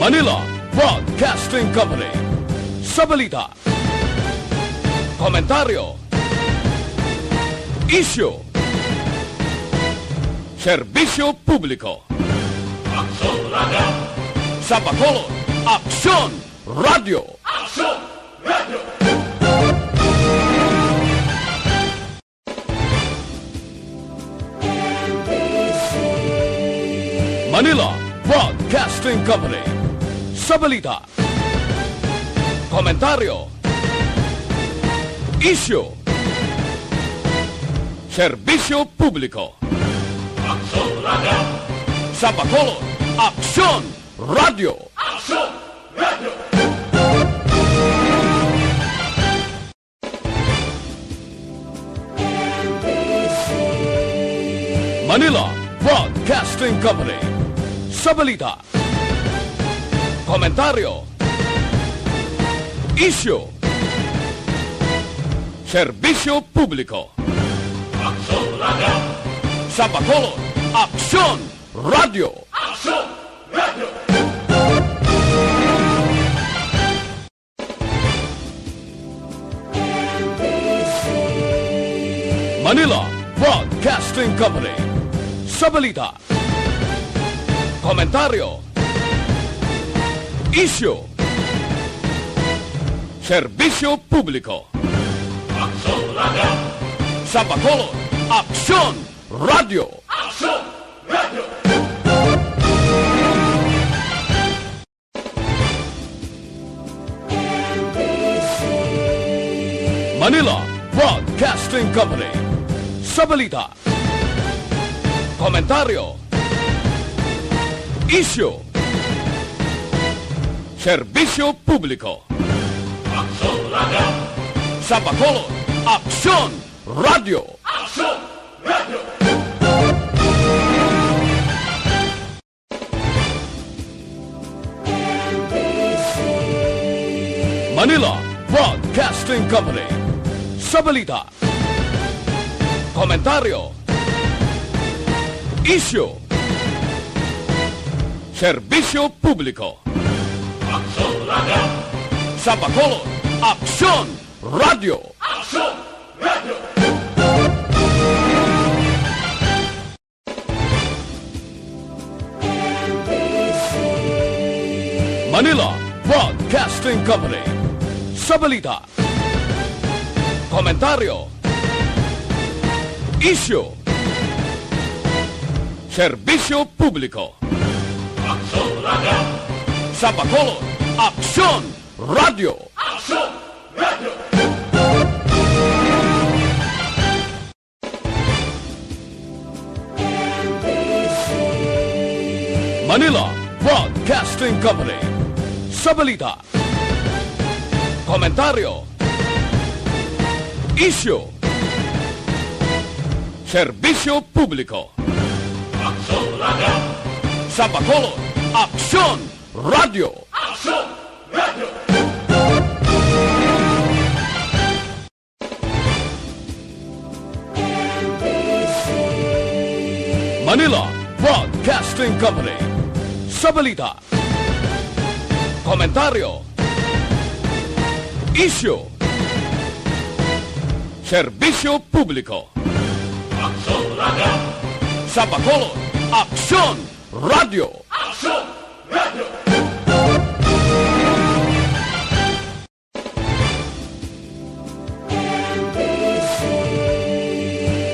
Manila Broadcasting Company. Sa balita, komentaryo, isyu, serbisyo publiko. Aksyon Radio! Sa Bacolod, Aksyon Radio! Aksyon Radio! Manila Broadcasting Company. Sa balita, komentaryo, isyu, serbisyo publiko. Aksyon Radio! Sa Bacolod, Aksyon Radio! Aksyon Radio! Manila Broadcasting Company. Sa balita, komentaryo, isyu, serbisyo publiko. Aksyon Radio! Sa Bacolod, Aksyon Radio! Aksyon Radio! Manila Broadcasting Company. Sa balita, komentaryo, isyu, serbisyo publiko. Aksyon Radio! Sa Bacolod, Aksyon Radio! Aksyon Radio! Manila Broadcasting Company. Sa balita, komentaryo, isyu, serbisyo publiko. Aksyon Radio! Sa Bacolod, Aksyon Radio! Aksyon Radio! Manila Broadcasting Company. Sa balita, komentaryo, isyu, serbisyo publiko. Aksyon Radio! Sa Bacolod, Aksyon Radio! Aksyon Radio! Manila Broadcasting Company. Sa balita, komentaryo, isyu, serbisyo publiko. Aksyon Radio! Sa Bacolod, Aksyon Radio! Aksyon Radio! Manila Broadcasting Company. Sa balita, komentaryo, isyu, serbisyo publiko. Aksyon Radio! Sa Bacolod, Aksyon Radio! Aksyon Radio! Manila Broadcasting Company. Sa balita, komentaryo, isyu, serbisyo publiko. Aksyon Radio! Sa Bacolod, Aksyon Radio! Aksyon Radio!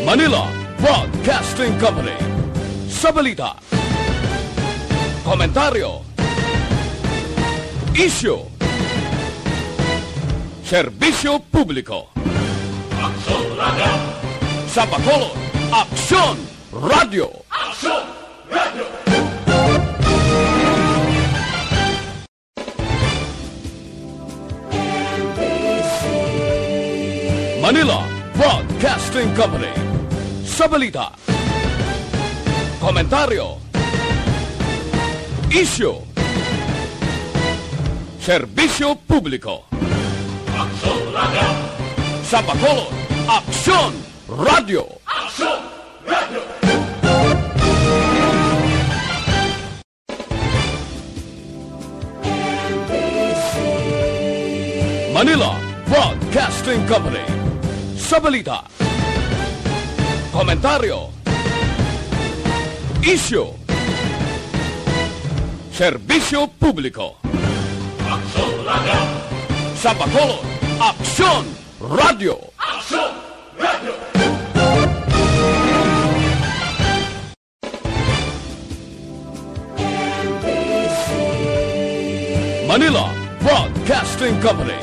Manila Broadcasting Company. Sa balita, komentaryo, isyu, serbisyo publiko. Aksyon Radio! Sa Bacolod, Aksyon Radio! Aksyon Radio! Manila Broadcasting Company. Sa balita, komentaryo, isyu, serbisyo publiko. Aksyon Radio! Sa Bacolod, Aksyon Radio! Aksyon Radio! Manila Broadcasting Company. Sa balita, komentaryo, isyu, serbisyo publiko. Aksyon Radio! Sa Bacolod, Aksyon Radio! Aksyon Radio! Manila Broadcasting Company.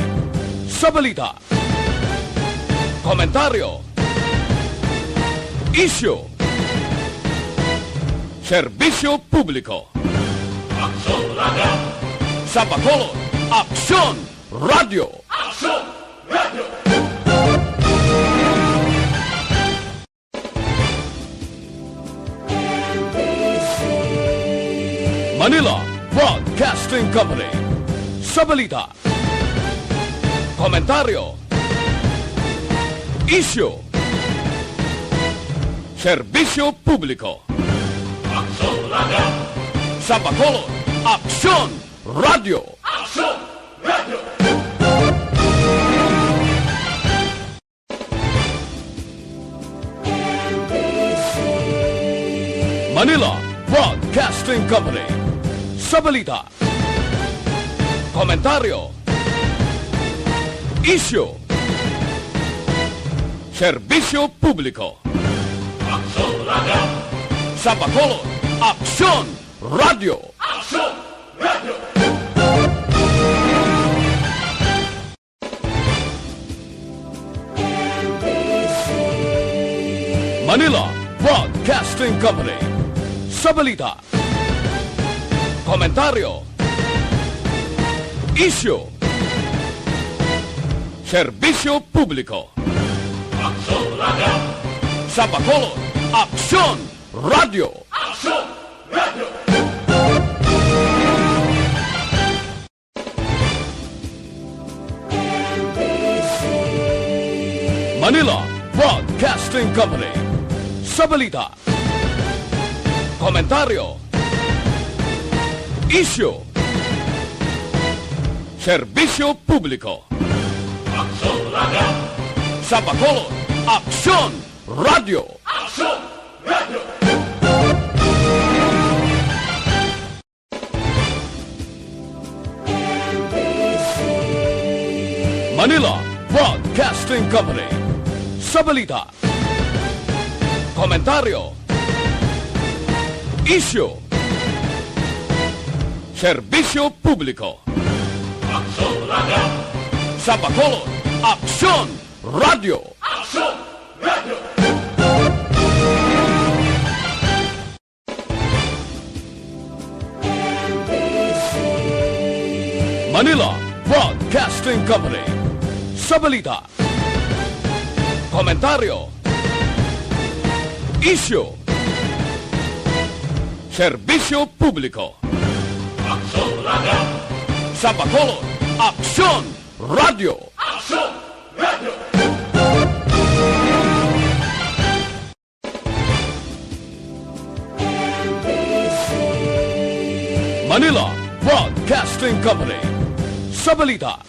Sa balita, komentaryo, isyu, serbisyo publiko. Aksyon Radio! Sa Bacolod, Aksyon Radio! Aksyon Radio! Manila Broadcasting Company. Sa balita, komentaryo, isyu, serbisyo publiko. Aksyon Radio! Sa Bacolod, Aksyon Radio! Aksyon Radio! Manila Broadcasting Company. Sa balita, komentaryo, isyu, serbisyo publiko. Aksyon Radio! Sa Bacolod, Aksyon Radio! Aksyon Radio! Manila Broadcasting Company. Sa balita, komentaryo, isyu, serbisyo publiko. Aksyon Radio! Sa Bacolod, Aksyon Radio! Aksyon Radio! Manila Broadcasting Company. Sa balita, komentaryo, isyu, serbisyo publiko. Aksyon Radio! Sa Bacolod, Aksyon Radio! Aksyon Radio! Manila Broadcasting Company. Sa balita, komentaryo, isyu, serbisyo publiko. Aksyon Radio! Sa Bacolod, Aksyon Radio! Aksyon Radio! Manila Broadcasting Company. Sa balita, komentaryo, isyu, serbisyo publiko. Aksyon Radio! Sa Bacolod, Aksyon Radio! Aksyon Radio! Manila Broadcasting Company. Sa balita,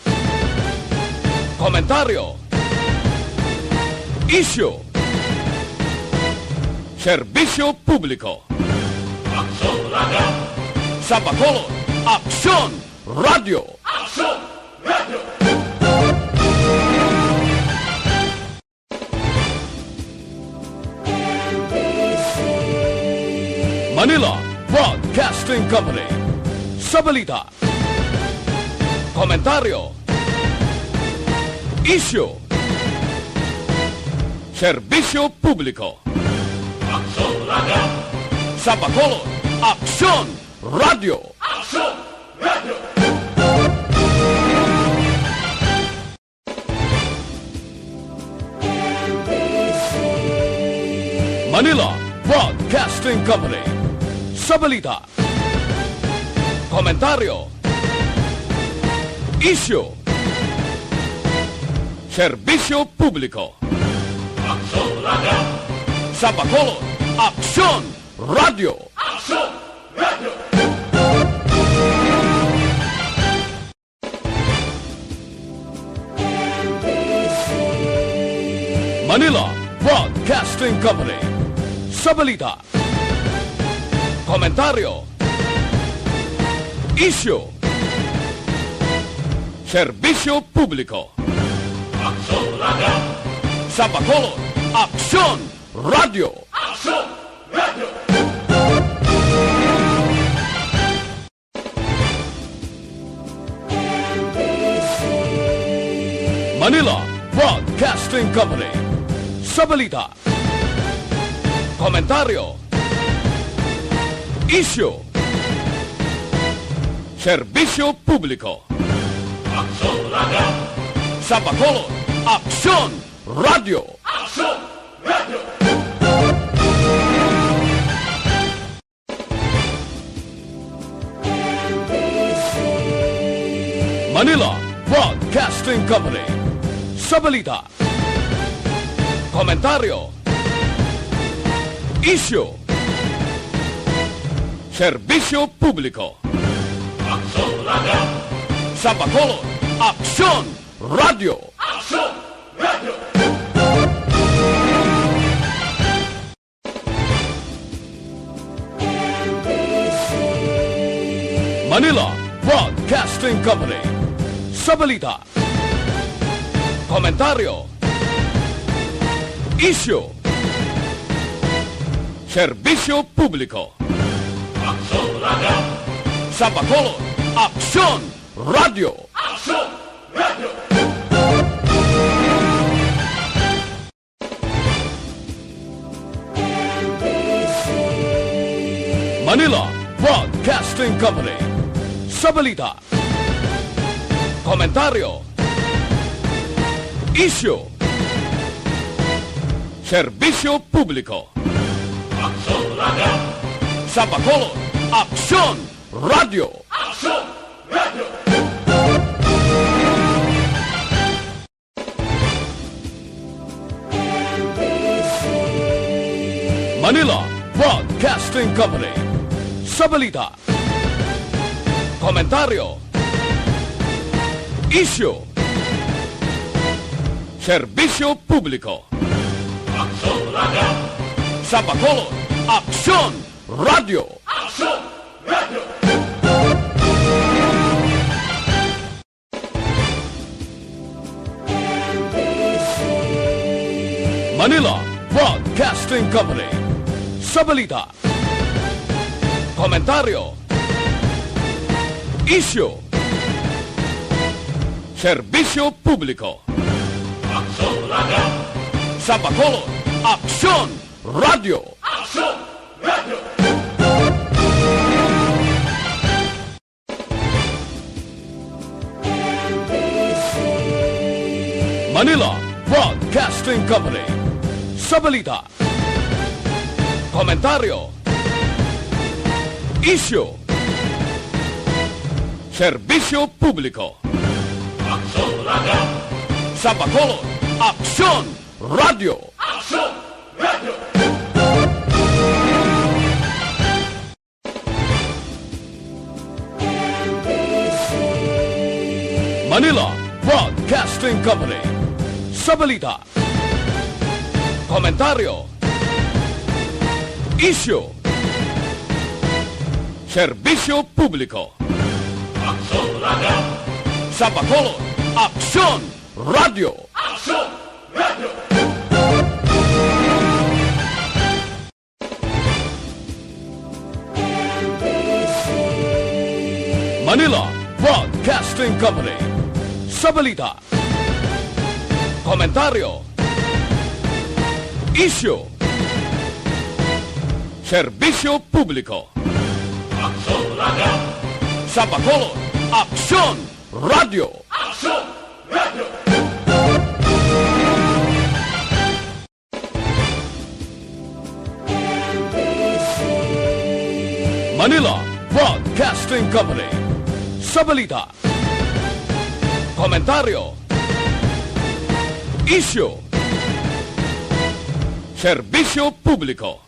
komentaryo, isyu, serbisyo publiko. Aksyon Radio! Sa Bacolod, Aksyon Radio! Aksyon Radio! Manila Broadcasting Company. Sa balita, komentaryo, isyu, serbisyo publiko. Aksyon Radio! Sa Bacolod, Aksyon Radio! Aksyon Radio! Manila Broadcasting Company. Sa balita, komentaryo, isyu, serbisyo publiko. Aksyon Radio! Sa Bacolod, Aksyon Radio! Aksyon Radio! Manila Broadcasting Company. Sa balita, komentaryo, isyu, serbisyo publiko. Aksyon Radio! Sa Bacolod, Aksyon Radio! Aksyon Radio! Manila Broadcasting Company. Sa balita, komentaryo, isyu, serbisyo publiko. Aksyon Radio! Sa Bacolod, Aksyon Radio! Aksyon Radio! Manila Broadcasting Company. Sa balita, komentaryo, isyu, serbisyo publiko. Aksyon Radio! Sa Bacolod, Aksyon Radio! Aksyon Radio! Manila Broadcasting Company. Sa balita, komentaryo, isyu, serbisyo publiko. Aksyon Radio! Sa Bacolod, Aksyon Radio! Aksyon Radio! Manila Broadcasting Company. Sa balita, komentaryo, isyu, serbisyo publiko. Aksyon Radio! Sa Bacolod, Aksyon Radio! Aksyon Radio! Manila Broadcasting Company. Sa balita, komentaryo, isyu, serbisyo publiko. Aksyon Radio! Sa Bacolod, Aksyon Radio! Aksyon Radio! Manila Broadcasting Company. Sa balita, komentaryo, isyu, serbisyo publiko. Aksyon Radio! Sa Bacolod, Aksyon Radio! Aksyon Radio! Manila Broadcasting Company. Sa balita, komentaryo, isyu, serbisyo publiko. Aksyon Radio! Sa Bacolod, Aksyon Radio! Aksyon Radio! Manila Broadcasting Company. Sa balita, komentaryo, isyu, serbisyo publiko. Aksyon Radio! Sa Bacolod, Aksyon Radio! Aksyon Radio! Manila Broadcasting Company. Sa balita, komentaryo, isyu, serbisyo publiko. Aksyon Radio! Sa Bacolod, Aksyon Radio! Aksyon Radio! Manila Broadcasting Company. Sa balita, komentaryo, isyu, serbisyo publiko.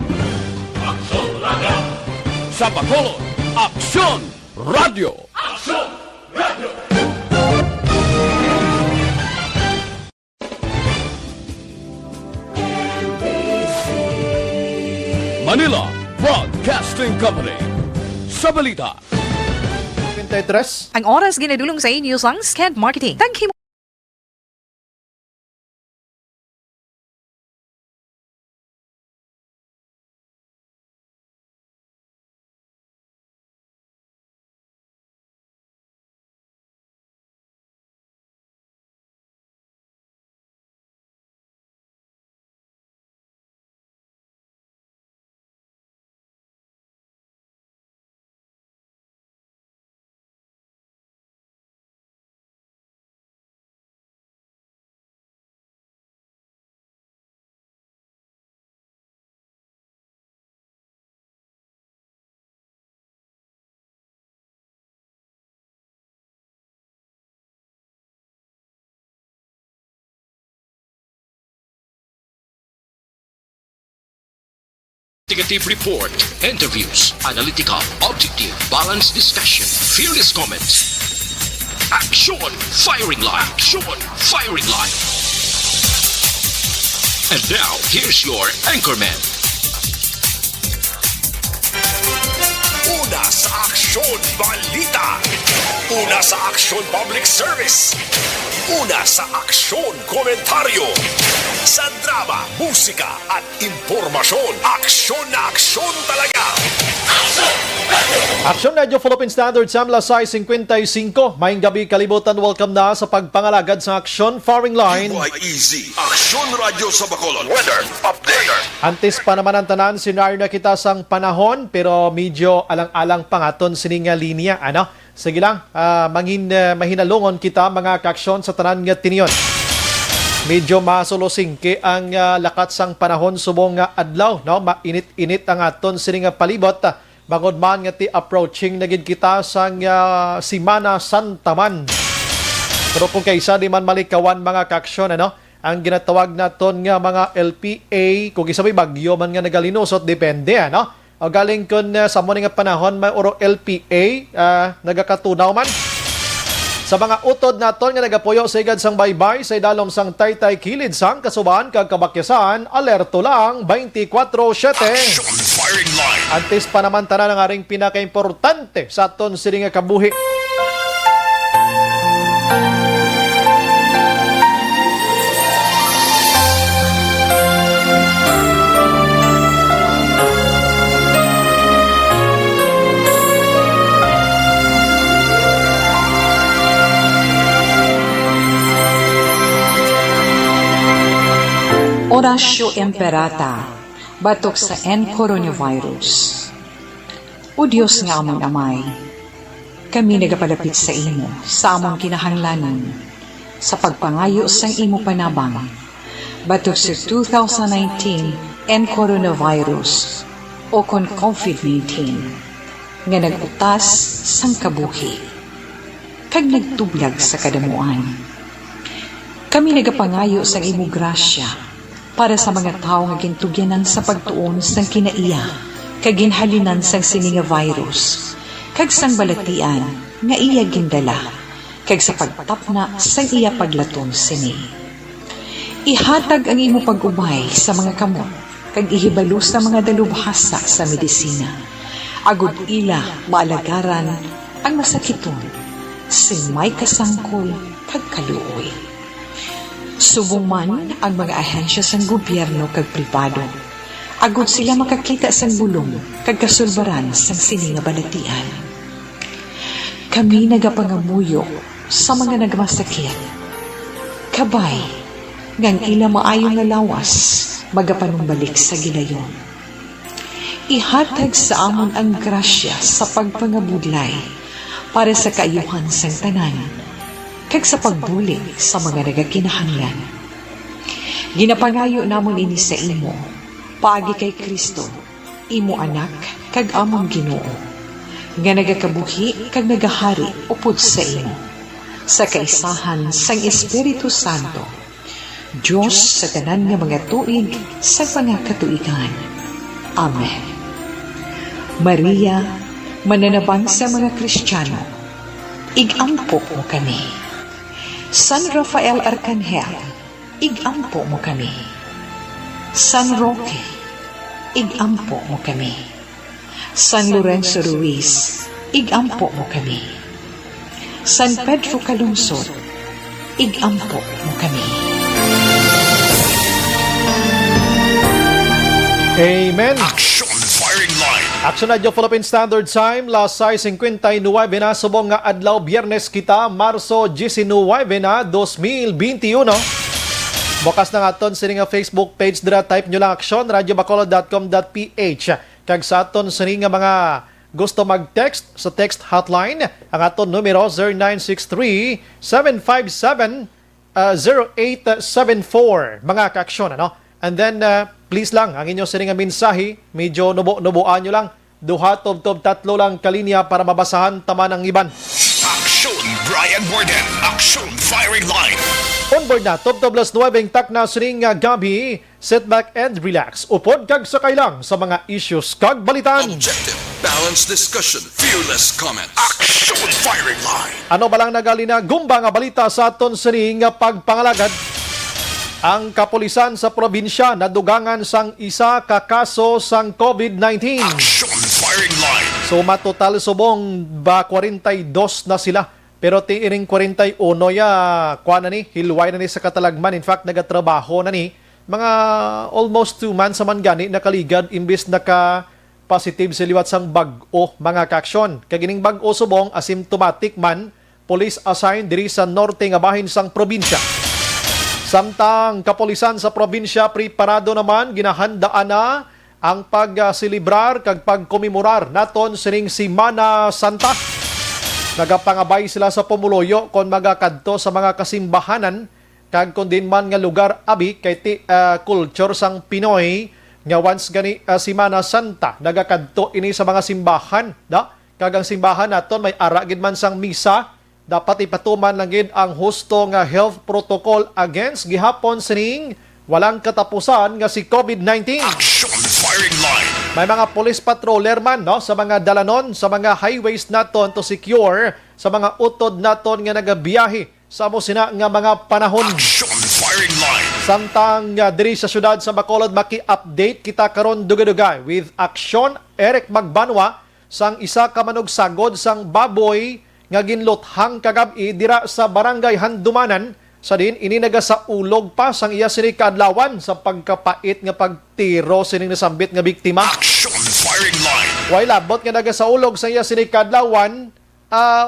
Aksyon Radio! Sa Bacolod, Aksyon Radio! Aksyon Radio! Manila Broadcasting Company. Sa balita. 23. Ang oras ginadulong sa inyo ang Scant Marketing. Thank you. Investigative report, interviews, analytical, objective, balanced discussion, fearless comments. Action! Firing line! Action! Firing line! And now, here's your anchorman. Una sa Aksyon Balita. Una sa Aksyon Public Service. Una sa Aksyon Komentaryo. Sa drama, musika at impormasyon. Aksyon na aksyon talaga. Action Radio Philippine Standard Samla Size 55. Maayong gabi kalibutan. Welcome na sa pagpangalagad sa Aksyon Firing Line. Easy. Aksyon Radio sa Bacolod. Weather update. Antes pa naman ang tanan, sinaryo na kita sang panahon pero medyo alang-alang pangaton sininga linya. Sige lang, mahinalungon kita mga kaaksyon sa tanan nga tiniyon. Medyo masulosing ke ang lakat sang panahon subong nga adlaw, no? Mainit-init ang aton sininga palibot. Bangod man nga ti approaching nagid kita sang Semana Santa man. Pero kung kaysa di man malikawan mga kaaksyon, ang ginatawag naton nga mga LPA, kung isabay bagyo man nga nagalinusot, depende, O galing kun sa mo nga panahon may oro LPA nagakatunaw man. Sa mga utod naton nga nagapuyo sa igad sang baybay sa idalom sang Taytay kilid sang kasuban kag kabakyasan, alerto lang 24/7. Aksyon Firing Line. Antes pa naman tanan ang aring pinakaimportante sa aton sini nga kabuhi. Orasyo Emperata, batok sa coronavirus. O Diyos nga amon amay, kami nagapalapit sa imo, sa among kinahanglanon, sa pagpangayo sang imo panabang, batok sa 2019 coronavirus o kon COVID-19, nga nagutas sang kabuhi, kag nagtublag sa kadamuan. Kami nagapangayo sang imo grasya, para sa mga tao nga gintugyanan sa pagtuon sang kinaiya, kag ginhalinan sang sininga virus, kag sang balatian nga iya gindala, kag sa pagtapna sang iya paglaton sini. Ihatag ang imo pag-ubay sa mga kamot, kag ihibalo sa mga dalubhasa sa medisina. Agud ila maalagaran ang masakiton, sing may kasangkol kag kaluoy. Subong man ang mga ahensya sang gobyerno kag pribado. Agud sila makakita sang bulong kag kasulbaran sang sininga balatian. Kami nagapangamuyo sa mga nagmasakit. Kabay, ngang ila maayong nga lawas, magapanumbalik sa gilayon. Ihatag sa amon ang grasya sa pagpangabudlay para sa kaayuhan sang tanan, kag sa pagbulig sa mga nagakinahanglan. Ginapangayo namon ini sa imo, paagi kay Kristo, imo anak, kag among Ginoo, nga nagakabuhi kag nagahari upod sa imo, sa kaisahan sang Espiritu Santo, Diyos sa tanan nga mga tuig sa mga katuigan. Amen. Maria, mananabang sa mga Kristiyano, igampo mo kami. San Rafael Arcangel, igampo mo kami. San Roque, igampo mo kami. San Lorenzo Ruiz, igampo mo kami. San Pedro Calungsod, igampo mo kami. Amen. Action Firing Line. Action na Philippine Standard Time, las 6:59 na subong nga adlaw Biyernes kita, Marso 19 na 2021. Bukas na nga aton sini nga Facebook page dira, type nyo lang aksyon radiobacolod.com.ph. Kag sa aton sini nga mga gusto mag-text sa text hotline, ang aton numero 0963-757-0874. Mga kaaksyon, ano? And then, please lang, ang inyong sininga mensahe, medyo nubo-nubuan nyo lang. Duha, tob-tob, tatlo lang kalinya para mabasahan tama ng iban. Action Brian Warden. Action Firing Line. Onboard na, tob-tob las 9 tak na sininga gabi. Sit back and relax. Upod kag sakay lang sa mga issues kag balitan. Objective, balanced discussion, fearless comments. Action Firing Line. Ano ba lang nagali na gumba nga balita sa aton sininga pagpangalagad? Ang kapulisan sa probinsya nadugangan sang isa ka kaso sang COVID-19. Action Firing Line. So matotal subong ba 42 na sila. Pero tiiring 41 kuha na ni, hilway na ni sa katalagman. In fact, nagatrabaho na ni. Mga almost 2 months man gani nakaligad imbis naka-positive sa liwat sang bag-o mga kaaksyon. Kagining bag-o subong asymptomatic man, police assigned diri sa norte nga bahin sang probinsya. Samtang kapulisan sa probinsya preparado naman, ginahandaan na ang pagsilibrar kag pagkomemorar naton sining Semana Santa. Nagapangabay sila sa pumuloyo kon magakadto sa mga kasimbahanan kag kun din man nga lugar abi kay culture sang Pinoy nga once gani Semana Santa nagakadto ini sa mga simbahan da kag ang simbahan naton may ara gid man sang misa. Dapat ipatuman lang gid ang husto nga health protocol against gihapon sining walang katapusan nga si COVID-19. Action Firing Line. May mga police patroller man no sa mga dalanon, sa mga highways naton to secure sa mga utod naton nga nagabiyahe sa amo sina nga mga panahon. Action Firing Line. Samtang diri sa syudad sa Bacolod maki-update kita karon dugay-dugay with action Eric Magbanwa sang isa ka manugsagod sang baboy nga ginluthang kagabi dira sa barangay Handumanan sa din ininaga sa ulog pa sang iya sini kaadlawan sa pagkapait nga pagtiro sining nasambit nga biktima. Action Firing Line. Way labot nga naga sa ulog sa iya sini kaadlawan,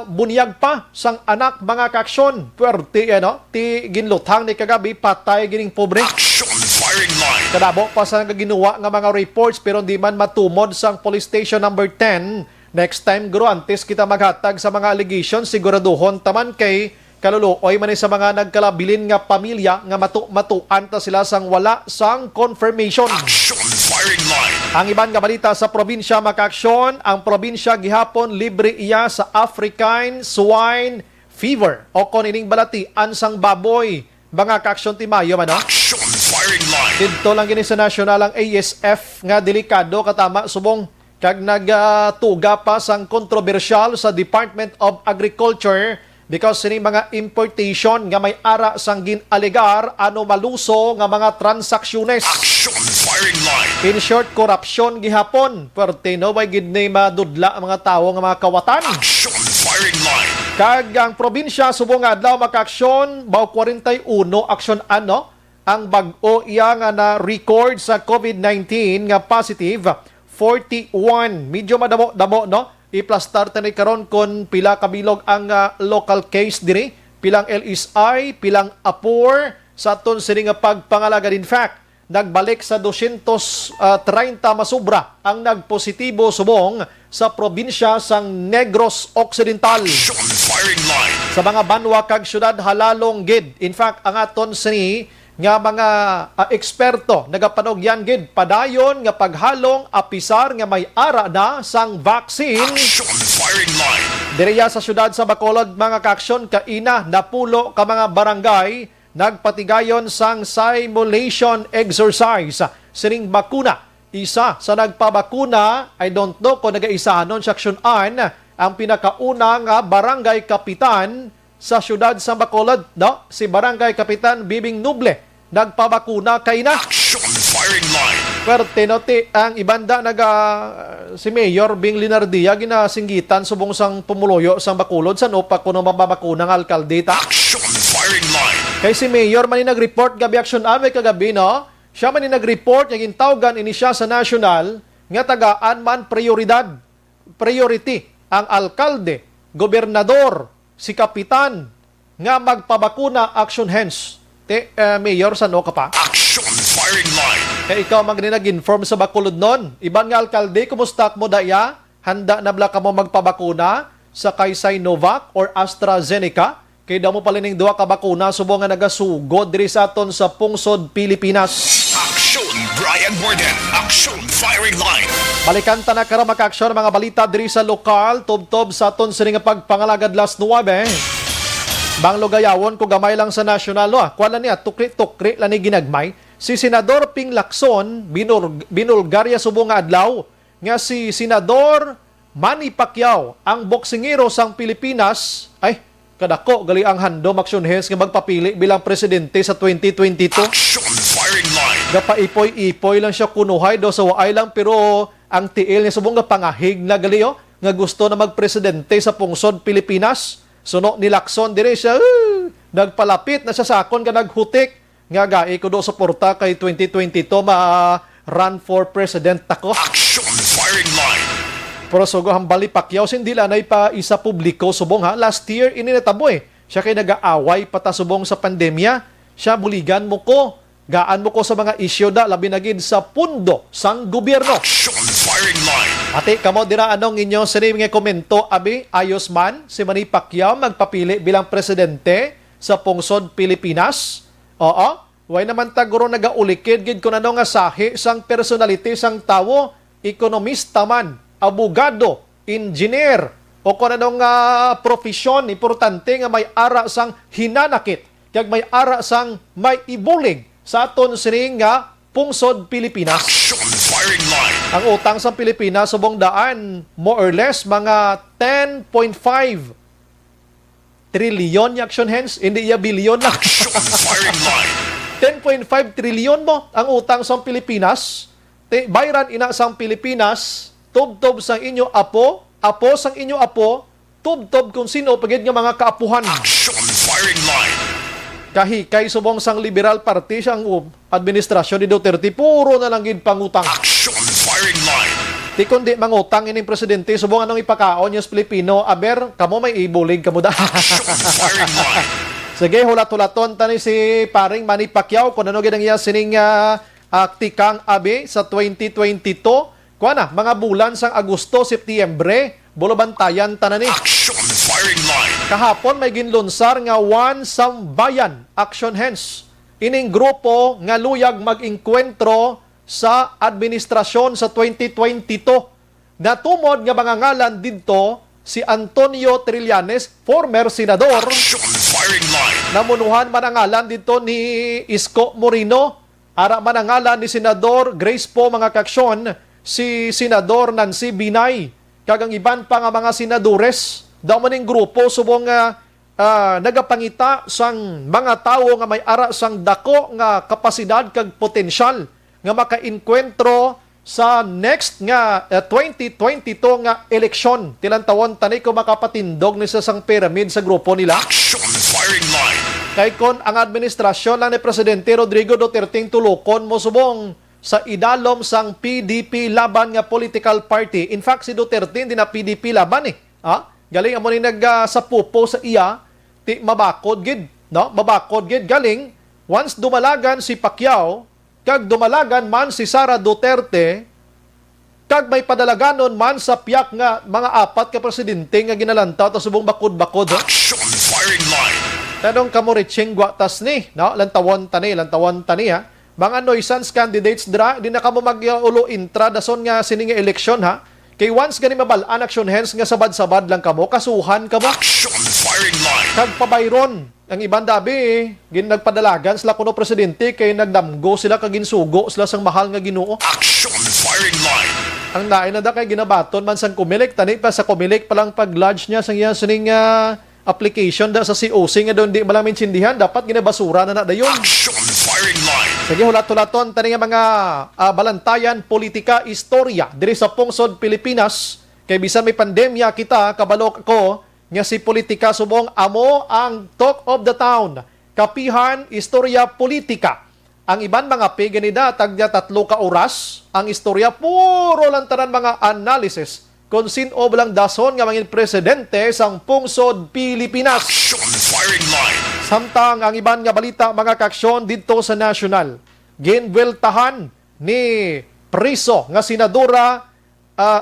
bunyag pa sang anak mga kaaksyon. Puwerte ti ginluthang ni kagabi patay gining pobre. Action Firing Line. Kadabo pa sa ginawa nga mga reports pero di man matumod sang police station number 10. Next time, guro, antes kita maghatag sa mga allegations, siguraduhon taman kay kaluluoy man sa mga nagkalabilin nga pamilya nga matuan ta sila sang wala sang confirmation. Action Firing Line. Ang iban nga balita sa probinsya makaaksyon, ang probinsya gihapon libre iya sa African Swine Fever o kunining balatian sang baboy. Mga kaaksyon timayo man, no? Action Firing Line. Dito lang gini sa national ang ASF nga delikado katama subong kag nagtuga pa sang kontrobersyal sa Department of Agriculture because sini mga importation nga may ara sang ginalegar ano maluso nga mga transaksyones. Action Firing Line. In short, corruption gihapon. Pwerte no may gid ni madudla ang mga tawo nga mga kawatan. Action Firing Line. Kag ang probinsya subong adlaw makaaksyon baw 41 aksyon ano ang bag-o iya nga na record sa COVID-19 nga positive 41. Medyo madamo-damo, no? I-plastar tani karon kon pila kabilog ang local case diri, pilang LSI, pilang APOR sa aton sini nga pagpangalagad. In fact, nagbalik sa 230 masubra ang nagpositibo subong sa probinsya sang Negros Occidental. Action Firing Line. Sa mga banwa kag syudad halalong gid. In fact, ang aton sini nga mga eksperto nagapanogyan gid padayon nga paghalong apisar nga may ara na sang vaccine. Action Firing Line. Direya sa syudad sa Bacolod mga kaaksyon kaina napulo ka mga barangay nagpatigayon sang simulation exercise sining bakuna. Isa sa nagpabakuna, I don't know kung nagaisahanon sa aksyonan ang pinakauna nga barangay kapitan sa syudad sa Bacolod, no? Si Barangay Kapitan Bibing Nuble nagpabakuna kay na. Action Firing Line. Pwerte no ti ang ibanda si Mayor Bing Linardia ginasinggitan subong sang pumuloyo sang Bacolod san upa kuno mababakuna nga alkalde ta. Action firing line. Kay si Mayor man nag-report gabi action ame kagabi no. Siya man nag-report nga gintawgan ini siya sa national nga tagaan man priority ang alkalde, gobernador, si kapitan nga magpabakuna action hands. Mayor sa no ka pa? Action firing line. Kaya ikaw nag-inform sa Bacolod nun. Iban nga alkalde, kumusta mo daya? Handa na bla ka mo magpabakuna sa kay Sinovac or AstraZeneca? Kaya daw mo pala ning duwa ka bakuna subo nga nagasugod diri sa aton sa pungsod Pilipinas. Action Brian Borden. Action firing line. Balikan ta na kara maka-aksyon mga balita diri sa lokal, tubtob sa aton sini nga pagpangalagad last 9. Bang lugayawon ko gamay lang sa nasyonal kuala niya tukri-tukri lang ni ginagmay si Senador Ping Lacson binulgarya subong nga adlaw nga si Senador Manny Pacquiao ang boksingero sang Pilipinas ay kadako gali ang handom action hands nga magpapili bilang presidente sa 2022. Action firing line. Gapaipoy-ipoy lang siya kunuhay do sa waay lang pero ang tiil niya subong nga pangahig na gali nga gusto na magpresidente sa pungsod Pilipinas. Suno ni Lacson dire siya nagpalapit na siya sakon ka naghutik nga gai ko do suporta kay 2022 run for president ako. Action firing line. Pero sugo hambali Pacquiao hindi lanay pa isa publiko subong ha. Last year ininatabo siya kay nag-aaway pata subong sa pandemya. Siya buligan mo ko. Gaan mo ko sa mga isyu da labi na gid sa pundo sang gobyerno. Action firing line. Ate, kamo dira anong inyo sining nga komento abi ayos man si Manny Pacquiao magpapili bilang presidente sa pungsod Pilipinas? Oo, way naman taguro nagaulikid gid kun ano nga sahi sang personality sang tawo, ekonomista man, abogado, engineer o kun ano nga profesyon importante nga may ara sang hinanakit kag may ara sang may ibulig sa aton sining nga pungsod Pilipinas. Action firing line. Ang utang sa Pilipinas subong daan more or less mga 10.5 trillion action hands, hindi ya billion lang. Action firing line. 10.5 trillion mo ang utang sa Pilipinas. Bayran ina sang Pilipinas, tubtob sang inyo apo sang inyo apo, tubtob kung sino pagid nga mga kaapuhan. Action firing line. Kahikay subong sang Liberal Party siyang administrasyon ni Duterte, puro na lang gid pangutang. Action firing line. Di kundi mangutang ining presidente, subong anong ipakaon yung Pilipino, aber, kamo may ibulig kamo da. Action firing line. Sige, hulat-hulaton tani si paring Manny Pacquiao kung ano ginang iya sining tikang abi sa 2022. Kuha na, mga bulan sang Agosto, Setyembre, bulabantayan tanani. Action firing line. Kahapon may ginlunsar nga one sambayan action hands. Ining grupo nga luyag mag-inkwentro sa administrasyon sa 2022. Natumod nga mga ngalan dito si Antonio Trillanes, former senador. Action firing line. Namunuhan man ang ngalan dito ni Isko Moreno. Ara man ang ngalan ni Senador Grace po mga kaksyon, si Senador Nancy Binay. Kagang iban pa nga mga senadores. Daw maning grupo subong nagapangita sang mga tao nga may ara sang dako nga kapasidad kag potensyal nga maka-inkwentro sa next nga 2022 nga eleksyon. Tilantawon tani ko makapatindog ni sa sang pyramid sa grupo nila. Action firing line. Kay kon ang administrasyon lang ni Presidente Rodrigo Duterte tulokon mo subong sa idalom sang PDP laban nga political party. In fact, si Duterte hindi na PDP laban Galing amo ni nagsapupo sa iya, ti mabakod gid, no? Mabakod gid galing once dumalagan si Pacquiao, kag dumalagan man si Sara Duterte, kag may padalaganon man sa piyak nga mga apat ka presidente nga ginalantaw ta subong bakod-bakod. Action firing line. Tanong kamo Riching Guatas ni, no? Lantawon tani ha. Mga nuisance candidates dra, di na kamo mag-ulo intra dason nga sining eleksyon ha. Kay once gani mabalaan action hands nga sabad-sabad lang kamo, kasuhan kamo. Action firing line. Kag pabayron ang ibang dabi nagpadalagan sila kuno presidente kay nagdamgo sila kag ginsugo sila sang mahal nga Ginoo. Action firing line. Ang nainada kay ginabaton man sang Comelec tani pa sa Comelec pa lang pag-lodge niya sang iya sining application da sa COC nga doon di malang maintindihan, dapat ginabasura na dayon. Action firing line. Sige, hulat-hulaton tani nga mga balantayan, politika, istorya diri sa pungsod Pilipinas. Kay bisan may pandemya kita, kabalo ko nga si politika subong amo ang talk of the town. Kapihan, istorya, politika. Ang iban mga peganida tagya 3 ka oras. Ang istorya puro lantaran mga analysis kung sino lang dason nga mangin presidente sang pungsod Pilipinas. Action firing line. Samtang ang iban nga balita mga kaksyon dito sa national, ginweltahan ni priso nga senadora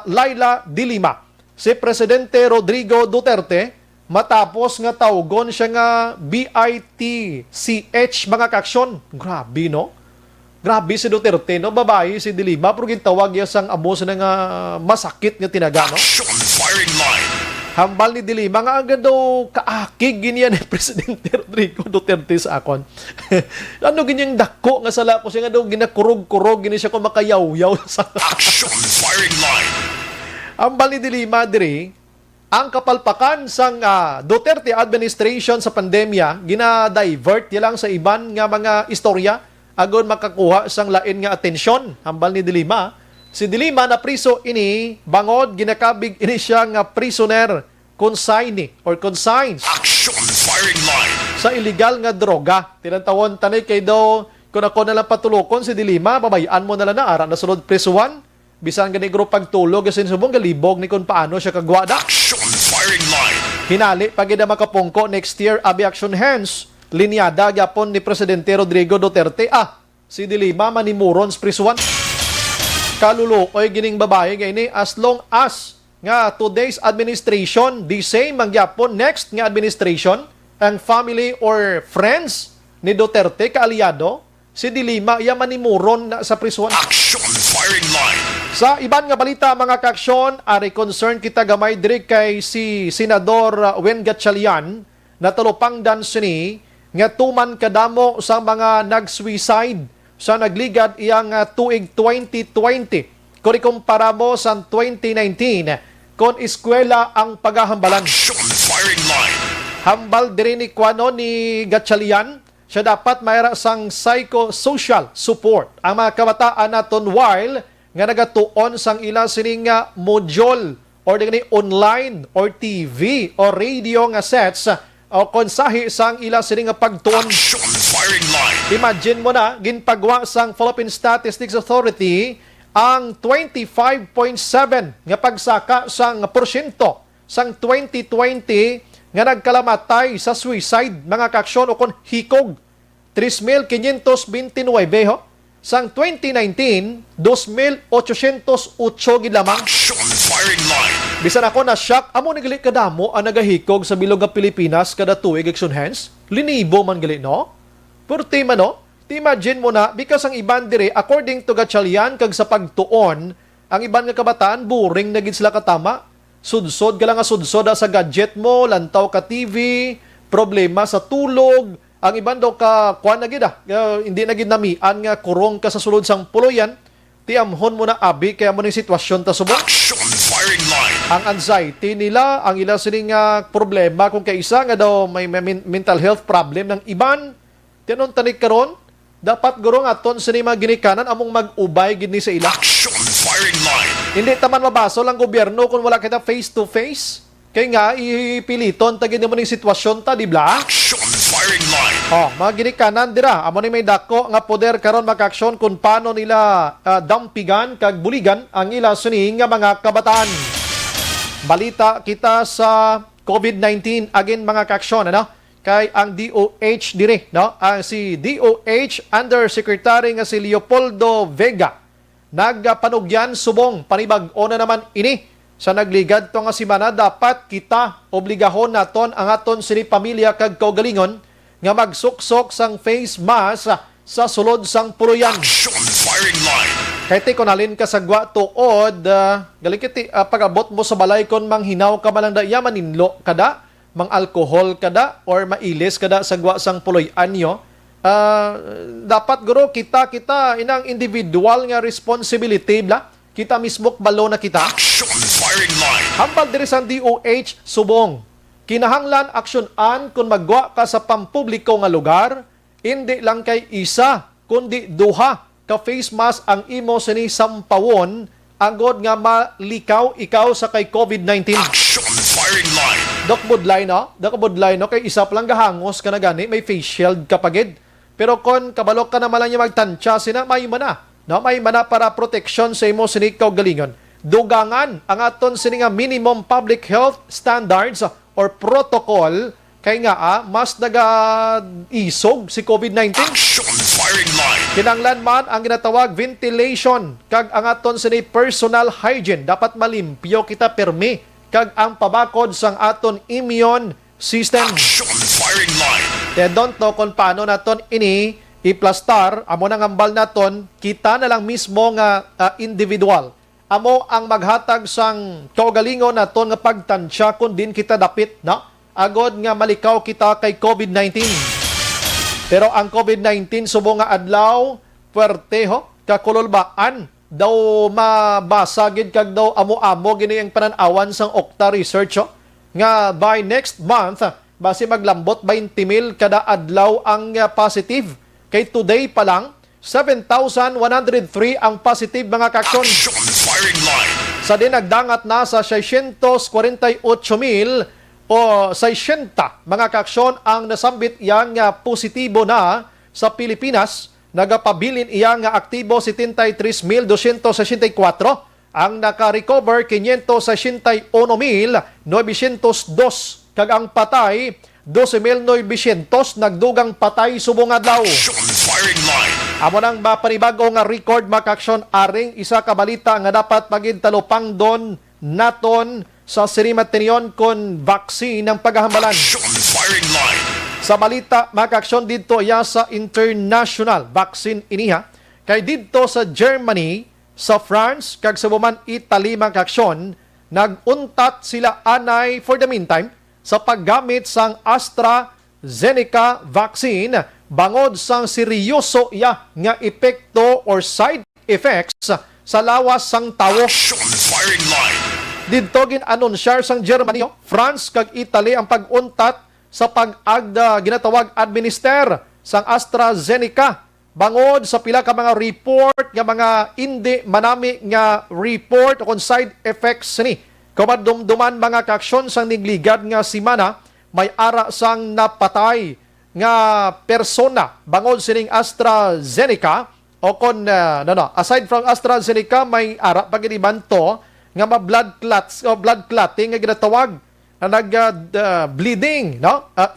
Laila de Lima si Presidente Rodrigo Duterte matapos nga tawgon siya nga BITCH mga kaksyon. Grabe no? Grabe si Duterte no, babae si de Lima pero gintawag niya sang amos na nga masakit nga tinaga no. Action firing line. Hambal ni Dilima nga agad daw kaakig ganyan ni Presidente Rodrigo Duterte sa akon. Ano ganyang dako nga sala ko siya nga daw ginakurog-kurog gini siya kung makayaw-yaw sa Action firing line. Hambal ni Dilima diri ang kapalpakan sang Duterte administration sa pandemya gina-divert niya lang sa iban nga mga istorya agon makakuha sang lain nga atensyon. Hambal ni Dilima si Dilima na priso ini bangod ginakabig ini siya nga prisoner consignee or consigns Action firing line. sa illegal nga droga. Tinatawon tanay kay daw kung ako na lang patulokon si Dilima, babayaan mo na lang na ara na sunod prisuan. Bisan gani group pagtulog kasi subong galibog ni kung paano siya kagwada. Action firing line. Hinali pag ida makapungko next year abi action hands linyada gyapon ni Presidente Rodrigo Duterte. Si Dilima manimuron sa prisuan. Kalulukoy gining babae gayni as long as nga today's administration the same ang gyapon next nga administration ang family or friends ni Duterte kaalyado si Dilima iya manimuron na sa prisuan. Action firing line. Sa iban nga balita mga kaksyon, ari concern kita gamay diri kay si Senador Wen Gatchalian na talupangdan sini nga tuman kadamo sa mga nag-suicide sa nagligad iyang tuig 2020. Kung ikumpara mo sa 2019, kung eskwela ang paghahambalan. Action firing line. Hambal diri ni Kwano ni Gatchalian, siya dapat mayra sang psychosocial support ang mga kabataan naton while nga nagatuon sang ila sining module or digni online or TV or radio nga sets o konsahi sang ila sining pagtuon. Action firing line. Imagine mo na, ginpagwa sang Philippine Statistics Authority ang 25.7 nga pagsaka sang porsyento sang 2020 nga nagkalamatay sa suicide mga kaksyon o kon hikog. 3,529 ho. Sang 2019, 2,808 gid lamang. Action firing line. Bisan ako na shock, amo nagali kadamo ang nagahikog sa bilog nga Pilipinas kada tuig action hands. Linibo man gali no? Pero tima no? Imagine mo na, because ang iban dire, according to Gatchalian, kag sa pagtuon, ang iban nga kabataan, boring na gid sila katama. Sudsod ka lang nga sudsod sa gadget mo, lantaw ka TV, problema sa tulog, ang iban daw ka kuan na gid hindi na gid namian nga kurong ka sa sulod sang puloyan, tiamhon mo na abi kaya mo ning sitwasyon ta subong. Action firing line. Ang anxiety nila, ang ila sining problema kung kaisa nga daw may mental health problem ng iban. Tinon tanik karon, dapat guro nga aton sini mga ginikanan among mag-ubay gid ni sa ila. Action firing line. Hindi taman mabaso lang gobyerno kung wala kita face to face. Kaya nga ipiliton tagin mo ning sitwasyon ta, di ba? Action firing line. Mga ginikanan dira, amo ni may dako nga poder karon maka-aksyon kung paano nila dampigan kag buligan ang ila suni nga mga kabataan. Balita kita sa COVID-19 again mga ka-aksyon ano? Kay ang DOH dire, no? Ang si DOH Undersecretary nga si Leopoldo Vega nagpanugyan subong panibag-o na naman ini sa nagligad to nga semana dapat kita obligahon naton ang aton sini pamilya kag kaugalingon nga magsuksok sang face mask sa sulod sang puloyan. Action firing line. Kahit kunalin ka sa gwa tuod, galing kiti pag-abot mo sa balay kon manghinaw ka malang daya maninlo kada mang alcohol kada or mailis kada sa gwa sang puloy-an nyo, dapat guro kita inang individual nga responsibility bla kita mismo balo na kita. Action firing line. Hambal diri sang DOH subong kinahanglan aksyonan kung magwa ka sa pampubliko nga lugar, hindi lang kay isa, kundi duha ka face mask ang imo sini sampawon agod nga malikaw ikaw sa kay COVID-19. Action firing line. Dokbudlay no kay isa pa lang gahangos ka na gani, may face shield kapagid. Pero kon kabalok ka naman lang niya magtansya sina, may mana. No, may mana para protection sa imo sini galingon. Dugangan ang aton sini nga minimum public health standards or protocol kay nga mas naga-isog si COVID-19. Action firing line. Kinanglan man ang ginatawag ventilation kag ang aton sini personal hygiene dapat malimpyo kita permi kag ang pabakod sang aton immune system. Action firing line. Tedon to kung paano naton ini iplastar amo nang ambal naton kita na lang mismo nga individual. Amo ang maghatag sang kaugalingon naton nga pagtansya kun din kita dapit na agod nga malikaw kita kay COVID-19. Pero ang COVID-19 subo nga adlaw puwerte ho kakululbaan daw mabasagid kag daw amo-amo gini ang pananawan sang Okta Research nga by next month base maglambot 20,000 kada adlaw ang positive. Kay today pa lang 7,103 ang positive mga kakson. Action firing line. Sa dinagdangat na sa 648,000 o 60 mga kaksyon ang nasambit iyang positibo na sa Pilipinas. Nagapabilin iyang aktibo 73,264. Ang naka-recover 561,902. Kag ang patay 12,900 nagdugang patay subong adlaw. Action firing line. Amo nang mapanibago nga record makaksyon aring isa ka balita nga dapat maging don naton sa sirimatinyon kon vaccine ng paghahambalan. Action firing line. Sa balita makaksyon dito iya sa international vaccine iniha kay dito sa Germany, sa France kag sa buman Italy makaksyon naguntat sila anay for the meantime sa paggamit sang AstraZeneca vaccine bangod sang seryoso iya nga epekto or side effects sa lawas sang tawo. Action firing line. Dito gin-anunsyar sang Germany, France kag Italy ang pag-untat sa pag-agda ginatawag administer sang AstraZeneca bangod sa pila ka mga report nga mga hindi manami nga report o side effects ni. Kumadumduman mga kaaksyon sang nigligad nga simana may ara sang napatay nga persona bangod sining AstraZeneca o kon aside from AstraZeneca may ara paginiban to nga ma-blood clots o blood clotting nga ginatawag na bleeding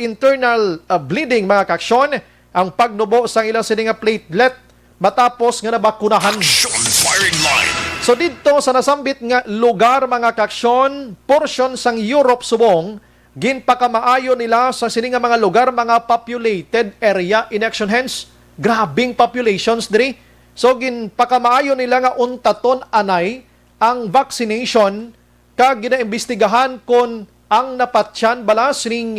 internal bleeding mga kaaksyon ang pagnubo sang ilang sining nga platelet matapos nga nabakunahan. Action firing line. So dito sa nasambit nga lugar mga kaaksyon, portion sang Europe subong, ginpakamaayo nila sa sining nga mga lugar mga populated area in action hence, grabing populations diri. So ginpakamaayo nila nga untaton anay ang vaccination kag ginaimbestigahan kon ang napatyan bala sining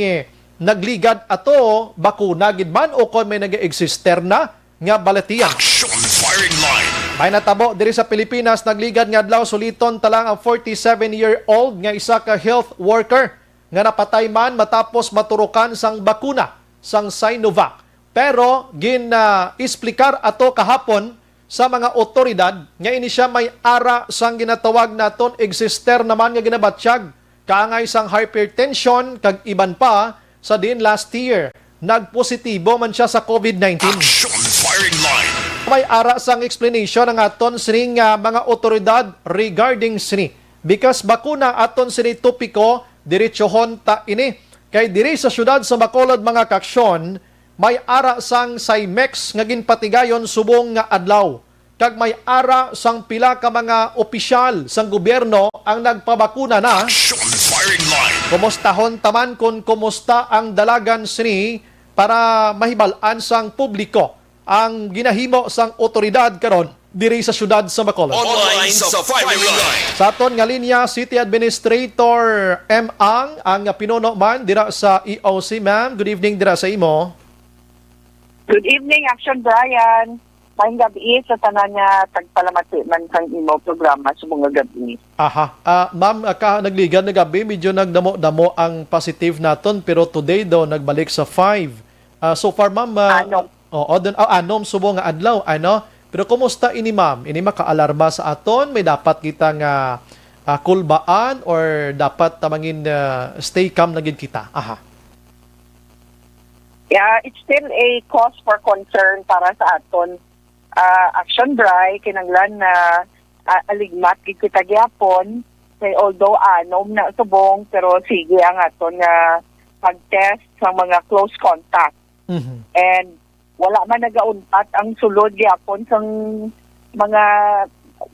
nagligad ato bakuna gid man o kon may nag-exister na nga balatian. Action firing line. May natabo diri sa Pilipinas nagligad nga adlaw suliton talang ang 47-year-old nga isa ka health worker nga napatay man matapos maturukan sang bakuna sang Sinovac. Pero gin-isplikar ato kahapon sa mga otoridad nga ini siya may ara sang ginatawag naton exister naman nga ginabatsyag kaangay sang hypertension kag iban pa sa din last year nagpositibo man siya sa COVID-19. Action firing line. May ara sang explanation ng aton sining mga otoridad regarding sini. Because bakuna aton sini topiko, diretsohon ta ini. Kay diri sa syudad sa Bacolod mga kaaksyon, may ara sang Cymex nga ginpatigayon subong nga adlaw. Kag may ara sang pila ka mga opisyal sang gobyerno ang nagpabakuna na. Action firing line. Kumustahon taman kung kumusta ang dalagan sini para mahibalaan sang publiko ang ginahimo sang otoridad karon diri sa syudad sa Bacolod. Online sa firing line. Sa aton nga linya, City Administrator M. ang pinuno man dira sa EOC. Ma'am, good evening dira sa imo. Good evening, Action Brian. Ang gabi sa tanan nga tagpalamati man sang imo programa sa mga gabi. Aha. Ma'am, nagligan na gabi, medyo nagdamo-damo ang positive naton, pero today daw nagbalik sa 5. So far, ma'am, anom subo nga adlaw, ano? Pero kumusta ini, ma'am? Ini makaalarma sa aton? May dapat kita nga kulbaan or dapat tamangin stay calm na gid kita? Aha. Yeah, it's still a cause for concern para sa aton. Action Bri, kinanglan na aligmat gid kita gyapon. Kay although anom na subong, pero sige ang aton nga pag-test sa mga close contact. Mm-hmm. And wala man nagaunpat ang sulod gyapon sang mga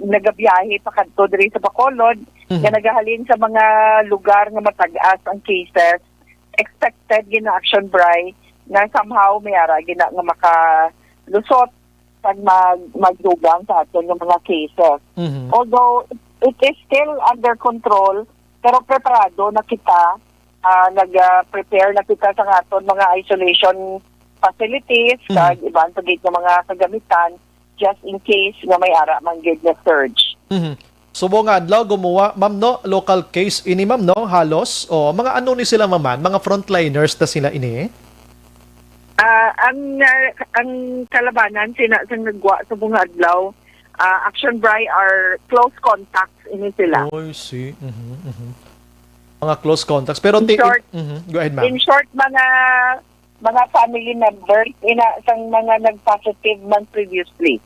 nagabiyahe pa kadto diri sa Bacolod, nga nagahalin sa mga lugar nga matag-as ang cases. Expected gina Action Bri na somehow may ara gina nga makalusot pag magdugang sa aton ng mga cases. Mm-hmm. Although it is still under control, pero preparado na kita, nag-prepare na kita sa aton mga isolation facilities, kag ibang pagit ng mga kagamitan, just in case nga may ara manggid na surge. Mm-hmm. Subo nga adlaw gumawa, ma'am, no, local case ini, ma'am, no, halos, mga ano ni sila, ma'am, mga frontliners na sila ini? Ang kalabanan sa nagwa sa bunga adlaw, Action Bri are close contacts ini sila. Oh, I see. Mga close contacts. Pero go ahead, ma'am. In short, mga family members sang mga nag-positive man previously.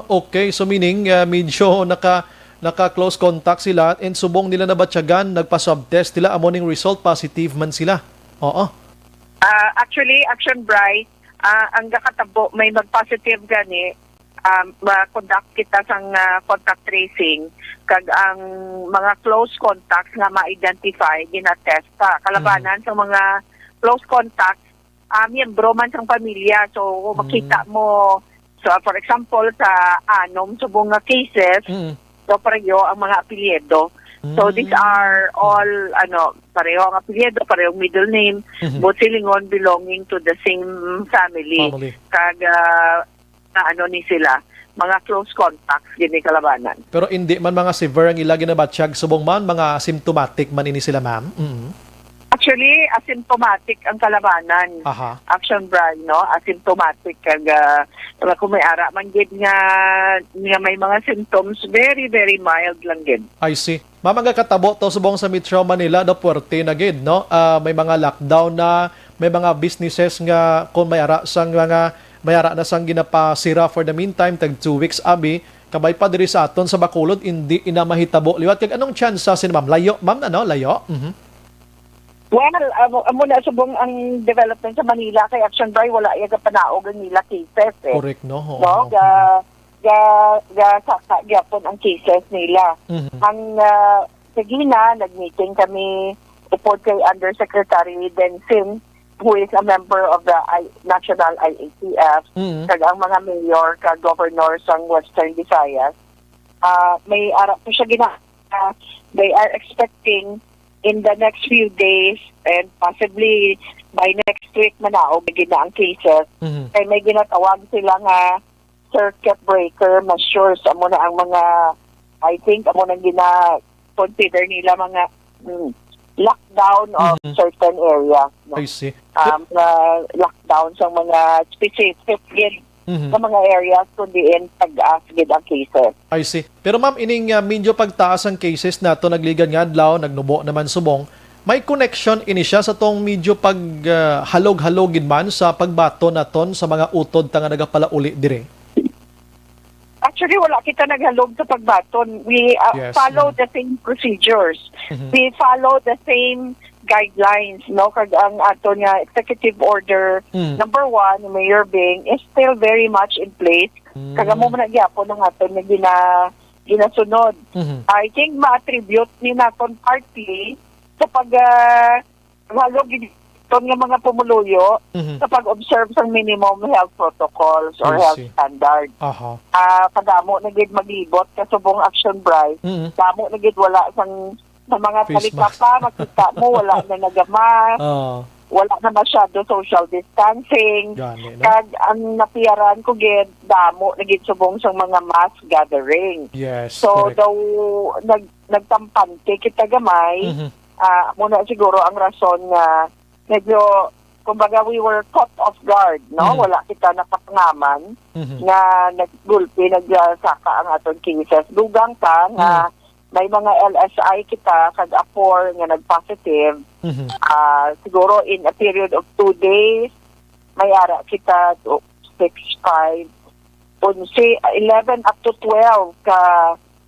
Okay. So meaning medyo naka-close contact sila and subong nila na batyagan, nagpa-swab test nila, amoning result positive man sila. Oo. Actually, Action Bri, ang kakatabo may mag-positive gani, ma-conduct kita sang contact tracing, kag ang mga close contacts nga ma-identify, ginatest pa. Kalabanan sa mga close contacts, miyembro man sang pamilya. So, makita mo, so, for example, sa anom, subong nga cases, so pareho ang mga apelyido. So these are all pareho ang apelyido, parehong middle name, both silingon belonging to the same family. Kag ni sila, mga close contacts gini kalabanan. Pero hindi man mga severe ang ilagi na batsyag subong man, mga symptomatic man ini sila, ma'am. Actually, asymptomatic ang kalabanan. Action Bri, no? Asymptomatic kag kung may ara man gid nga may mga symptoms, very very mild lang gid. I see. Ma'am, nga katabo to subong sa Metro Manila da puwerte na gid, no? May mga lockdown na, may mga businesses nga kung may ara na sang ginapasira for the meantime tag 2 weeks abi kabay pa diri sa aton sa Bacolod hindi ina mahitabo liwat kag anong chance sa ma'am layo, ma'am, layo? Well, amo na subong ang development sa Manila kay Action Bri wala yaga panaog ang nila cases. Correct, no? No, saka gyapon ang cases nila. Ang sagina nag-meeting kami report kay Undersecretary Densin, who is a member of the National IATF, kag ang mga mayor kag governor sa Western Visayas. May ara po siya they are expecting in the next few days and possibly by next week manaog bigyan na ang cases. Kaya may ginatawag sila nga circuit breaker measures. Amo na ang mga, I think, amo na gina-consider nila mga lockdown of certain area. No? I see. Lockdown sa mga specific sa mga areas kundi pag-as gid ang cases. I see. Pero ma'am, ining medyo pagtaas ang cases nato nagligan nga adlaw, nagnubo naman subong, may connection ini siya sa tong medyo pag halog-halogin man sa pagbato naton sa mga utod nga nagapalauli dire? Actually, wala kita naghalog sa pagbaton. We follow the same procedures. We follow the same guidelines, no? Kag ang ato nga executive order number 1, Mayor Bing, is still very much in place. Kag mo man gyapon ang ato nga ginasunod. I think ma-attribute ni naton partly sa halog itong nga mga pumuluyo sa pag-observe sa minimum health protocols or health standards. Kadamo na gid maglibot kasubong Action Bri. Damo na gid wala sa mga talika pa, makita mo wala na nagamas. wala na masyado social distancing. Gani, no? Kag ang napiyaran ko gid damo nagit subong sa mga mass gathering. Yes, So correct. daw nagtampante kita gamay. Mhm. Muna siguro ang rason nga medyo kumbaga we were caught off guard, no? Mhm. Wala kita nakapangaman Mhm. nga naggulpi nagsaka ang aton cases. Dugang ka nga may mga LSI kita kag apor nga nag-positive. Mhm. Siguro in a period of 2 days may ara kita 6, 5, 11 up to 12 ka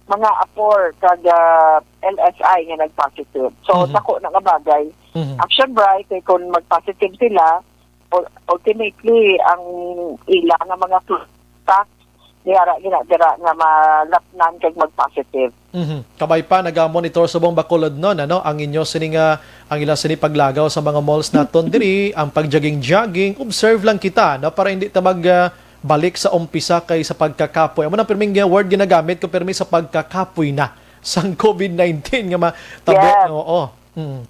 mga apor kag LSI nga nag-positive. So, Mhm. tako na nga bagay. Mhm. Action bright, kay kung mag-positive sila, ultimately, ang ila nga mga facts, niyara ginadira nga malapnan kag mag-positive. Mhm. Kabay pa naga-monitor sa buong Bacolod noon, ano, ang inyo sining ang ila sini paglagaw sa mga malls naton diri, ang pagjogging-jogging, observe lang kita, no, para hindi ta balik sa umpisa kay sa pagkakapoy. Amo na pirming word ginagamit ko pirmi sa pagkakapoy na sang COVID-19 nga matabo. Yes. Oo. Mhm.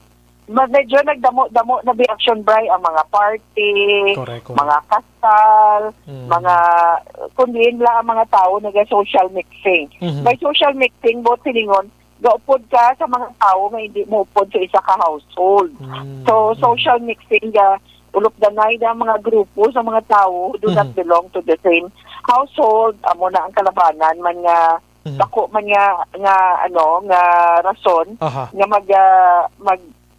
Medyo nagdamo-damo na be action bright ang mga party, Correct. mga kasal, Mm. mga kundiin lang ang mga tao nag-social mixing. Mhm. By social mixing, bot silingon, gaupod ka sa mga tao nga hindi mo upod sa isa ka household. Mm. So, social mixing, ulop danay na mga grupo sa mga tao who do not Mhm. belong to the same household. Amo na ang kalabanan man nga Mhm. dako man nga rason Aha. nga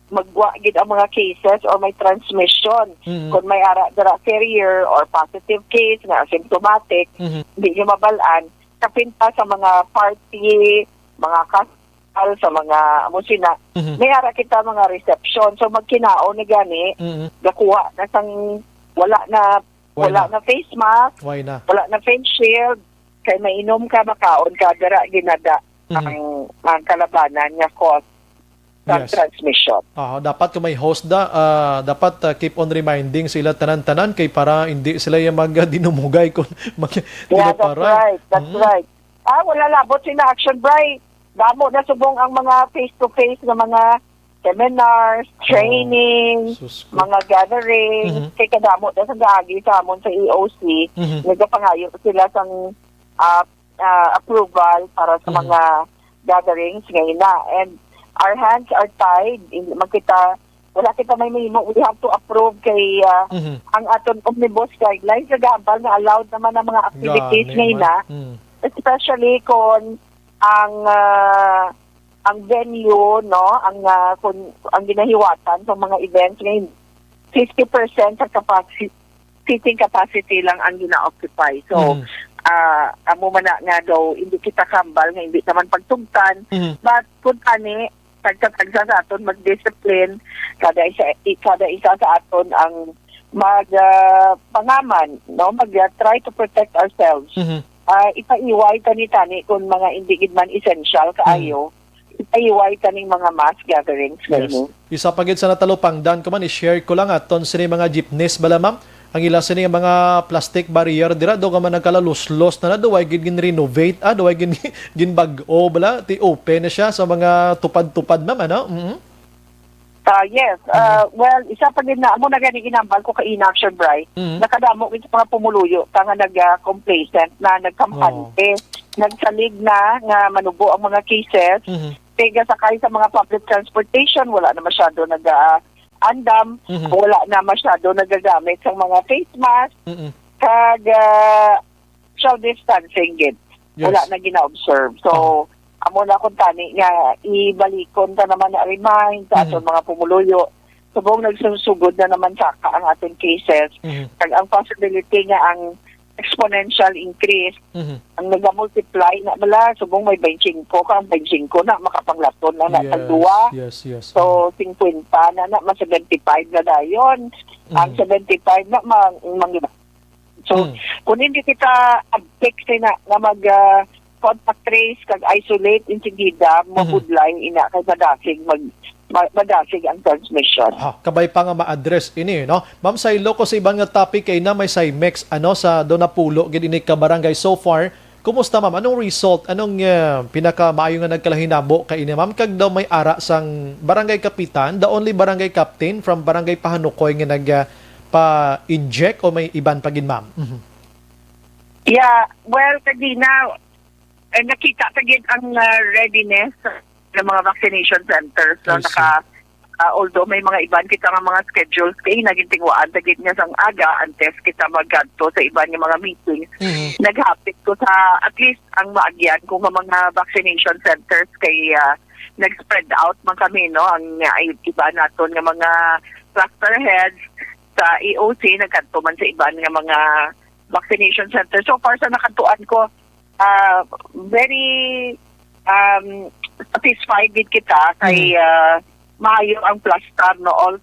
magwa gid ang mga cases or may transmission. Mhm. Kung may ara dara carrier or positive case nga asymptomatic, Mhm. hindi nyo mabalaan, kapinta sa mga party, mga kasal, sa mga musina, Mhm. may ara kita mga reception. So magkinao na gani, Mhm. gakuha na sang wala Why na not? face mask, Why na? wala na face shield, kay mainom ka, makaon ka, dara ginada Mhm. ang kalabanan nga cause ng Yes. transmission. Dapat kung may host dapat keep on reminding sila tanan-tanan kay para hindi sila yung dinumugay kung Yeah, that's right. That's Mhm. right. Wala labot sila action bright. Damo na subong ang mga face-to-face na mga seminars, training, Sus ko. mga gatherings, Mhm. kay kadamo na sa gaagi sa amon sa EOC, Mhm. nagapangayo sila sang approval para sa Mhm. mga gatherings ngayon na. And our hands are tied. Wala kita may minimo. We have to approve kay Mhm. ang aton omnibus guidelines. Nagabal na allowed naman ang mga activities Gani ngayon man. na. Mhm. Especially kung ang venue, no, kung ang ginahiwatan sa mga events ngayon, 50% sa seating capacity lang ang gina-occupy. So, Mhm. amo man na nga daw, hindi kita kambal, nga hindi naman pagtugtan. Mhm. But kung ani, tagsa sa aton, mag-discipline, kada isa sa aton ang pangaman, no, mag-try to protect ourselves. Mhm. Ipaiway tani-tani kung mga hindi gid man essential kaayo, ipaiway taning mga mass gatherings Yes. ngayon. Isa pagid sa natalupangdan ko man i-share ko lang aton sini mga jeepneys bala ma'am. Ang ila sini mga plastic barrier dira do ka man nagkalalos-los na do ay gid gin-renovate do ay gin bag-o bala ti open na siya sa mga tupad-tupad ma'am ano. Mhm. Yes. Well, isa pa din na, amo na gani ginambal ko ka inaction bright. Mhm. Nakadamo ito mga pumuluyo, nga nag-complacent na nagkampante, nagsalig na nga manubo ang mga cases, Mhm. pega sakay sa mga public transportation, wala na masyado nag-andam, Mhm. wala na masyado nagagamit sa mga face mask, Mhm. kag social distancing gid. Yes. Wala na gina-observe. So, amo na kung tani nga ibalikon ta naman na remind sa aton mga pumuluyo. Subong nagsusugod na naman saka ang ating cases. Mhm. Kag ang possibility nga ang exponential increase, Mhm. ang nag-multiply na bala, subong may 25 ka, ang 25 na makapanglaton na tagduwa. Yes. So, 50 na mas 75 na dayon. Ang 75 na mangiba. So, kung hindi kita abtek na contact trace kag isolate insigida mabudlay ina kay madasig ang transmission. Kabay pa nga ma-address ini no. Ma'am Saylo ko sa ibang nga topic kay na may Cymex sa Donapulo gid ini ka barangay so far Kumusta ma'am? Anong result? Anong pinaka-maayo nga nagkalahinabo kay ini ma'am? Kag daw may ara sang barangay kapitan, the only barangay captain from barangay Pahanukoy nga pa-inject o may iban pagin ma'am? Yeah, well, kagina, nakita tagid ang readiness ng mga vaccination centers. So, I see. although may mga iban kita nga mga schedules kay naging tingwaan tagid niya sang aga antes kita maggadto sa iban nga mga meetings. Naghapit ko sa at least ang maagyan kung ang mga vaccination centers kay nag-spread out man kami, no, ang iba naton nga mga cluster heads sa EOC nagkanto man sa iban nga mga vaccination center. So far sa nakantuan ko, very satisfied din kita kay maayo ang plastar, no, all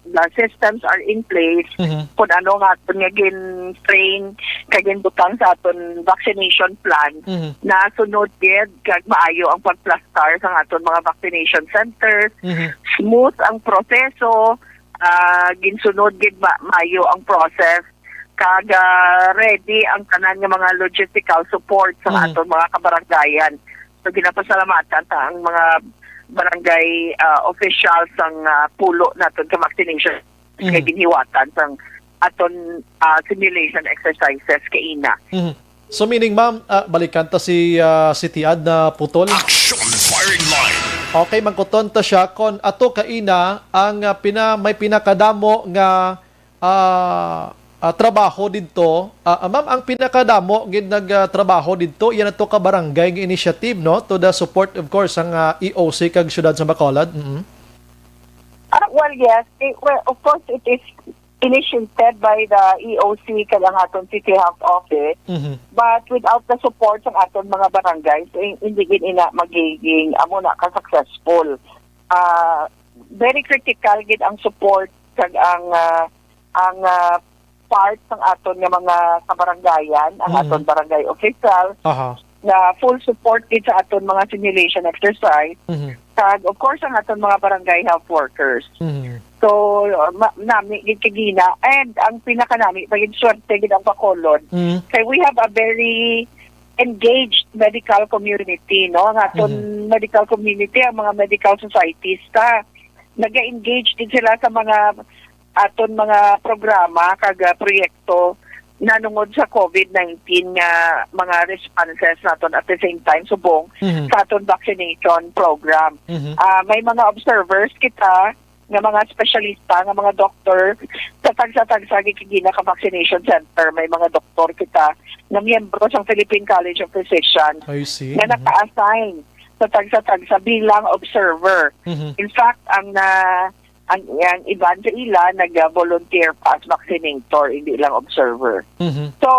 the systems are in place kung ano nga aton nga gin-train kagin butang sa aton vaccination plan na sunod gid kag maayo ang pagplastar sa aton mga vaccination centers. Smooth ang proseso, ginsunod gid maayo ang process kag ready ang tanan nga mga logistical support sa aton mga kabaranggayan. So ginapasalamatan ta ang mga barangay officials ang pulo naton ka vaccination kay ginhiwatan sang aton simulation exercises kay ina. So meaning ma'am, balikan ta si Tiad na putol. Action Firing Line. Okay, magkuton ta siya kon ato kaina ang may pinakadamo nga trabaho didto. Ma'am, ang pinakadamo gid nagtrabaho didto yan ato ka barangay nga initiative, no, to the support of course ang EOC kag syudad sa Bacolod. Well, yes. Of course, it is initiated by the EOC kag ang aton City Health Office. But without the support ng aton mga barangays, hindi gid ina magiging amo na ka successful. Very critical gid ang support kag ang part ng aton nga mga kabaranggayan, ang aton barangay official, na full support din sa aton mga simulation exercise, kag of course ang aton mga barangay health workers. So, nami gid kagina, and ang pinaka-nami, pagin swerte gid ang Bacolod, kay we have a very engaged medical community, no? Ang aton medical community, ang mga medical societies, nag-engage din sila sa mga aton mga programa kag proyekto nanungod sa COVID-19 nga mga responses naton at the same time subong sa aton vaccination program. May mga observers kita nga mga espesyalista nga mga doktor sa tagsa-tagsa gigina ka vaccination center. May mga doktor kita na miyembro sa Philippine College of Physicians na naka-assign sa tagsa-tagsa bilang observer. In fact, ang iban sa ila nag-volunteer pa as vaccinator, hindi lang observer. So,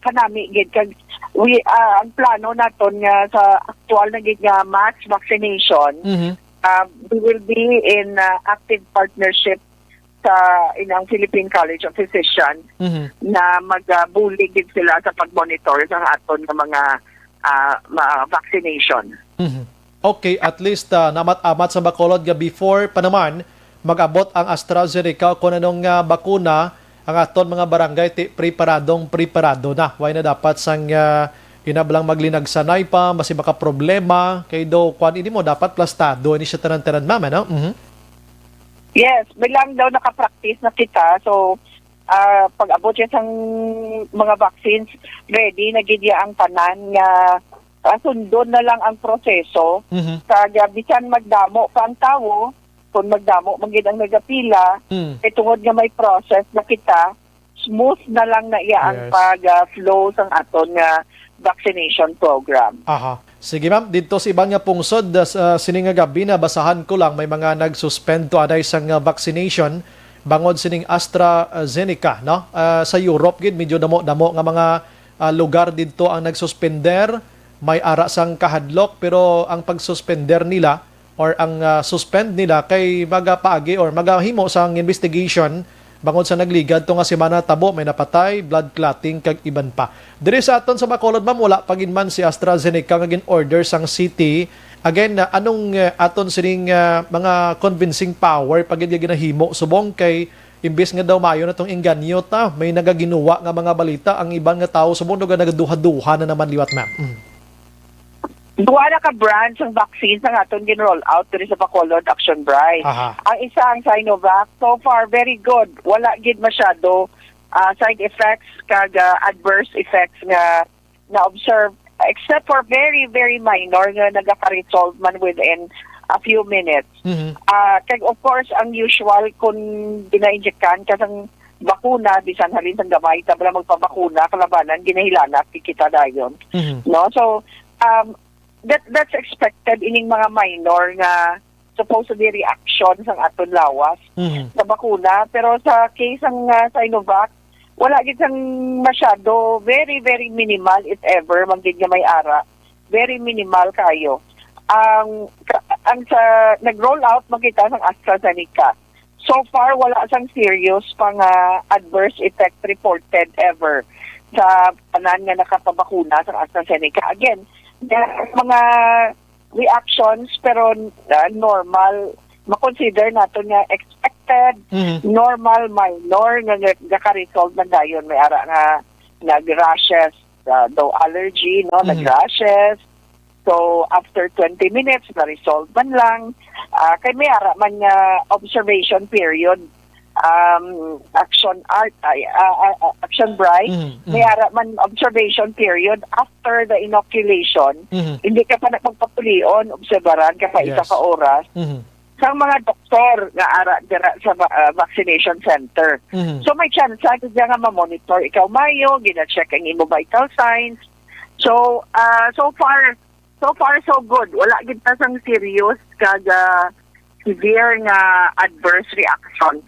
kanami gid kag ang plano naton nga sa aktual na gid nga mass vaccination, we will be in active partnership sa inang Philippine College of Physicians na magbulig gid sila sa pag-monitor sa aton nga mga vaccination. Okay, at least namat-amat sa Bacolod nga before pa naman mag-abot ang AstraZeneca kung anong bakuna ang aton mga barangay preparado na. Why na dapat sang inablang maglinagsanay pa, basi baka problema kay do kwan ini mo dapat plastado ini siya tanan-tanan ma'am, no? Yes, bilang daw naka-practice na kita. So pag-abot siya sang mga vaccines, ready na gid ang tanan nga sundon na lang ang proseso. Kaya bisan magdamo pa ang tawo, kung magdamo magid ang nagapila, tungod nga may process na kita, smooth na lang na iya ang pag-flow sang aton nga vaccination program. Sige ma'am, dito sa ibang nga pungsod sining nga gabi na basahan ko lang may mga nagsuspend to aday sang vaccination bangod sining AstraZeneca, no? Sa Europe gid medyo damo nga mga lugar dito ang nagsuspender. May ara sang kahadlok pero ang pagsuspender nila or ang suspend nila kay magapaagi or magahimo sang investigation bangod sa nagligad to nga semana tabo may napatay, blood clotting kag iban pa. Diri sa aton sa Bacolod ma'am wala paginman si AstraZeneca nga gin-order sang city. Again, anong aton sining mga convincing power pagid ginahimo subong kay imbes nga daw mayo na tong engganyo ta, may nagaginuwa nga mga balita ang ibang nga tao sa mundo nga nagaduha-duha na naman liwat, ma'am. Duwa na ka brands ng vaccines na aton gin-roll out diri sa Bacolod Action Bright. Aha. Ang isa ang Sinovac, so far very good. Wala gid masyado side effects kag adverse effects nga na-observe except for very, very minor nga nagaka-resolve man within a few minutes. Kag of course, ang usual kung gina-injectan kasang bakuna, bisan halin sang gamay, tabla magpabakuna, kalabanan, ginahilana, kita dayon. No? So, that's expected ining mga minor nga supposedly reaction sang aton lawas sa bakuna. Pero sa case ng Sinovac, wala gid sang masyado, very, very minimal if ever, magdid nga may ara. Very minimal kayo. Ang sa nag-roll out makita sang AstraZeneca. So far, wala sang serious pang adverse effect reported ever sa tanan nga nakapabakuna sa AstraZeneca. Again, mga reactions pero normal, makonsider nato nga expected, normal, minor nga naka-resolve na dayon. May ara nga nag-rashes, daw allergy, no, nag-rashes. So after 20 minutes na-resolve man lang. Kay may ara man nga observation period, Action Bright, may ara man observation period after the inoculation. Hindi ka pa nagpagpapulion, obserbaran ka pa isa ka oras. Sa mga doktor nga ara dira sa vaccination center. So may chance ka nga ma-monitor ikaw mayo, gina-check ang imo vital signs. So so far so good. Wala gid ta sang serious kag severe nga adverse reactions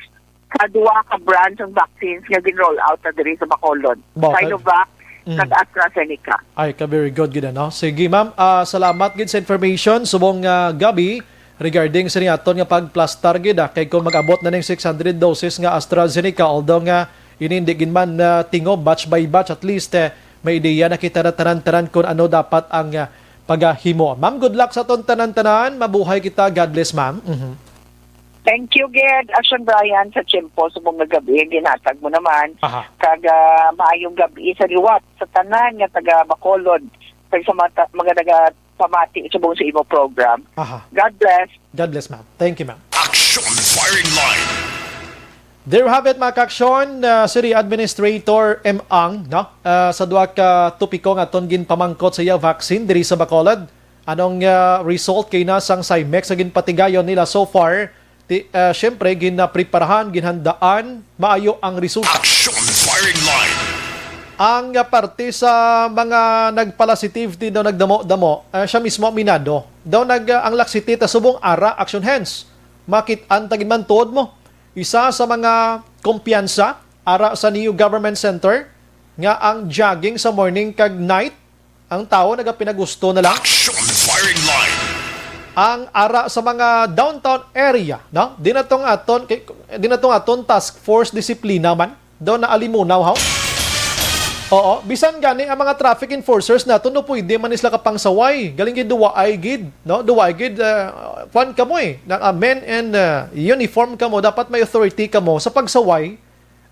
sa duwa ka brands ng vaccines nga gin-roll out na diri sa Bacolod. Sinovac kag AstraZeneca. Ay, very good gid no. Sige ma'am, salamat gid sa information subong gabi regarding sa niyaton nga pagplastar gid kay kung mag-abot na ning 600 doses nga AstraZeneca, although nga inindigin man tingob batch by batch, at least may ideya na kita na tanan-tanan kung ano dapat ang paghimo. Ma'am, good luck sa ton tanan-tanan. Mabuhay kita. God bless, ma'am. Thank you, Ged. Action Brian sa Chimpo sa mga gabi. Ginatag mo naman. Kag maayong gabi sa liwat sa tanan nga taga Bacolod. Kag sa mga pamati sa buong sa imo program. God bless. God bless, ma'am. Thank you, ma'am. Action Firing Line. There you have it, mga kaksyon. City Administrator M. Ang, no? Sa duwa ka tupiko nga ton gin pamangkot sa iya vaccine diri sa Bacolod. Anong result kay na sang Cymex sa ginpatigayon nila so far? Siyempre, ginapreparahan, ginhandaan, maayo ang resulta. Action Firing Line. Ang parte sa mga nagpalasitivity daw nagdamo-damo, siya mismo minado. Daw ang laksiti ta subong ara action hands. Makit-an tagin man tuod mo. Isa sa mga kumpiyansa ara sa New Government Center nga ang jogging sa morning kag night, ang tao nagapinagusto na lang. Action Firing Line. Ang ara sa mga downtown area, no? Dinatong aton task force disiplina man daw na alimunaw haw. Oo, bisan gani ang mga traffic enforcers nato no pwede man isla kapang saway. Galing gid duwaay gid, no? Duwaay gid kwan kamo na men and uniform kamo, dapat may authority kamo sa pagsaway.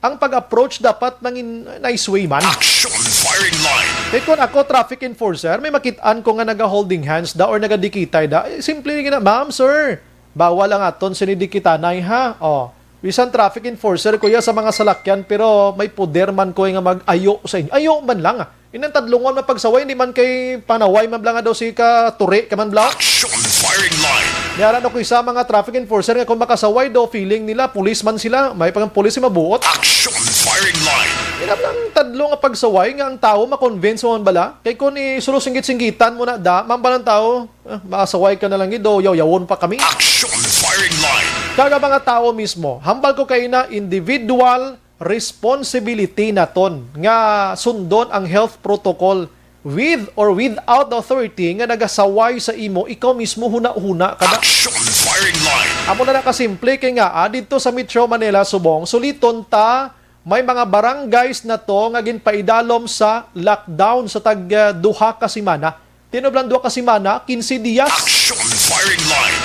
Ang pag-approach dapat mangin nice way man. Action Firing Line. Kaya kung ako traffic enforcer, may makitaan ko nga naga-holding hands da or nagadikitay da, simple nga na, ma'am, sir, bawal ang aton sinidikitanay ha. Oh, bisan traffic enforcer kuya sa mga salakyan, pero may poder man ko nga mag-ayo sa inyo. Ayo man lang Inang tadlungon na pagsaway, hindi man kay panaway man lang daw si ka turi ka man blang. Action Firing Line. Niyaran ako isa mga traffic enforcer nga kung makasaway daw, feeling nila, police man sila, may pang police mabuot. Action Firing Line. Inam lang tadlo nga pagsaway nga ang tao makonvince mo man bala. Kay kung isurusinggit-singgitan mo na da, mamba ng tao, makasaway ka na lang ito, yaw-yawon pa kami. Action Firing Line. Kaga mga tao mismo, hambal ko kayo na individual responsibility naton nga sundon ang health protocol with or without the authority nga nagasaway sa imo, ikaw mismo huna-huna kada. Action Firing Line. Amo na nakasimple kay nga dito sa Metro Manila subong suliton ta may mga barangays na to nga ginpaidalom sa lockdown sa tag duha ka semana. Tinublan duha ka semana, 15 dias. Action Firing Line.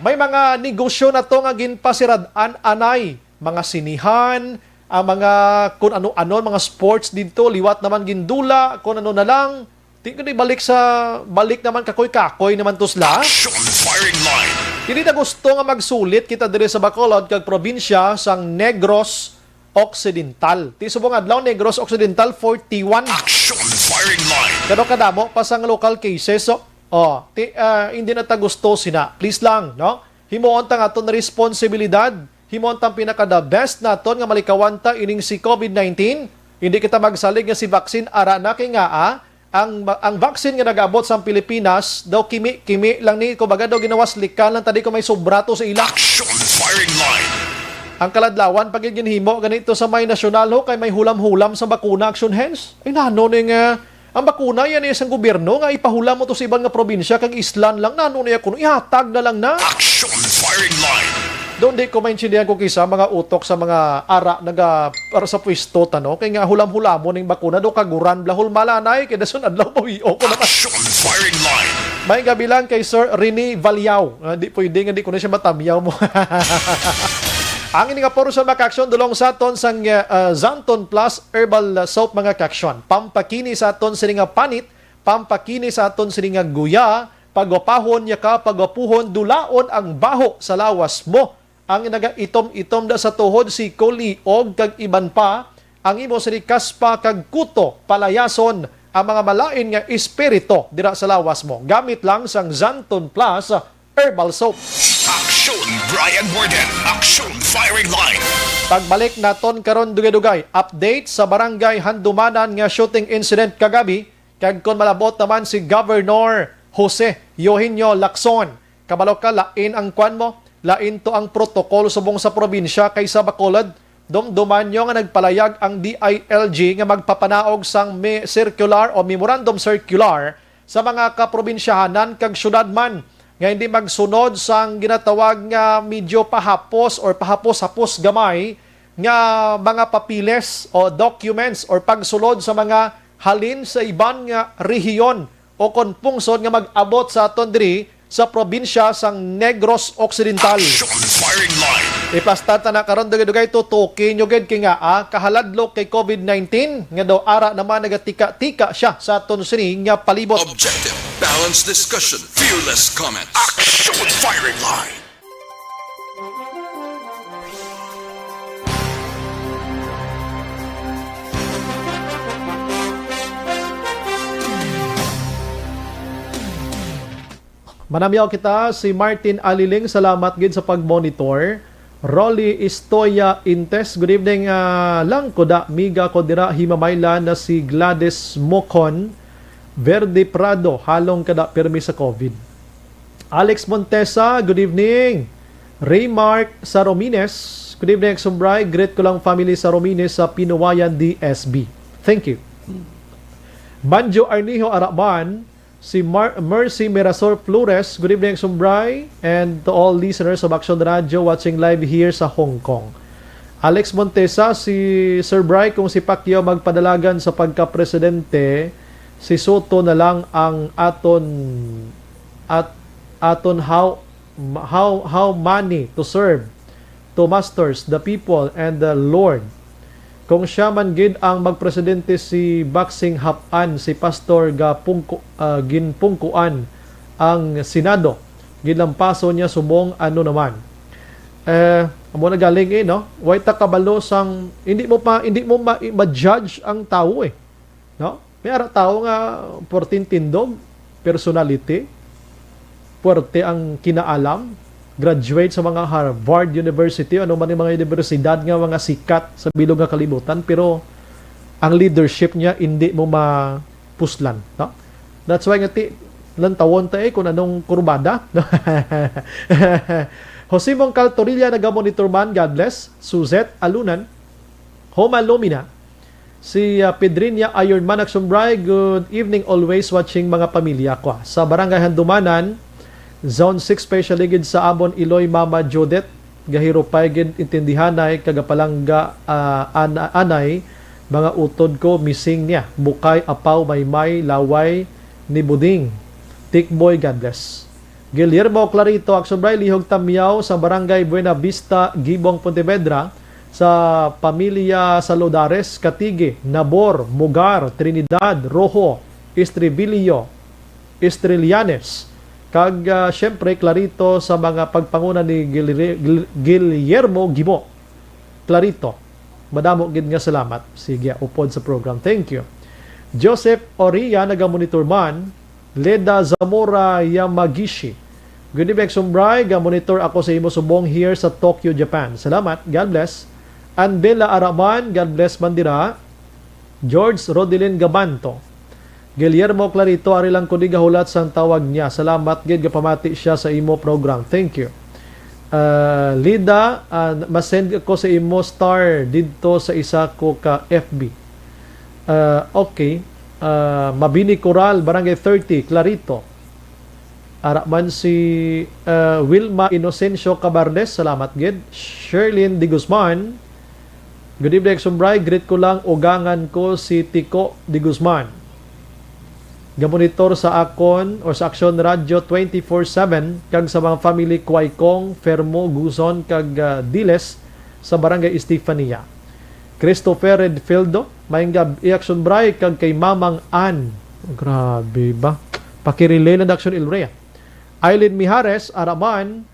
May mga negosyo na to nga ginpasirad-an anay mga sinihan, ang mga kung ano-ano, mga sports dito, liwat naman gindula, kung ano na lang. Tingnan balik naman kakoy-kakoy naman to sila. Action firing line. Hindi na gusto nga magsulit kita diri sa Bacolod kag probinsya sang Negros Occidental. Ti subong adlaw Negros Occidental 41. Action firing line. Pero kadamo pa sang local cases. So, hindi na ta gusto sina. Please lang, no? Himuon ta nga aton responsibilidad. Himuon ta pinaka the best naton nga malikawan ta ining si COVID-19. Hindi kita magsalig nga si vaccine ara na kay nga ang vaccine nga nag-abot sa Pilipinas daw kimi lang ni kumbaga daw ginawas likan lang tadi ko may sobrato sa ila. Action firing line. Ang kaladlawan pag ginhimo ganito sa may nasyonal ho kay may hulam-hulam sa bakuna action hands. Ay nano ning ang bakuna yan isang gobyerno nga ipahulam mo to sa ibang nga probinsya kag islan lang nano niya kuno ihatag na lang na. Action firing line. Doon di ko maintindihan ko kisa mga utok sa mga ara para sa pwesto tano kay nga hulam-hulamon ning bakuna do kaguran blahol malanay kay dason adlaw pawiyo ko naman. Action firing line. May gabi lang kay Sir Rene Valyao. Di pwede nga di ko na siya matamyaw mo. Ang ini nga puro sa mga kaksyon dulong sa aton sang Zanton Plus Herbal Soap mga kaksyon. Pampakini sa aton sini nga panit, pampakini sa aton sini nga guya, pagwapahon niya ka, pagwapuhon dulaon ang baho sa lawas mo. Ang inaga itom-itom da sa tuhod si koliog kag iban pa, ang imo sini kaspa kag kuto palayason ang mga malain nga espiritu dira sa lawas mo. Gamit lang sang Zanton Plus Herbal Soap. Action Brian Borden. Action firing line. Pagbalik naton karon dugay-dugay, update sa barangay Handumanan nga shooting incident kagabi, kag kon malabot naman si Governor Jose Eugenio Lacson. Kabalo ka lain ang kwan mo, lain to ang protokol subong sa probinsya kaysa Bacolod. Dumduman nyo nga nagpalayag ang DILG nga magpapanaog sang circular o memorandum circular sa mga kaprobinsyahanan kag syudad man nga hindi magsunod sang ginatawag nga medyo pahapos or pahapos-hapos gamay nga mga papiles o documents or pagsulod sa mga halin sa iban nga rehiyon o konpungsod nga mag-abot sa aton diri sa probinsya sang Negros Occidental. Action firing line. Iplastata na karon dugay-dugay tutuki nyo gid kay nga kahaladlok kay COVID-19 nga daw ara naman nagatika-tika siya sa aton sini nga palibot. Objective, balanced discussion, fearless comments. Action firing line. Manamyaw kita si Martin Aliling, salamat gid sa pag-monitor. Rolly Istoya Intes, good evening lang ko da miga ko dira himamayla na si Gladys Mocon Verde Prado halong kada permi sa COVID. Alex Montesa, good evening. Raymark Saromines, good evening Sumbray, greet ko lang family Saromines sa Pinuwayan DSB. Thank you. Banjo Arnijo Araban, si Mercy Mirasol Flores, good evening Sumbray, and to all listeners of Action Radio watching live here sa Hong Kong. Alex Montesa, si Sir Bray, kung si Pacquiao magpadalagan sa pagka-presidente, si Soto na lang ang aton how money to serve to masters, the people, and the Lord. Kung siya man gid ang magpresidente si Boxing Hapan, si Pastor ginpungkuan ang Senado. Gilampaso niya subong ano naman. Amo na galing no? Way ta kabalo sang hindi mo ma-judge ang tao no? May ara tao nga portintindog, personality, puwerte ang kinaalam, graduate sa mga Harvard University, ano man yung mga universidad nga mga sikat sa bilog nga kalibutan, pero ang leadership niya hindi mo mapuslan. No? That's why nga lantawon tayo kung anong kurbada. Jose Mongcal Torilla, nagamonitor man, God bless. Suzette Alunan, Homa Lumina, si Pedrinia Ironman Aksumbray, good evening always watching mga pamilya ko. Sa Barangay Handumanan, Zone 6 special gid sa Abon Iloy Mama Jodet gahiro pay gid intindihanay kagapalangga anay mga utod ko missing niya bukay apaw maymay laway ni buding Tikboy, God bless. Guillermo Clarito Aksobray lihog tamyaw sa Barangay Buena Vista Gibong Pontevedra, sa pamilya Saludares, Katigue, Nabor, Mugar, Trinidad, Rojo, Estribilio, Estrelianes, kag syempre Clarito sa mga pagpanguna ni Guillermo Gimo. Clarito, madamo gid nga salamat. Sige, upod sa program. Thank you. Joseph Oria, naga-monitor man. Leda Zamora Yamagishi. Good evening, Sumbray. Ga-monitor ako sa imo subong here sa Tokyo, Japan. Salamat. God bless. Anbela Araman, God bless Mandira. George Rodilin Gabanto. Guillermo Clarito, ari lang ko di gahulat sang tawag niya. Salamat gid gapamati siya sa imo program. Thank you. Lida, masend ko sa imo star dito sa isa ko ka FB. Okay. Mabini Coral, Barangay 30, Clarito. Araman si Wilma Inocencio Cabardes, salamat gid. Sherlyn Di Guzman, good evening, Sumbray. Greet ko lang, ugangan ko si Tico Di Guzman. Gamonitor sa akon or sa Aksyon Radio 24/7 kag sa mga family Quaykong, Fermo, Guzon kag Diles sa Barangay Estefania. Christopher Redfieldo, maingab i-action break kag kay Mamang Ann. Grabe ba? Pakirelay na Action Ilrea. Eileen Mijares, Araman.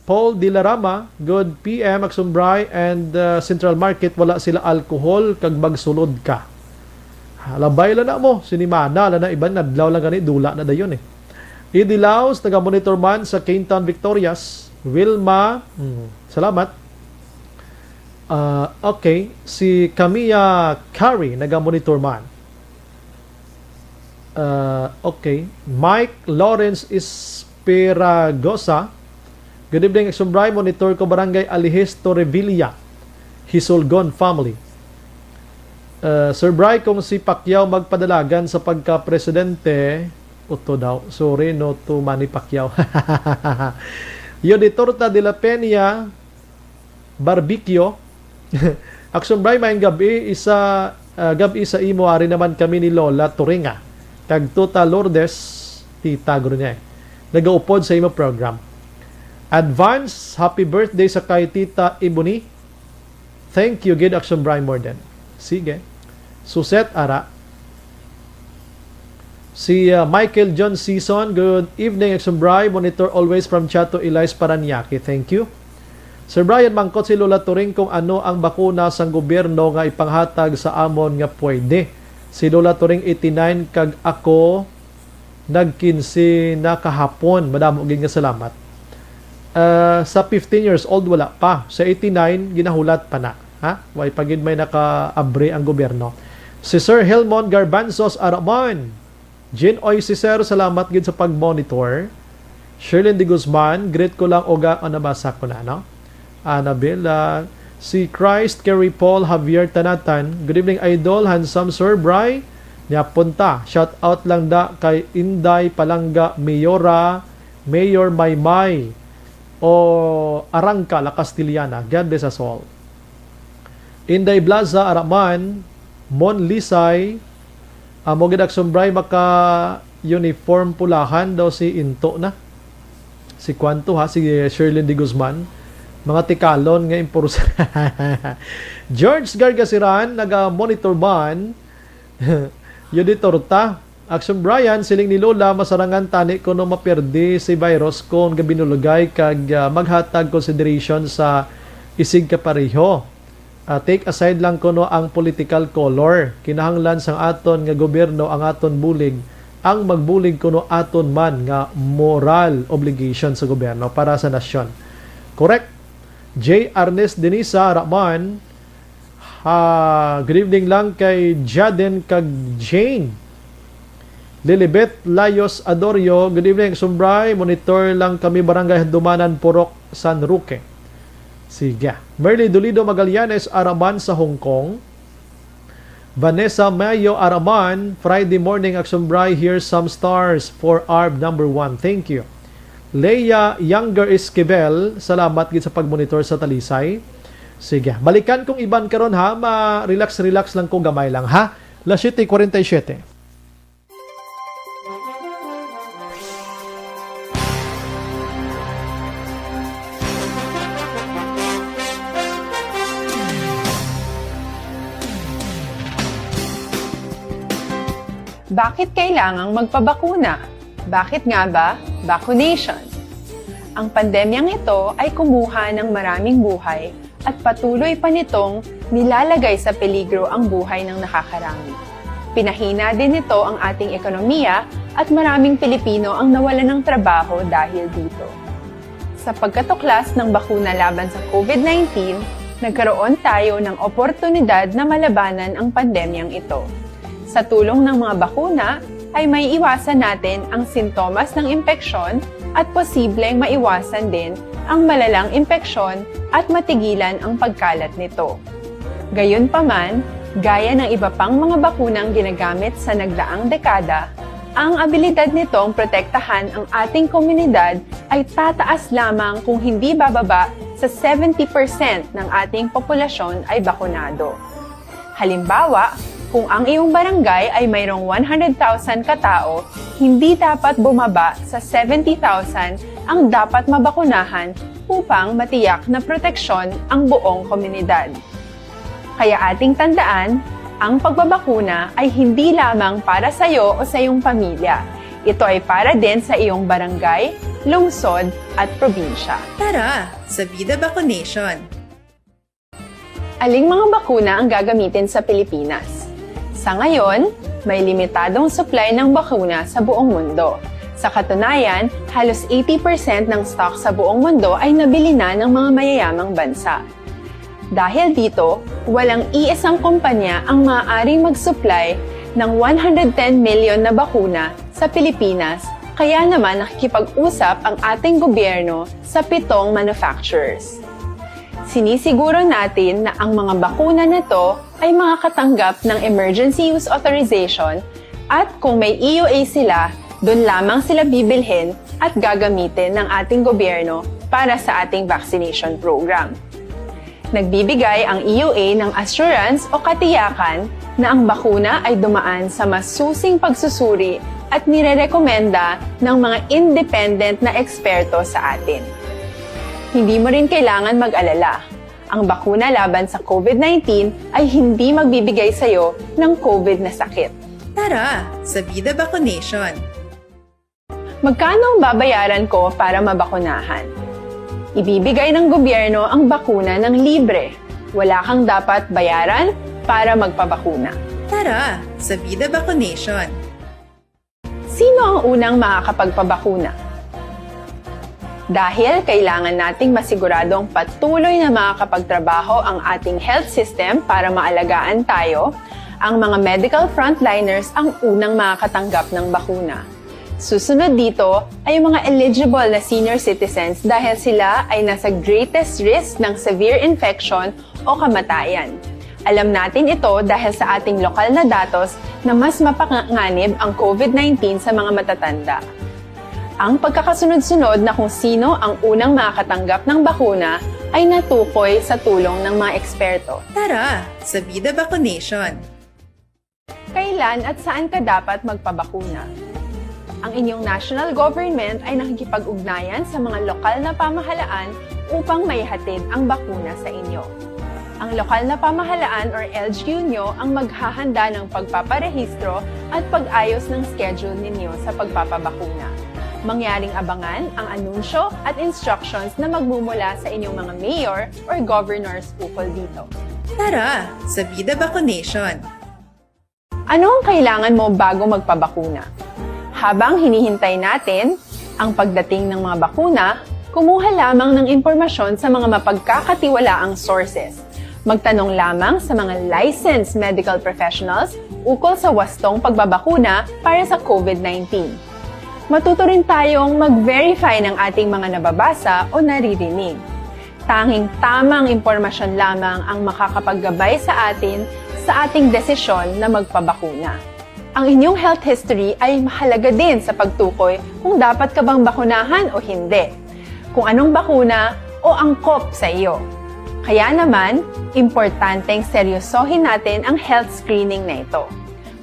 Paul Dilarama, good PM, action break and Central Market, wala sila alcohol kag magsulod ka. Labay lang na mo, sinimana lang na iban, nadlaw lang gani, dula na dayon eh. Idilaos, taga-monitor man sa Caintown Victorias. Wilma, salamat. Okay, si Camilla Carey, naga-monitor man. Okay, Mike Lawrence Esperagosa. Good evening, Sumbray. Monitor ko Barangay Alihes, Torrevilla, Hisolgon family. Sir Bry, kung si Pacquiao magpadalagan sa pagka-presidente, uto daw. Sorry, no to Manny Pacquiao. Yoditorta de la Peña, Barbicchio. Action Bry, maing gabi, gabi sa imo, ari naman kami ni Lola Turinga. Kag Tuta Lourdes, tita guro niya eh. Nagaupod sa imo program. Advance, happy birthday sa kay Tita Ibuni. Thank you, Gid Action Bry Morden. Sige. Suset Ara. Si Michael John Season, good evening, Action Bry. Monitor always from Chato, Elias, Paranaque. Thank you. Sir Brian, mangkot si Lola Turing kung ano ang bakuna sang gobyerno nga ipanghatag sa amon nga pwede. Si Lola Turing 89 kag ako nagkinsi na kahapon. Madamo gid nga salamat. Sa 15 years old wala pa. Sa 89 ginahulat pa na. Ha? Way pagid may naka-abre ang gobyerno. Si Sir Helmon Garbanzos Araman. Jean Oy si Sir, salamat gid sa pag-monitor. Sherlyn Di Guzman, greet ko lang oga o nabasa ko na, no? Annabella, si Christ, Kerry Paul, Javier Tanatan. Good evening, Idol, handsome Sir Bry. Niya punta. Shout out lang da kay Inday Palanga Mayora, Mayor Maymay o Arangka La Castillana. God bless us all. Inday Blaza Araman, Mon Lisay, Mogid Action Bry, maka uniform pulahan daw si Into na. Si Kwanto ha, si Sherlyn Di Guzman. Mga tikalon nga impurus. George Gargasiran, naga-monitor man. Yuditor ta. Action Brian, siling ni Lola, masarangan tani ko no maperdi si virus kung gabinulugay kag maghatag consideration sa isig kapareho. Take aside lang kuno ang political color. Kinahanglan sang aton nga gobyerno ang aton bulig. Ang magbulig kuno aton man nga moral obligation sa gobyerno para sa nasyon. Correct. J. Arnes Denisa Rahman. Good evening lang kay Jaden kag Jane. Lilibet Layos Adorio. Good evening, Sumbray. Monitor lang kami Barangay Dumanan, Purok, San Roque. Sige. Merly Dolido Magallanes Araman sa Hong Kong. Vanessa Mayo Araman, Friday morning Action Bry, here's some stars for ARB number 1. Thank you. Leia Younger Esquivel, salamat gid sa pagmonitor sa Talisay. Sige. Balikan kong iban karon ha, relax lang ko gamay lang ha. Las 7:47. Bakit kailangang magpabakuna? Bakit nga ba vaccination? Ang pandemyang ito ay kumuha ng maraming buhay at patuloy pa nitong nilalagay sa peligro ang buhay ng nakakarami. Pinahina din nito ang ating ekonomiya at maraming Pilipino ang nawalan ng trabaho dahil dito. Sa pagkatuklas ng bakuna laban sa COVID-19, nagkaroon tayo ng oportunidad na malabanan ang pandemyang ito. Sa tulong ng mga bakuna, ay may iwasan natin ang sintomas ng impeksyon at posibleng maiwasan din ang malalang impeksyon at matigilan ang pagkalat nito. Gayunpaman, gaya ng iba pang mga bakunang ginagamit sa nagdaang dekada, ang abilidad nitong protektahan ang ating komunidad ay tataas lamang kung hindi bababa sa 70% ng ating populasyon ay bakunado. Halimbawa, kung ang iyong barangay ay mayroong 100,000 katao, hindi dapat bumaba sa 70,000 ang dapat mabakunahan upang matiyak na proteksyon ang buong komunidad. Kaya ating tandaan, ang pagbabakuna ay hindi lamang para sa iyo o sa iyong pamilya. Ito ay para din sa iyong barangay, lungsod at probinsya. Tara, sa Vida Vaccination! Aling mga bakuna ang gagamitin sa Pilipinas? Sa ngayon, may limitadong supply ng bakuna sa buong mundo. Sa katunayan, halos 80% ng stock sa buong mundo ay nabili na ng mga mayayamang bansa. Dahil dito, walang iisang kumpanya ang maaaring mag-supply ng 110 million na bakuna sa Pilipinas, kaya naman nakikipag-usap ang ating gobyerno sa 7 manufacturers. Sinisiguro natin na ang mga bakuna na ito ay makakatanggap ng Emergency Use Authorization at kung may EUA sila, doon lamang sila bibilhin at gagamitin ng ating gobyerno para sa ating vaccination program. Nagbibigay ang EUA ng assurance o katiyakan na ang bakuna ay dumaan sa masusing pagsusuri at nirerekomenda ng mga independent na eksperto sa atin. Hindi mo rin kailangan mag-alala. Ang bakuna laban sa COVID-19 ay hindi magbibigay sa iyo ng COVID na sakit. Tara, sa Vida Vaccination! Magkano ang babayaran ko para mabakunahan? Ibibigay ng gobyerno ang bakuna ng libre. Wala kang dapat bayaran para magpabakuna. Tara, sa Vida Vaccination! Sino ang unang makakapagpabakuna? Dahil kailangan nating masiguradong patuloy na makakapagtrabaho ang ating health system para maalagaan tayo, ang mga medical frontliners ang unang makakatanggap ng bakuna. Susunod dito ay mga eligible na senior citizens dahil sila ay nasa greatest risk ng severe infection o kamatayan. Alam natin ito dahil sa ating lokal na datos na mas mapanganib ang COVID-19 sa mga matatanda. Ang pagkakasunod-sunod na kung sino ang unang makakatanggap ng bakuna ay natukoy sa tulong ng mga eksperto. Tara, sa Vida Vaccination! Kailan at saan ka dapat magpabakuna? Ang inyong national government ay nakikipag-ugnayan sa mga lokal na pamahalaan upang maihatid ang bakuna sa inyo. Ang lokal na pamahalaan or LGU nyo ang maghahanda ng pagpaparehistro at pag-ayos ng schedule ninyo sa pagpapabakuna. Mangyaring abangan ang anunsyo at instructions na magmumula sa inyong mga mayor or governors ukol dito. Tara, sa Vida Vaccination! Ano ang kailangan mo bago magpabakuna? Habang hinihintay natin ang pagdating ng mga bakuna, kumuha lamang ng impormasyon sa mga mapagkakatiwalaang sources. Magtanong lamang sa mga licensed medical professionals ukol sa wastong pagbabakuna para sa COVID-19. Matuto rin tayong mag-verify ng ating mga nababasa o naririnig. Tanging tamang impormasyon lamang ang makakapaggabay sa atin sa ating desisyon na magpabakuna. Ang inyong health history ay mahalaga din sa pagtukoy kung dapat ka bang bakunahan o hindi, kung anong bakuna o angkop sa iyo. Kaya naman, importanteng seryosohin natin ang health screening na ito.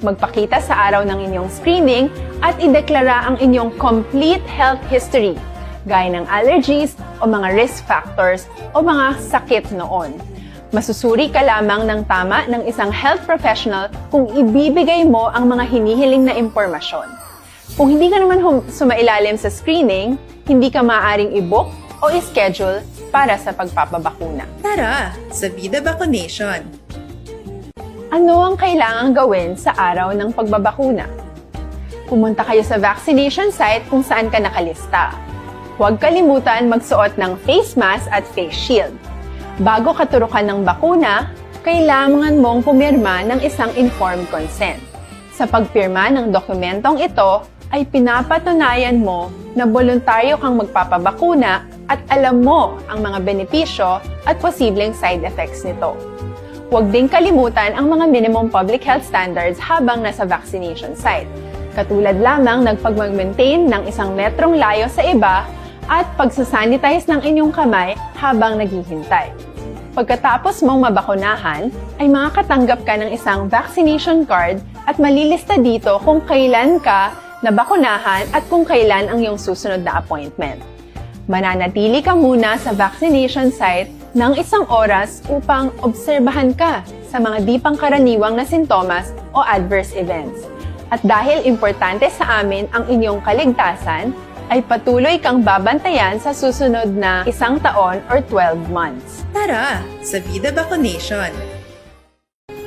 Magpakita sa araw ng inyong screening at ideklara ang inyong complete health history, gaya ng allergies o mga risk factors o mga sakit noon. Masusuri ka lamang ng tama ng isang health professional kung ibibigay mo ang mga hinihiling na impormasyon. Kung hindi ka naman sumailalim sa screening, hindi ka maaaring i-book o i-schedule para sa pagpapabakuna. Tara sa Vida Vaccination. Ano ang kailangang gawin sa araw ng pagbabakuna? Pumunta kayo sa vaccination site kung saan ka nakalista. Huwag kalimutan magsuot ng face mask at face shield. Bago katurukan ng bakuna, kailangan mong pumirma ng isang informed consent. Sa pagpirma ng dokumentong ito, ay pinapatunayan mo na voluntaryo kang magpapabakuna at alam mo ang mga benepisyo at posibleng side effects nito. Huwag ding kalimutan ang mga minimum public health standards habang nasa vaccination site. Katulad lamang nagpag-maintain ng 1 metrong layo sa iba at pagsasanitize ng inyong kamay habang naghihintay. Pagkatapos mong mabakunahan, ay makakatanggap ka ng isang vaccination card at malilista dito kung kailan ka nabakunahan at kung kailan ang iyong susunod na appointment. Mananatili ka muna sa vaccination site ng 1 oras upang obserbahan ka sa mga di pangkaraniwang na sintomas o adverse events. At dahil importante sa amin ang inyong kaligtasan, ay patuloy kang babantayan sa susunod na 1 taon or 12 months. Tara sa Vida Vaccination.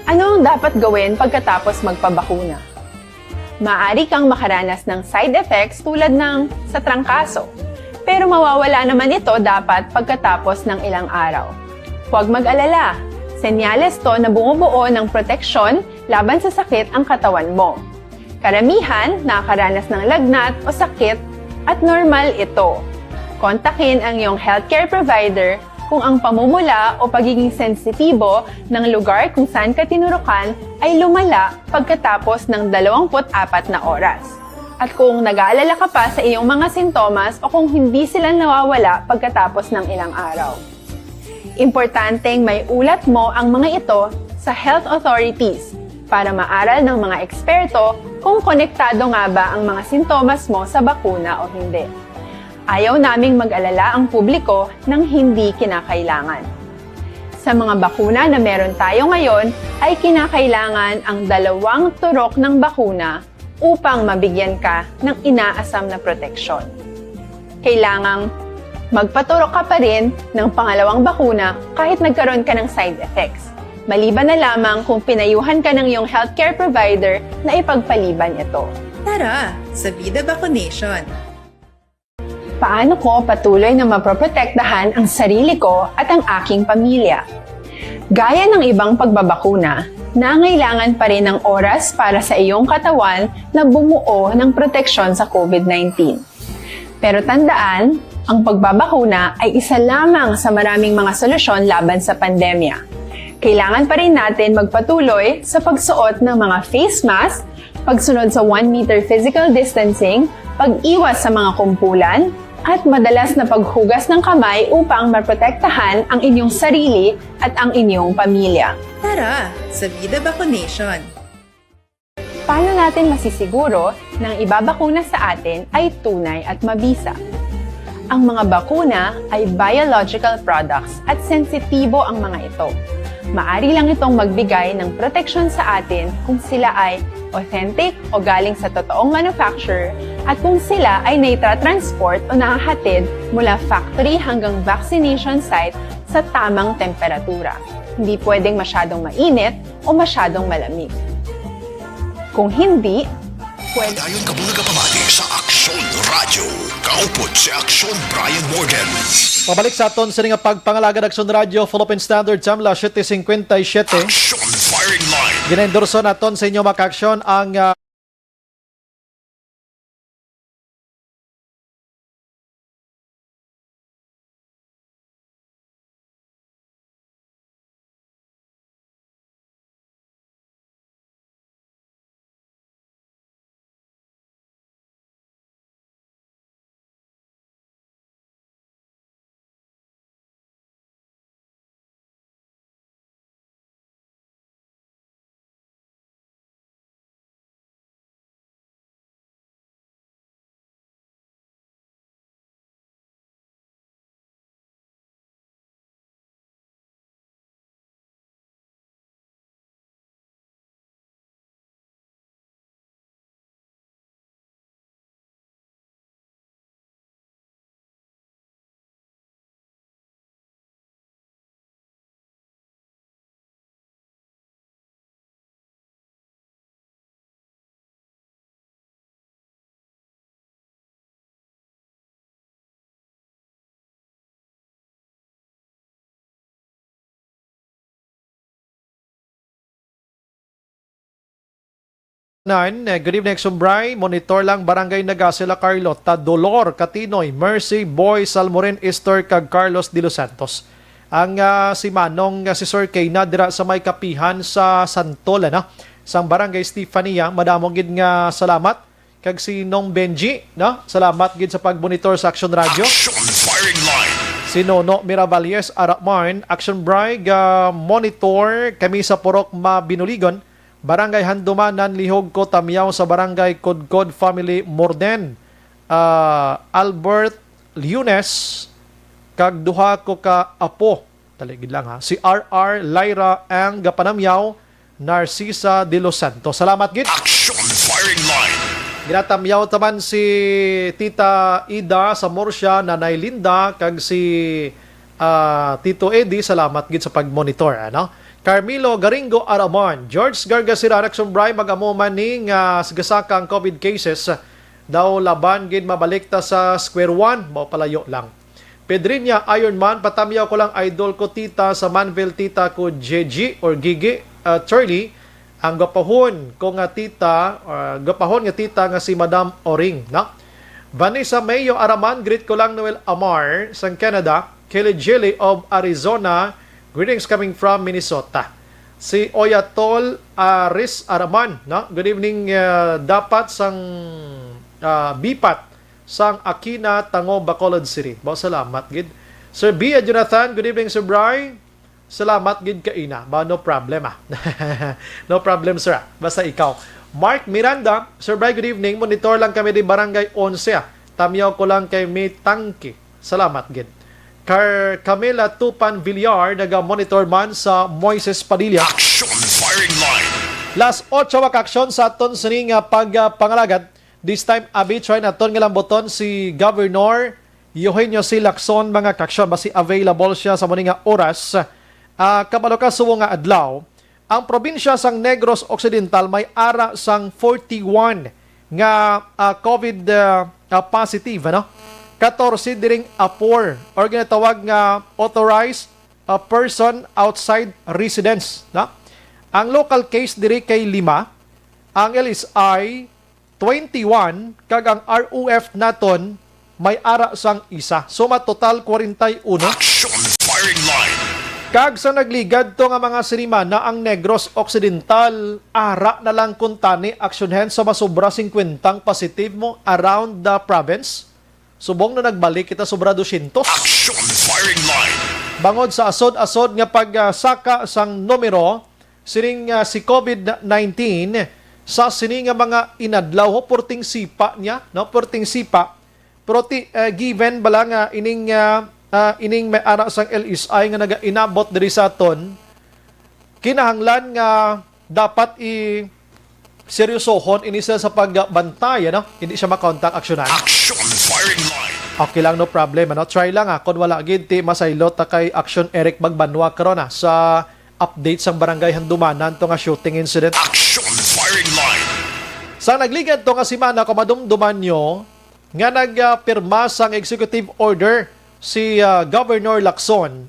Ano ang dapat gawin pagkatapos magpabakuna? Maaari kang makaranas ng side effects tulad ng sa trangkaso, pero mawawala naman ito dapat pagkatapos ng ilang araw. Huwag mag-alala, senyales to na bumubuo ng proteksyon laban sa sakit ang katawan mo. Karamihan nakakaranas ng lagnat o sakit at normal ito. Kontakin ang iyong healthcare provider kung ang pamumula o pagiging sensitibo ng lugar kung saan ka tinurukan ay lumala pagkatapos ng 24 na oras. At kung nag-aalala ka pa sa iyong mga sintomas o kung hindi sila nawawala pagkatapos ng ilang araw. Importanteng may ulat mo ang mga ito sa health authorities para maaral ng mga eksperto kung konektado nga ba ang mga sintomas mo sa bakuna o hindi. Ayaw naming mag-alala ang publiko ng hindi kinakailangan. Sa mga bakuna na meron tayo ngayon, ay kinakailangan ang 2 turok ng bakuna upang mabigyan ka ng inaasam na proteksyon. Kailangang magpaturok ka pa rin ng pangalawang bakuna kahit nagkaroon ka ng side effects. Maliban na lamang kung pinayuhan ka ng iyong healthcare provider na ipagpaliban ito. Tara sa Vida Vaccination. Paano ko patuloy na maproprotektahan ang sarili ko at ang aking pamilya? Gaya ng ibang pagbabakuna, nangailangan pa rin ng oras para sa iyong katawan na bumuo ng proteksyon sa COVID-19. Pero tandaan, ang pagbabakuna ay isa lamang sa maraming mga solusyon laban sa pandemya. Kailangan pa rin natin magpatuloy sa pagsuot ng mga face mask, pagsunod sa 1 meter physical distancing, pag-iwas sa mga kumpulan, at madalas na paghugas ng kamay upang maprotektahan ang inyong sarili at ang inyong pamilya. Tara sa Vida Vaccination. Paano natin masisiguro na ang ibabakuna sa atin ay tunay at mabisa? Ang mga bakuna ay biological products at sensitibo ang mga ito. Maari lang itong magbigay ng proteksyon sa atin kung sila ay authentic o galing sa totoong manufacturer at kung sila ay naitra-transport o nahahatid mula factory hanggang vaccination site sa tamang temperatura. Hindi pwedeng masyadong mainit o masyadong malamig. Kung hindi, pwede... Dayon ka muna kapamati sa Aksyon Radio. Kaupod si Aksyon Brian Morgan. Pabalik sa aton sa nga pagpangalagad Aksyon Radio, Philippine Standard Time, 7:57. Aksyon Firing Line. Ginendorso naton sa inyo mga ka-aksyon ang Good evening, Sumbray. Monitor lang Barangay Nagasila, Carlota, Dolor, Katinoy, Mercy, Boy, Salmorin, Esther, kag Carlos de los Santos. Ang si Manong si Sir Kay na dira sa may kapihan sa Santol, no? Sang Barangay Stefania, madamong gid nga salamat kag si Nong Benji, no? Salamat gid sa pagbonitor sa Action Radio. Action Firing Line. Si Nono Miravalles Arakmarn, Action Bride, monitor kami sa Purok Mabinuligon, Barangay Handumanan, Lihog ko, Tamyaw sa Barangay Kodkod Family Morden, Albert Lunes, kag duha ko ka apo, taligid lang ha, si RR Lyra ang Gapanamyaw, Narcisa de los Santos. Salamat gid. Action Firing Line. Ginatamyaw taman si Tita Ida sa Morsya, Nanay Linda, kag si Tito Eddie, salamat gid sa pagmonitor, ano? Carmelo Garingo Aramon, George Gargasira, Bray, mag-amuman ning sigasaka ang COVID cases, daw laban gid mabalikta sa square one, mapalayo lang. Pedrinya Ironman, patamyaw ko lang idol ko tita sa Manville, tita ko Jeji or Gigi Charlie, ang gapahon ko nga tita, gapahon nga tita nga si Madam Oring, no? Vanessa Mayo Araman, greet ko lang Noel Amar sa Canada, Kelly Jelly of Arizona, greetings coming from Minnesota. Si Oyatol Aris Araman, no? Good evening, dapat sang Bipat sang Akina Tango Bacolod City. Bao salamat gid. Sir Bia Jonathan, good evening Sir Bry. Salamat gid kaina. Ba no problem ah. No problem sir. Basta ikaw. Mark Miranda, Sir Bry, good evening. Monitor lang kami di Barangay 11 ah. Tamyaw ko lang kay May Tangki. Salamat gid. Camila Tupan Villar, naga-monitor man sa Moises Padilla. Action Firing Line. Last 8 wakaksyon sa aton sining pagpangalagad. This time, abi, try na aton nga lang boton si Governor Eugenio C. Lacson, mga kaksyon. Basi available siya sa mga oras. Kabalo ka suwo nga adlaw. Ang probinsya sang Negros Occidental may ara sang 41 nga COVID positive, ano? 14 diring apor or ginatawag nga authorized person outside residence, no? Ang local case diri kay 5, ang LSI 21 kag ang RUF naton may ara sang isa. Suma total 41. Action Firing Line. Kag sa nagligad to nga mga sinima na ang Negros Occidental, ara na lang kuntani aksyonen sa masobra 50 positive mo around the province. Subong na nagbalik kita sobra 200. Action Firing Line. Bangod sa asod-asod nga pagsaka sang numero, sining si COVID-19 sa sining nga mga inadlaw ho porting sipa niya, no? Porting sipa. Pero given bala nga ining may ara sang LSI nga naga-inabot diri sa aton, kinahanglan nga dapat seryosohon ini sa pagbantay, ano? Hindi siya makontak aksyonan. Action Firing Line. Okay lang, no problem, ano? Try lang kung wala gid ti masaylot ta kay Action Eric Magbanwa karon sa update sang Barangay Handumanan to nga shooting incident. Action Firing Line. Sa nagligad to nga simana ko madumduman nyo nga nagpirma sang executive order si Governor Lacson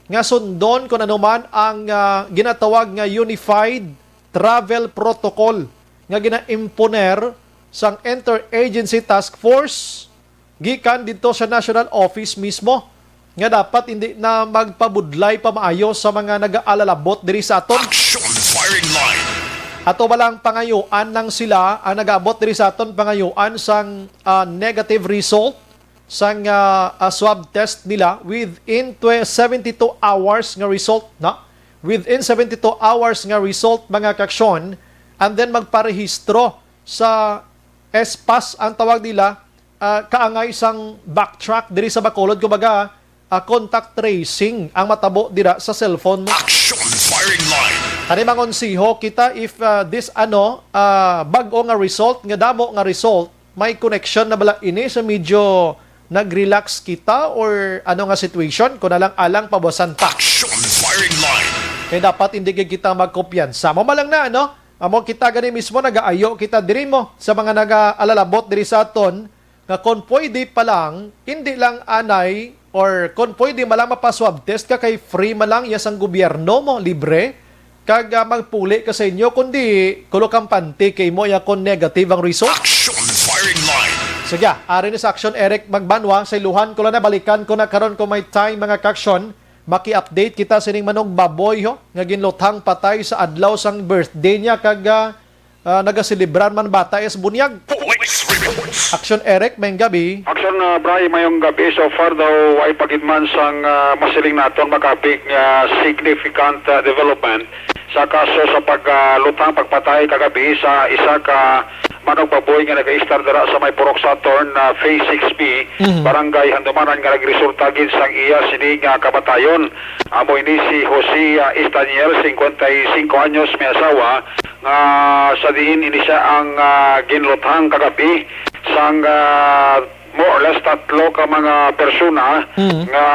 nga sundon kung ano man ang ginatawag nga Unified Travel Protocol nga gina-imponer sang Interagency Task Force gikan dito sa National Office mismo nga dapat hindi na magpabudlay pa maayo sa mga nag-aalalabot diri sa aton. Action Firing Line. Ato balang pangayuan nang sila ang nag-abot diri sa aton pangayuan sang negative result sang swab test nila within 72 hours nga result, na within 72 hours nga result, mga kaksyon, and then magparehistro sa SPAS ang tawag nila, kaangay sang backtrack diri sa Bacolod, kumbaga contact tracing ang matabo dira sa cellphone mo. Action Firing Line. Ani mangonsiho kita if this bag-o nga result nga damo nga result may connection na bala ini sa medyo nag-relax kita or ano nga situation ko na lang alang pabasan ta. Action Firing Line. Kaya dapat hindi kita magkumpiyansa. Mamalang na ano, amo kita gani mismo nagaayo kita diri mo sa mga nag-alalabot diri sa aton nga kung pwede pa lang hindi lang anay or kung pwede malang mapaswab test ka kay free malang yas ang gobyerno mo libre kag magpuli ka sa inyo kundi kulo kampante kay mo ya kon negative ang result. Action firing line. Sige, ari ni sa action Eric Magbanwa sa iluhan ko lang na balikan ko na karon ko may time mga kaksyon. Maki-update kita sining manong baboy ho nga ginluthang patay sa adlaw sang birthday niya kag nagaselebrar man bata is bunyag. Police reports. Action Eric, may gabi. Action Bray, mayong gabi so far daw ay pagidman sang masiling naton makabig nga significant development sa kaso sa paglutang pagpatay kagabi sa isa ka manong baboy nga nag-istar dara sa may Purok Saturn Phase 6B barangay Handumanan nga nagresulta gid sang iya sini nga kamatayon. Amo ini si Jose Estaniel, 55 anyos, may asawa nga sa diin ini siya ang ginluthang kagabi sang more or less tatlo ka mga persona nga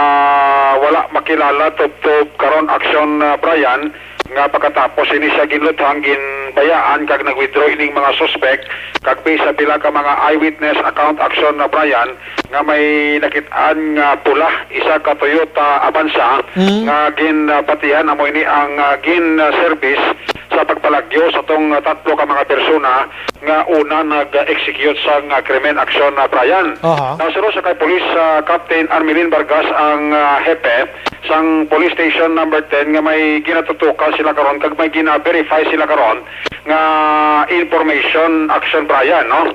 wala makilala tubtob karon action Brian nga pagkatapos ini siya ginluthang ginbayaan kag nag-withdraw ining mga suspect kag sa pila ka mga eyewitness account action na Brian nga may nakit-an nga pula isa ka Toyota Avanza nga ginpatihan amo ini ang gin service sa pagpalagyo sa tong tatlo ka mga persona nga una nag-execute sa krimen action na Brian. Nasuro sa kay Police Captain Armelin Vargas ang hepe sang Police Station number 10 nga may ginatutukan sila karon kag may gina-verify sila karon nga information action Brian, no?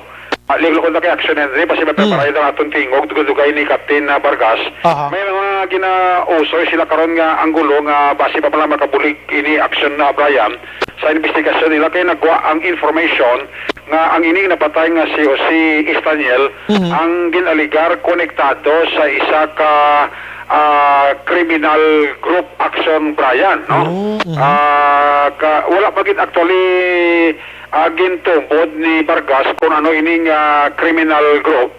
Liglo ko na kay action Henry kasi may preparay na atong tingog dugay ni Captain Vargas. May mga ginausoy sila karon nga anggulo nga base pa pala makabulig ini action na Brian sa investigasyon nila kay nagwa ang information nga ang ining napatay nga si Jose Estaniel ang ginaligar konektado sa isa ka criminal group action Brian, no? Wala pa gid actually gintumbod ni Vargas kung ano ining criminal group.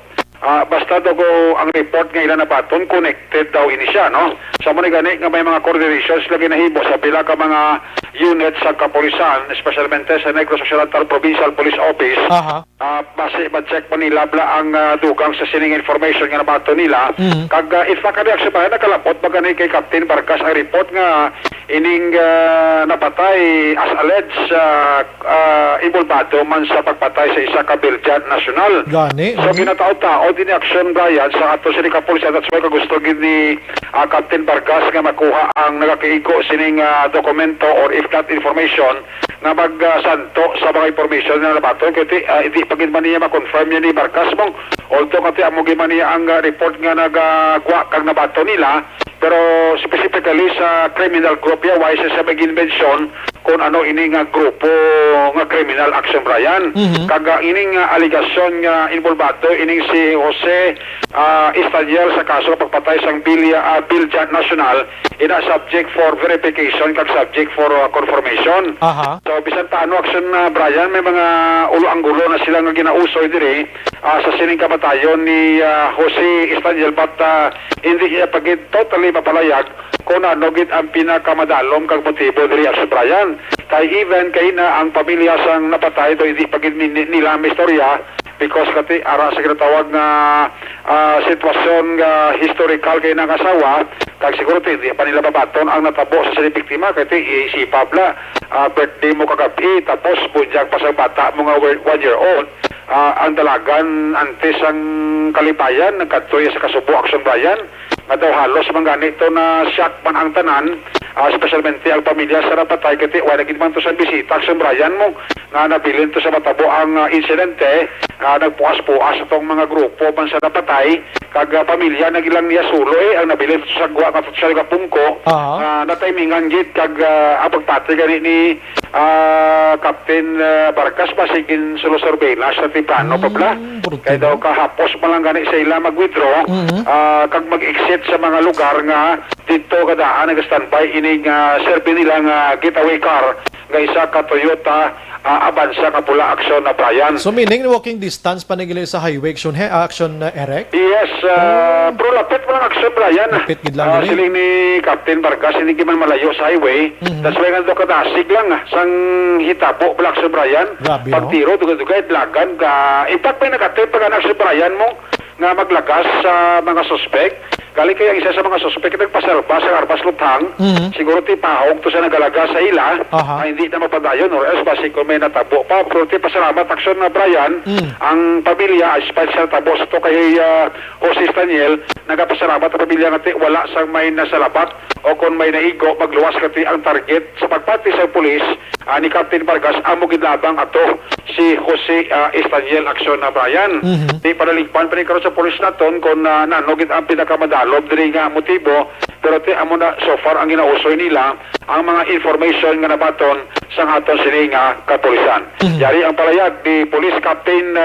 Basta daw ang report nga ilan na baton connected daw ini siya, no? Sa mo gani nga may mga coordinations lagi nahibo sa pila ka mga units sa kapulisan, especialmente sa Negros Occidental Provincial Police Office. Base ma-check pa nila ang dugang sa sining information nga nabato nila. Kag if makareaksyon pa nakalapot ba gani kay Captain Vargas ang report nga ining napatay as alleged involvado man sa pagpatay sa isa ka Belgian national. Gani. So ginatao-tao din action Brian sa ato sini kapulisan at sa kagusto gid ni Captain Vargas nga makuha ang nagakiigo sining dokumento or if not information na magsanto sa mga information na nabato kasi hindi pagid man niya ma-confirm niya ni Vargas mong although kasi amo gid man niya ang report nga nagagwa kang nabato nila pero specifically sa criminal group ya why sa mag-invention kung ano ini nga grupo nga criminal action Brian. Kaga ining aligasyon nga involvado ining si Jose Estaniel sa kaso pagpatay sang Belgian national ina subject for verification kag subject for confirmation. So bisan pa ano action Brian may mga ulo-anggulo na sila nga ginausoy diri sa sining kamatayon ni Jose Estaniel but hindi niya pagid totally mapalayag kung ano gid ang pinakamadalom kag motibo diri sa Brian. Kay even kay na ang pamilya sang napatay do hindi pagid nila may istorya because kati ara sa ginatawag na sitwasyon nga historical kay nang asawa kag siguro hindi pa nila babaton ang natabo sa sining biktima kay si Pabla birthday mo kagabi tapos bunyag pa sa bata mo nga 1 year old. Ang dalagan antes ang kalipayan nagkadtoy sa Kasubo action Brian nga daw halos man ganito na shock man ang tanan especialmente ang pamilya sa napatay kasi wala gid man to sa bisita action Brian mo nga nabilin to sa matabo ang insidente nagpuas-puas atong mga grupo man sa napatay kag pamilya nagilang niya sulo ang nabilin to sa gwa nga sa kapungko na timingan gid kag ang pagpatay gani ni Captain Vargas pasigin solo surveillance sa Tiplano Pabla kaya daw kahapos man lang gani sa ila mag-withdraw kag mag-exit sa mga lugar nga dito kadaan nag-standby ining serve nila nga getaway car nga isa ka Toyota Avanza ka pula action na Brian. So meaning walking distance panigili sa highway action action Eric? Yes, pero lapit mo lang action Brian. Lapit gid lang siling ni Captain Vargas hindi man malayo sa highway. Das way nga do kadasig lang sang hitabo pula action Brian. Pagtiro dugay-dugay lagan ka impact pa nakatay pag action Brian mo nga maglagas sa mga suspect gali kaya isa sa mga suspect nagpasalba sa armas luthang, siguro ti pahog to sa nagalaga sa ila, hindi na mapadayon or else basi kung may natabo pa. Pero ti pasalamat aksyon na Brian, ang pamilya, special tabo sa to kay Jose Daniel, nagapasalamat ang pamilya nga wala sang may nasalabak o kung may naigo, magluwas kati ang target sa pagpati sa pulis ni Captain Vargas, amo ginabang ato si Jose Daniel aksyon na Brian. Di panaligpan pa rin karon sa pulis naton kung nanogit ang pinakamadalob diri nga motibo, pero ti amo na so far ang ginausoy nila ang mga information nga nabaton sa aton sini nga kapulisan. Yari ang palayag ni Police Captain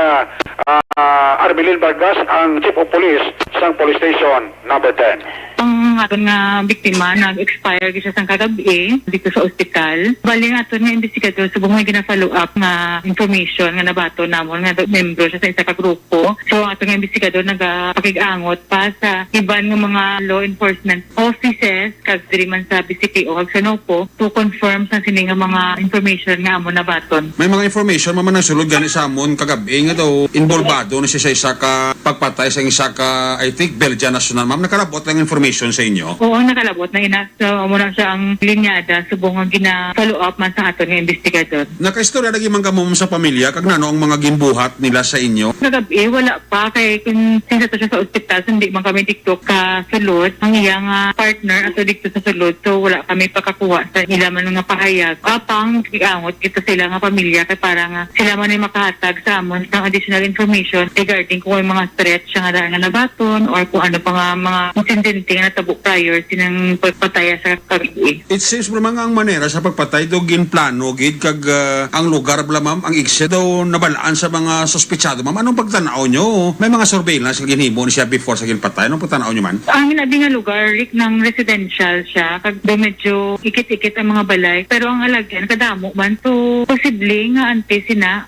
Armelin Vargas, ang Chief of Police sa Police Station number 10. Ang aton nga biktima nag-expire siya sang kagabi dito sa ospital. Bali nga aton nga investigador subong nga gina-follow up nga information nga nabato namon nga membro siya sa isa ka grupo. So aton nga investigador nagapakig-angot pa sa iban nga mga law enforcement offices kag diri man sa BCPO kag sa NOPO to confirm sa sini nga mga information nga amon nabaton. May mga information man sulod gani sa amon kagabi nga daw involvado na siya sa isa ka pagpatay sa isa ka I think Belgian national. Ma'am, nakalabot lang information sa inyo? Oo, nakalabot na ina. So, muna siya ang linyada subong nga gina-follow up man sa aton nga investigador. Nakaistorya lagi man kamo sa pamilya kag nano ang mga ginbuhat nila sa inyo? Kagabi, wala pa kay kung sinsa to siya sa ospital, hindi man kami TikTok ka sulod. Ang iyang partner ato dito sa sulod. So, wala kami pagkakuha sa ila man nga pahayag. Apang kiangot kita sila nga pamilya kay para nga sila man ay makahatag sa amon ng additional information regarding kung may mga threats siya nga daan nga nabaton or kung ano pa nga mga insidente nga natabo prior sinang pagpataya sa kagabi. It seems mga ang manera sa pagpatay do ginplano gid kag ang lugar bla ma'am ang exit daw nabalaan sa mga suspetsado ma'am. Anong pagtanaw nyo? May mga surveillance nga ginhimo ni siya before sa ginpatay. Anong pagtanaw nyo man? Ang inabi nga lugar Rick ng residential siya kag do medyo ikit-ikit ang mga balay pero ang alagyan kadamo man to posible nga ante sina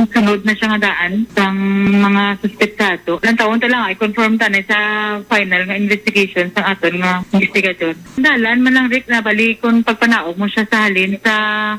sunod na siya nga daan sang mga suspetsado. Lang taon ta lang ay confirm ta na sa final nga investigation sa aton nga investigador. Dalan man lang Rick na balikon pagpanaog mo siya sa halin sa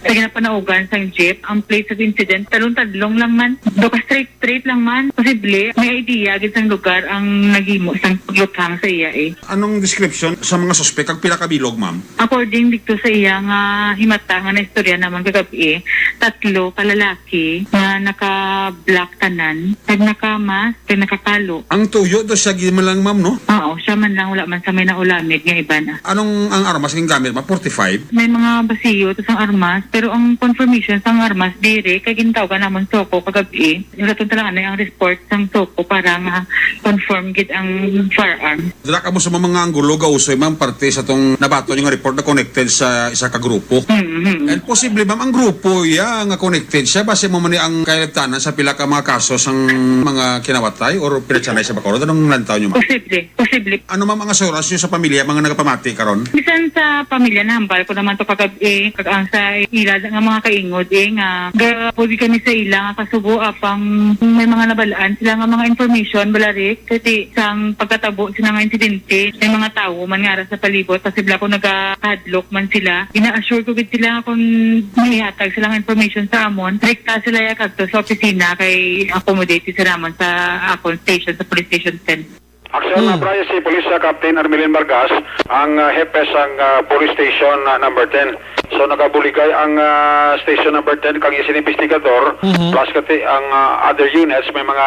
ginapanaugan sang jeep ang place of incident talon-tadlong lang man do ka straight lang man posible may idea gid sang lugar ang naghimo sang pagluthang sa iya Anong description sa mga suspect kag pila ka bilog ma'am? According dito sa iya nga himata nga na istorya naman kagabi 3 ka lalaki na naka-black tanan kag naka-mask kag nakatalo. Ang tuyo do siya gid man lang ma'am no? Oo, siya man lang wala man sa may naulamid nga iba na. Anong ang armas ng gamit ma'am? 45? May mga basiyo to sang armas pero ang confirmation sang armas dire kay gintawgan namon Soko kagabi. Yung talangan na ang report sang Soko para nga confirm gid ang firearm. Dala ka mo sa mga anggulo gausoy ma'am parte sa tong nabato yung report na connected sa isa ka grupo. And posible ma'am ang grupo nga connected siya base mo man ang kailabtanan sa pila ka mga kaso sang mga kinawatay or pinatsanay sa Bacolod. Anong lantaw nyo ma'am? Posible. Ano ma'am ang assurance nyo sa pamilya mga nagapamati karon? Bisan sa pamilya na hambal ko naman to kagabi kag ang sa ila nga mga kaingod nga pwede kami sa ila nga kasubo apang may mga nabalaan sila nga mga information balarik kasi sang pagkatabo sila nga insidente may mga tao man nga sa palibot posible ko nagahadlock man sila ina-assure ko gid sila kung may hatag sila nga information sa amon direkta sila ya kadto sa opisina kay accommodate sila man sa akon station sa police station 10. Aksyon na Brian si Police Captain Armelin Vargas, ang hepe sang Police Station number 10. So nagabuligay ang station number 10 kang isinibestigador plus kati ang other units may mga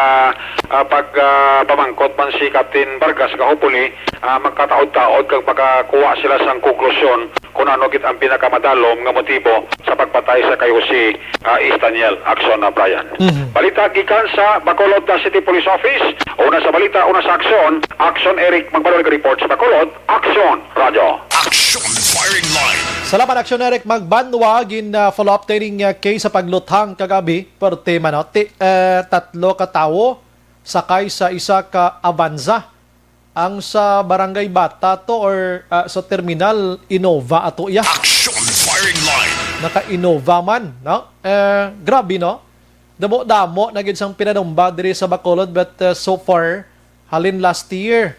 pamangkot man si Captain Vargas kahupuli magkataod-taod kag makakuha sila sang konklusyon kung ano gid ang pinakamadalom nga motibo sa pagpatay sa kay Jose Daniel. Aksyon na Brian. Balita gikan sa Bacolod City Police Office. Una sa balita, una sa aksyon. Aksyon Eric magbalog report sa Bacolod. Aksyon Radio. Aksyon Firing Line. Salamat Aksyon Eric magbanwa gin follow-up training case sa pagluthang kagabi per tema no. 3 ka tawo sakay sa isa ka Avanza. Ang sa Barangay Bata to or sa Terminal Innova ato iya. Aksyon Firing Line. Naka-Innova man, no? Grabe no. Damo-damo na gid sang pinanumba diri sa Bacolod but so far halin last year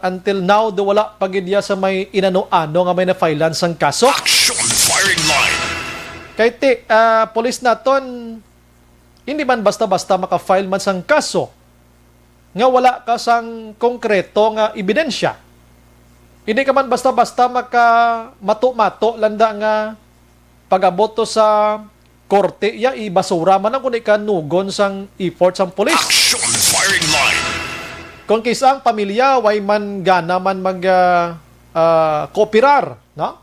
until now do wala pagidya sa may inano-ano nga may na-filean sang kaso. Aksyon Firing Line. Kay police naton hindi man basta-basta maka-file man sang kaso. nga wala ka sang konkreto nga ebidensya. Hindi ka man basta-basta mato-mato landa nga pag-aboto sa korte, ya ibasura man ang kung ikanugon sang effort sang polis. Action firing line. Kung kisa ang pamilya, way man gana man kooperar, no?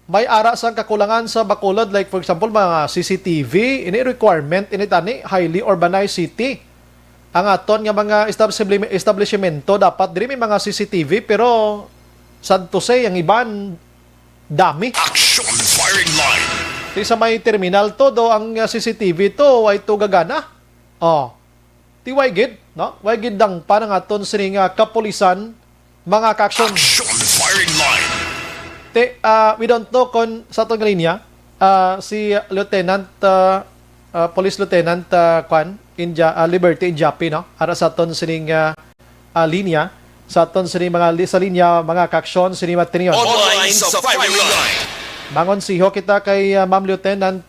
May ara sang kakulangan sa Bacolod, like for example, mga CCTV, ini requirement, ini tani, highly urbanized city. Ang aton nga mga establishmento, dapat diri may mga CCTV, pero sad to say, ang iban, dami. Action firing line. Sa may terminal to, do ang CCTV to, ay to gagana. Ti waygid, no? Waygid dang parang aton sining kapulisan, mga kaksyon. Action firing line. We don't know kung sa itong linya, si Lieutenant, Police Lieutenant Liberty Injapi, no? Ara sa aton sining linya, sa aton sining sa linya, mga kaksyon, sining matiniyon. Online sa firing line. Mangon siho kita kay Ma'am Lieutenant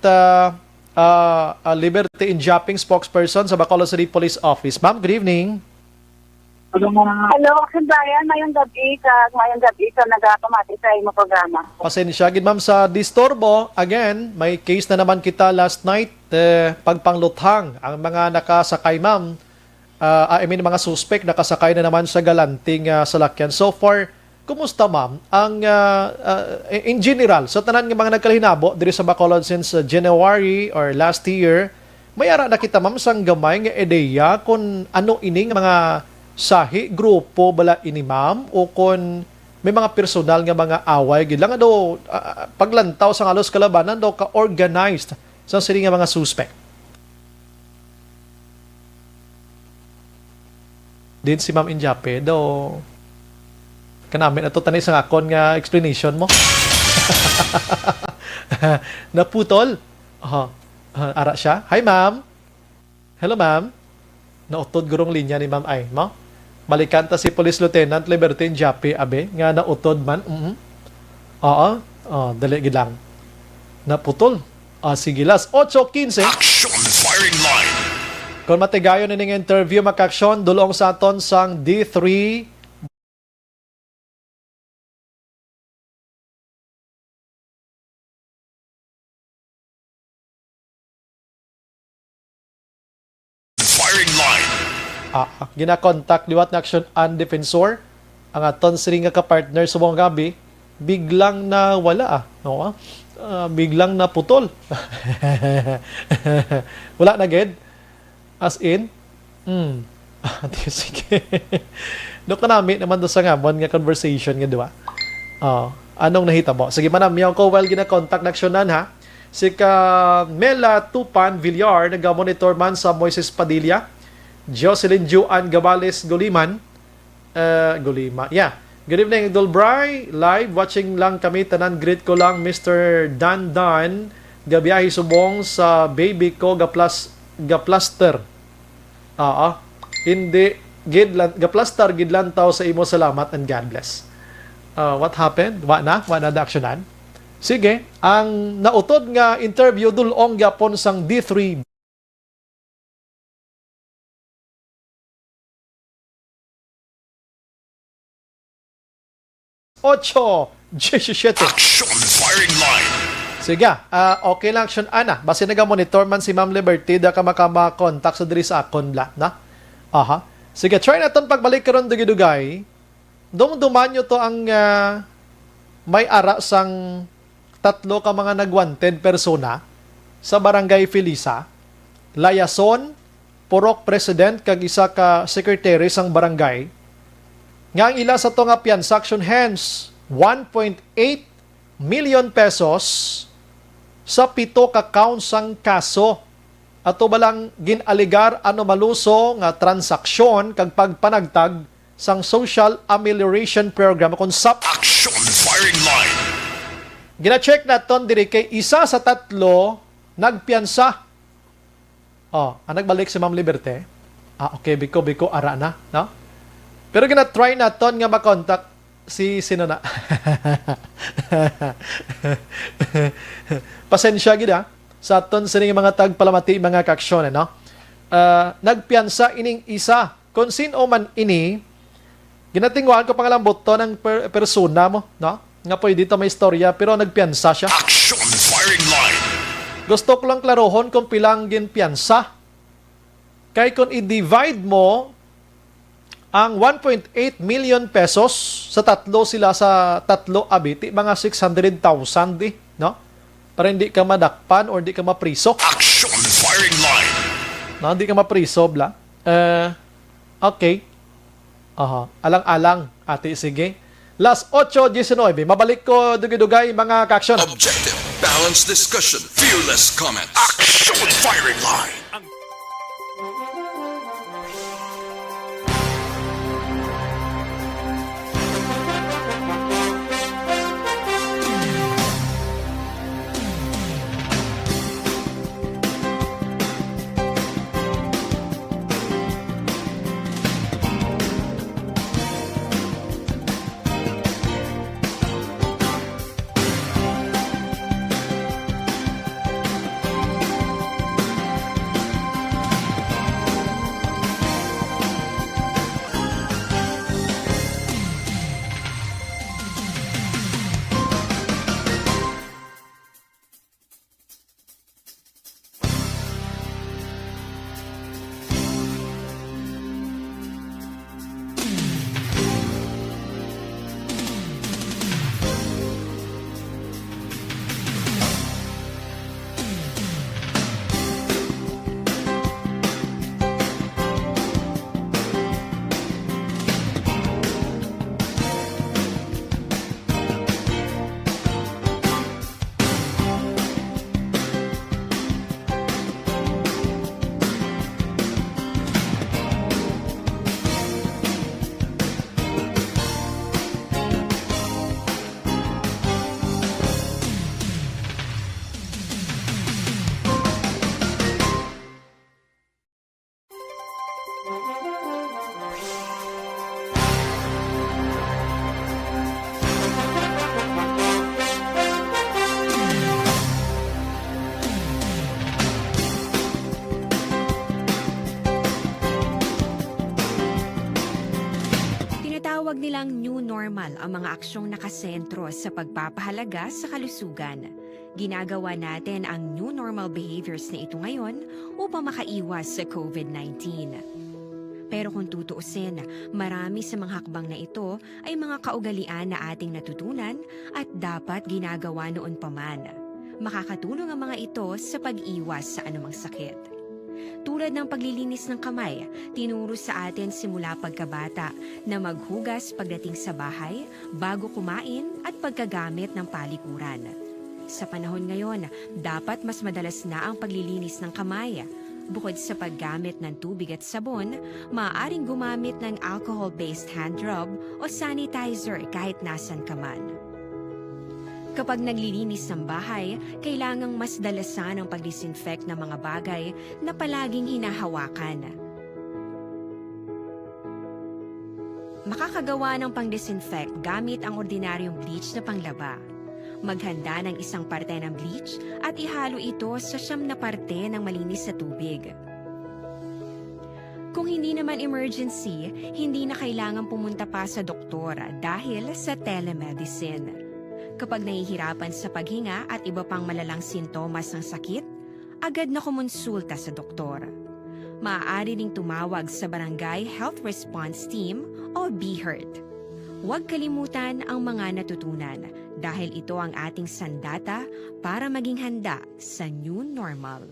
Liberty Injaping spokesperson sa Bacolod City Police Office. Ma'am, good evening. Hello, Action Brian. Ngayong gabi ka nag-automati sa imo programa. Pasensya, gid ma'am sa disturbo. Again, may case na naman kita last night, pagpangluthang. Ang mga nakasakay, ma'am, mga suspect nakasakay na naman sa galanting salakyan. So far, kumusta, ma'am? Ang, in general, sa tanan ng mga nagkalahinabo, diri sa Bacolod since January or last year, may ara na kita, ma'am, sang gamay nga ideya kung ano ining mga sahi, grupo, bala ini, ma'am, o kung may mga personal nga mga away, gid lang do paglantaw sa halos kalabanan do ka-organized sa sili nga mga suspect. Din si Ma'am Injape, do kanamin ato tanis ang akon nga explanation mo. Naputol. Ara siya. Hi, ma'am. Hello, ma'am. Nautod gurong linya ni Ma'am Ay, mo? Malikanta si Police Lieutenant Liberty Injapi, abe, nga nautod man. Oo. Dali gid lang. Naputol. Sige las. 8:15. Action firing line. Kung matigayon ning interview makaksyon, dulong sa aton sang D3 firing line. gina-contact liwat na action ang defensor ang aton siri nga ka-partner sa buong gabi biglang na wala no? Biglang na putol. Wala na ged as in sige. Dok namin naman do sa ngamon nga conversation nga diwa. Anong nahitabo? Sige manam yaw ko while gina-contact na aksyonan ha. Si Mela Tupan Villar nag-monitor man sa Moises Padilla, Jocelyn Juan Gabales Goliman. Good evening, Idol Bry. Live watching lang kami. Tanan greet ko lang Mr. Dan gabiyahe subong sa baby ko gaplaster. Hindi gaplaster gidlan taw sa imo, salamat and God bless. What happened? Wa na da aksyonan. Sige, ang nautod nga interview dulong gyapon sang D3 8:17. Action firing line. Sige, okay lang action ana. Base naga-monitor man si Ma'am Liberty da ka makama-contact sa diri sa akon la, na? Sige, try naton pagbalik karon dugay-dugay. Dumduman nyo to ang may ara sang 3 ka mga nag-wanted persona sa Barangay Felisa, Layason, Purok President kag isa ka secretary sang barangay. Nga ang ila sa to nga transaction hands 1.8 million pesos sa 7 ka counts sang kaso. Ato balang ginaligar ano maluso nga transaksyon kag pagpanagtag sang Social Amelioration Program kung SAP. Action firing line. Gina-check naton diri kay isa sa 3 nagpiyansa. Ang nagbalik si Ma'am Liberty. Okay, biko ara na, no? Pero gina-try naton nga ma-contact si sino na. Pasensya gid sa aton sining mga tagpalamati mga kaaksyon, no? Nagpiyansa ining isa kung sino man ini, ginatingwahan ko pangalambot to ng persona mo, no? Nga po, dito may istorya, pero nagpiyansa siya. Action Firing Line. Gusto ko lang klarohon kung pilang ginpiyansa. Kaya kung i-divide mo ang 1.8 million pesos sa tatlo abiti, mga 600,000 no? Para hindi ka madakpan or hindi ka mapriso. Action Firing Line. No, hindi ka mapriso, bla. Okay. Alang-alang, ate, sige. Last 8:19. Mabalik ko, dugay-dugay, mga ka-action. Objective, balanced discussion, fearless comments. Action Firing Line. Tinatawag nilang new normal ang mga aksyong nakasentro sa pagpapahalaga sa kalusugan. Ginagawa natin ang new normal behaviors na ito ngayon upang makaiwas sa COVID-19. Pero kung tutuusin, marami sa mga hakbang na ito ay mga kaugalian na ating natutunan at dapat ginagawa noon pa man. Makakatulong ang mga ito sa pag-iwas sa anumang sakit. Tulad ng paglilinis ng kamay, tinuro sa atin simula pagkabata na maghugas pagdating sa bahay, bago kumain at pagkagamit ng palikuran. Sa panahon ngayon, dapat mas madalas na ang paglilinis ng kamay. Bukod sa paggamit ng tubig at sabon, maaaring gumamit ng alcohol-based hand rub o sanitizer kahit nasan ka man. Kapag naglilinis ng bahay, kailangang mas dalasan ang pag-disinfect ng mga bagay na palaging hinahawakan. Makakagawa ng pang-disinfect gamit ang ordinaryong bleach na panglaba. Maghanda ng isang parte ng bleach at ihalo ito sa 9 na parte ng malinis na tubig. Kung hindi naman emergency, hindi na kailangan pumunta pa sa doktor dahil sa telemedicine. Kapag nahihirapan sa paghinga at iba pang malalang sintomas ng sakit, agad na kumonsulta sa doktor. Maaari ring tumawag sa Barangay Health Response Team o BHERT. Huwag kalimutan ang mga natutunan dahil ito ang ating sandata para maging handa sa new normal.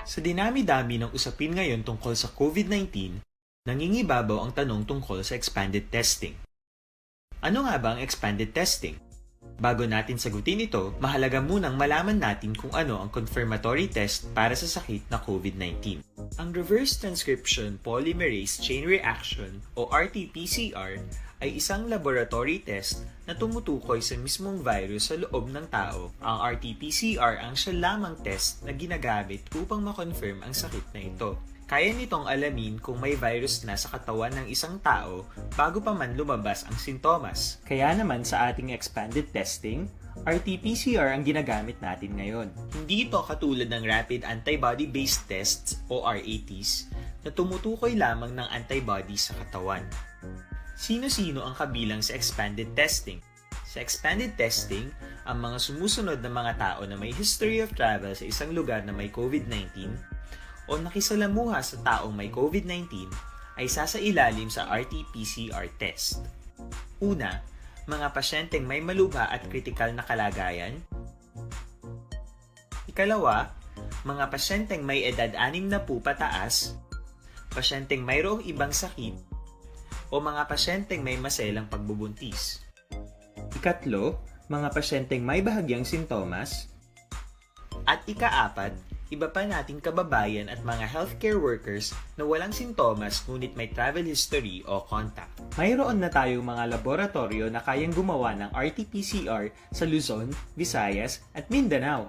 Sa dinami-dami ng usapin ngayon tungkol sa COVID-19, nangingibabaw ang tanong tungkol sa expanded testing. Ano nga ba ang expanded testing? Bago natin sagutin ito, mahalaga munang malaman natin kung ano ang confirmatory test para sa sakit na COVID-19. Ang reverse transcription polymerase chain reaction o RT-PCR ay isang laboratory test na tumutukoy sa mismong virus sa loob ng tao. Ang RT-PCR ang siya lamang test na ginagamit upang makonfirm ang sakit na ito. Kaya nitong alamin kung may virus na sa katawan ng isang tao bago pa man lumabas ang sintomas. Kaya naman sa ating expanded testing, RT-PCR ang ginagamit natin ngayon. Hindi ito katulad ng rapid antibody-based tests o RATs na tumutukoy lamang ng antibodies sa katawan. Sino-sino ang kabilang sa expanded testing? Sa expanded testing, ang mga sumusunod na mga tao na may history of travel sa isang lugar na may COVID-19 o nakisalamuha sa taong may COVID-19 ay sasailalim sa RT-PCR test. Una, mga pasyenteng may malubha at kritikal na kalagayan. Ikalawa, mga pasyenteng may edad 60 pataas, pasyenteng mayroong ibang sakit, o mga pasyenteng may maselang pagbubuntis. Ikatlo, mga pasyenteng may bahagyang sintomas. At ikaapat, iba pa nating kababayan at mga healthcare workers na walang sintomas ngunit may travel history o contact. Mayroon na tayong mga laboratorio na kayang gumawa ng RT-PCR sa Luzon, Visayas at Mindanao.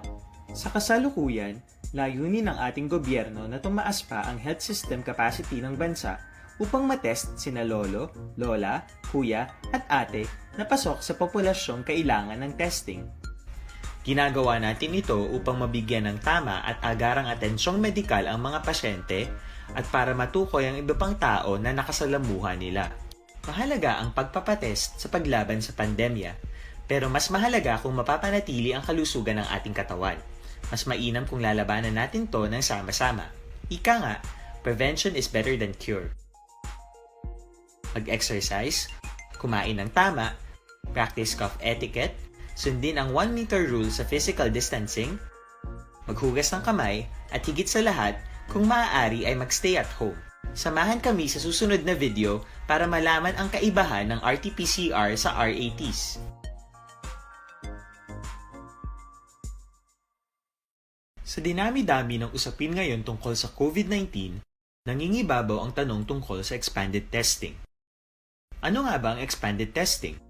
Sa kasalukuyan, layunin ng ating gobyerno na tumaas pa ang health system capacity ng bansa upang matest sina lolo, lola, kuya at ate na pasok sa populasyong kailangan ng testing. Ginagawa natin ito upang mabigyan ng tama at agarang atensyong medikal ang mga pasyente at para matukoy ang iba pang tao na nakasalamuha nila. Mahalaga ang pagpapatest sa paglaban sa pandemya, pero mas mahalaga kung mapapanatili ang kalusugan ng ating katawan. Mas mainam kung lalabanan natin to ng sama-sama. Ika nga, prevention is better than cure. Mag-exercise, kumain ng tama, practice cough etiquette, sundin ang 1 meter rule sa physical distancing, maghugas ng kamay, at higit sa lahat, kung maaari ay magstay at home. Samahan kami sa susunod na video para malaman ang kaibahan ng RT-PCR sa RATs. Sa dinami-dami ng usapin ngayon tungkol sa COVID-19, nangingibabaw ang tanong tungkol sa expanded testing. Ano nga ba ang expanded testing?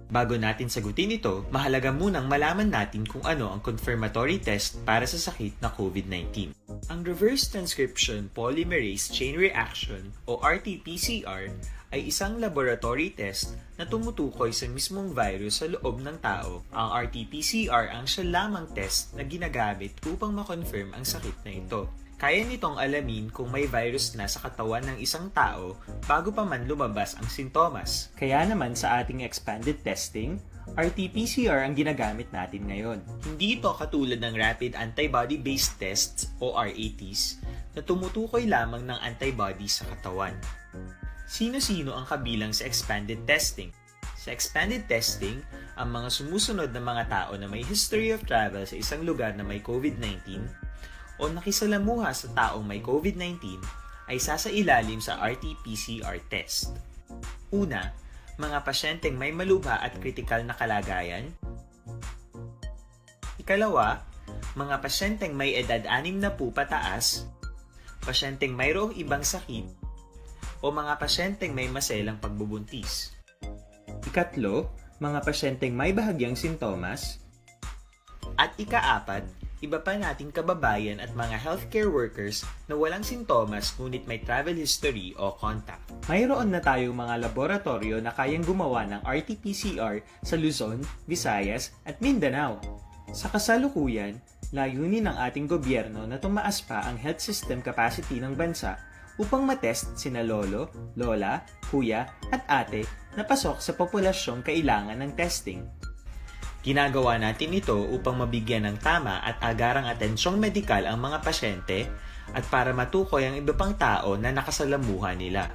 Bago natin sagutin ito, mahalaga munang malaman natin kung ano ang confirmatory test para sa sakit na COVID-19. Ang reverse transcription polymerase chain reaction o RT-PCR ay isang laboratory test na tumutukoy sa mismong virus sa loob ng tao. Ang RT-PCR ang siya lamang test na ginagamit upang makonfirm ang sakit na ito. Kaya nitong alamin kung may virus na sa katawan ng isang tao bago pa man lumabas ang sintomas. Kaya naman sa ating expanded testing, RT-PCR ang ginagamit natin ngayon. Hindi ito katulad ng rapid antibody-based tests o RATs na tumutukoy lamang ng antibodies sa katawan. Sino-sino ang kabilang sa expanded testing? Sa expanded testing, ang mga sumusunod na mga tao na may history of travel sa isang lugar na may COVID-19 o nakisalamuha sa taong may COVID-19 ay sasailalim sa RT-PCR test. Una, mga pasyenteng may malubha at kritikal na kalagayan. Ikalawa, mga pasyenteng may edad 60 pataas, pasyenteng mayroong ibang sakit, o mga pasyenteng may maselang pagbubuntis. Ikatlo, mga pasyenteng may bahagyang sintomas. At ikaapat, iba pa nating kababayan at mga healthcare workers na walang sintomas ngunit may travel history o contact. Mayroon na tayong mga laboratorio na kayang gumawa ng RT-PCR sa Luzon, Visayas at Mindanao. Sa kasalukuyan, layunin ng ating gobyerno na tumaas pa ang health system capacity ng bansa upang matest sina lolo, lola, kuya at ate na pasok sa populasyong kailangan ng testing. Ginagawa natin ito upang mabigyan ng tama at agarang atensyong medikal ang mga pasyente at para matukoy ang iba pang tao na nakasalamuha nila.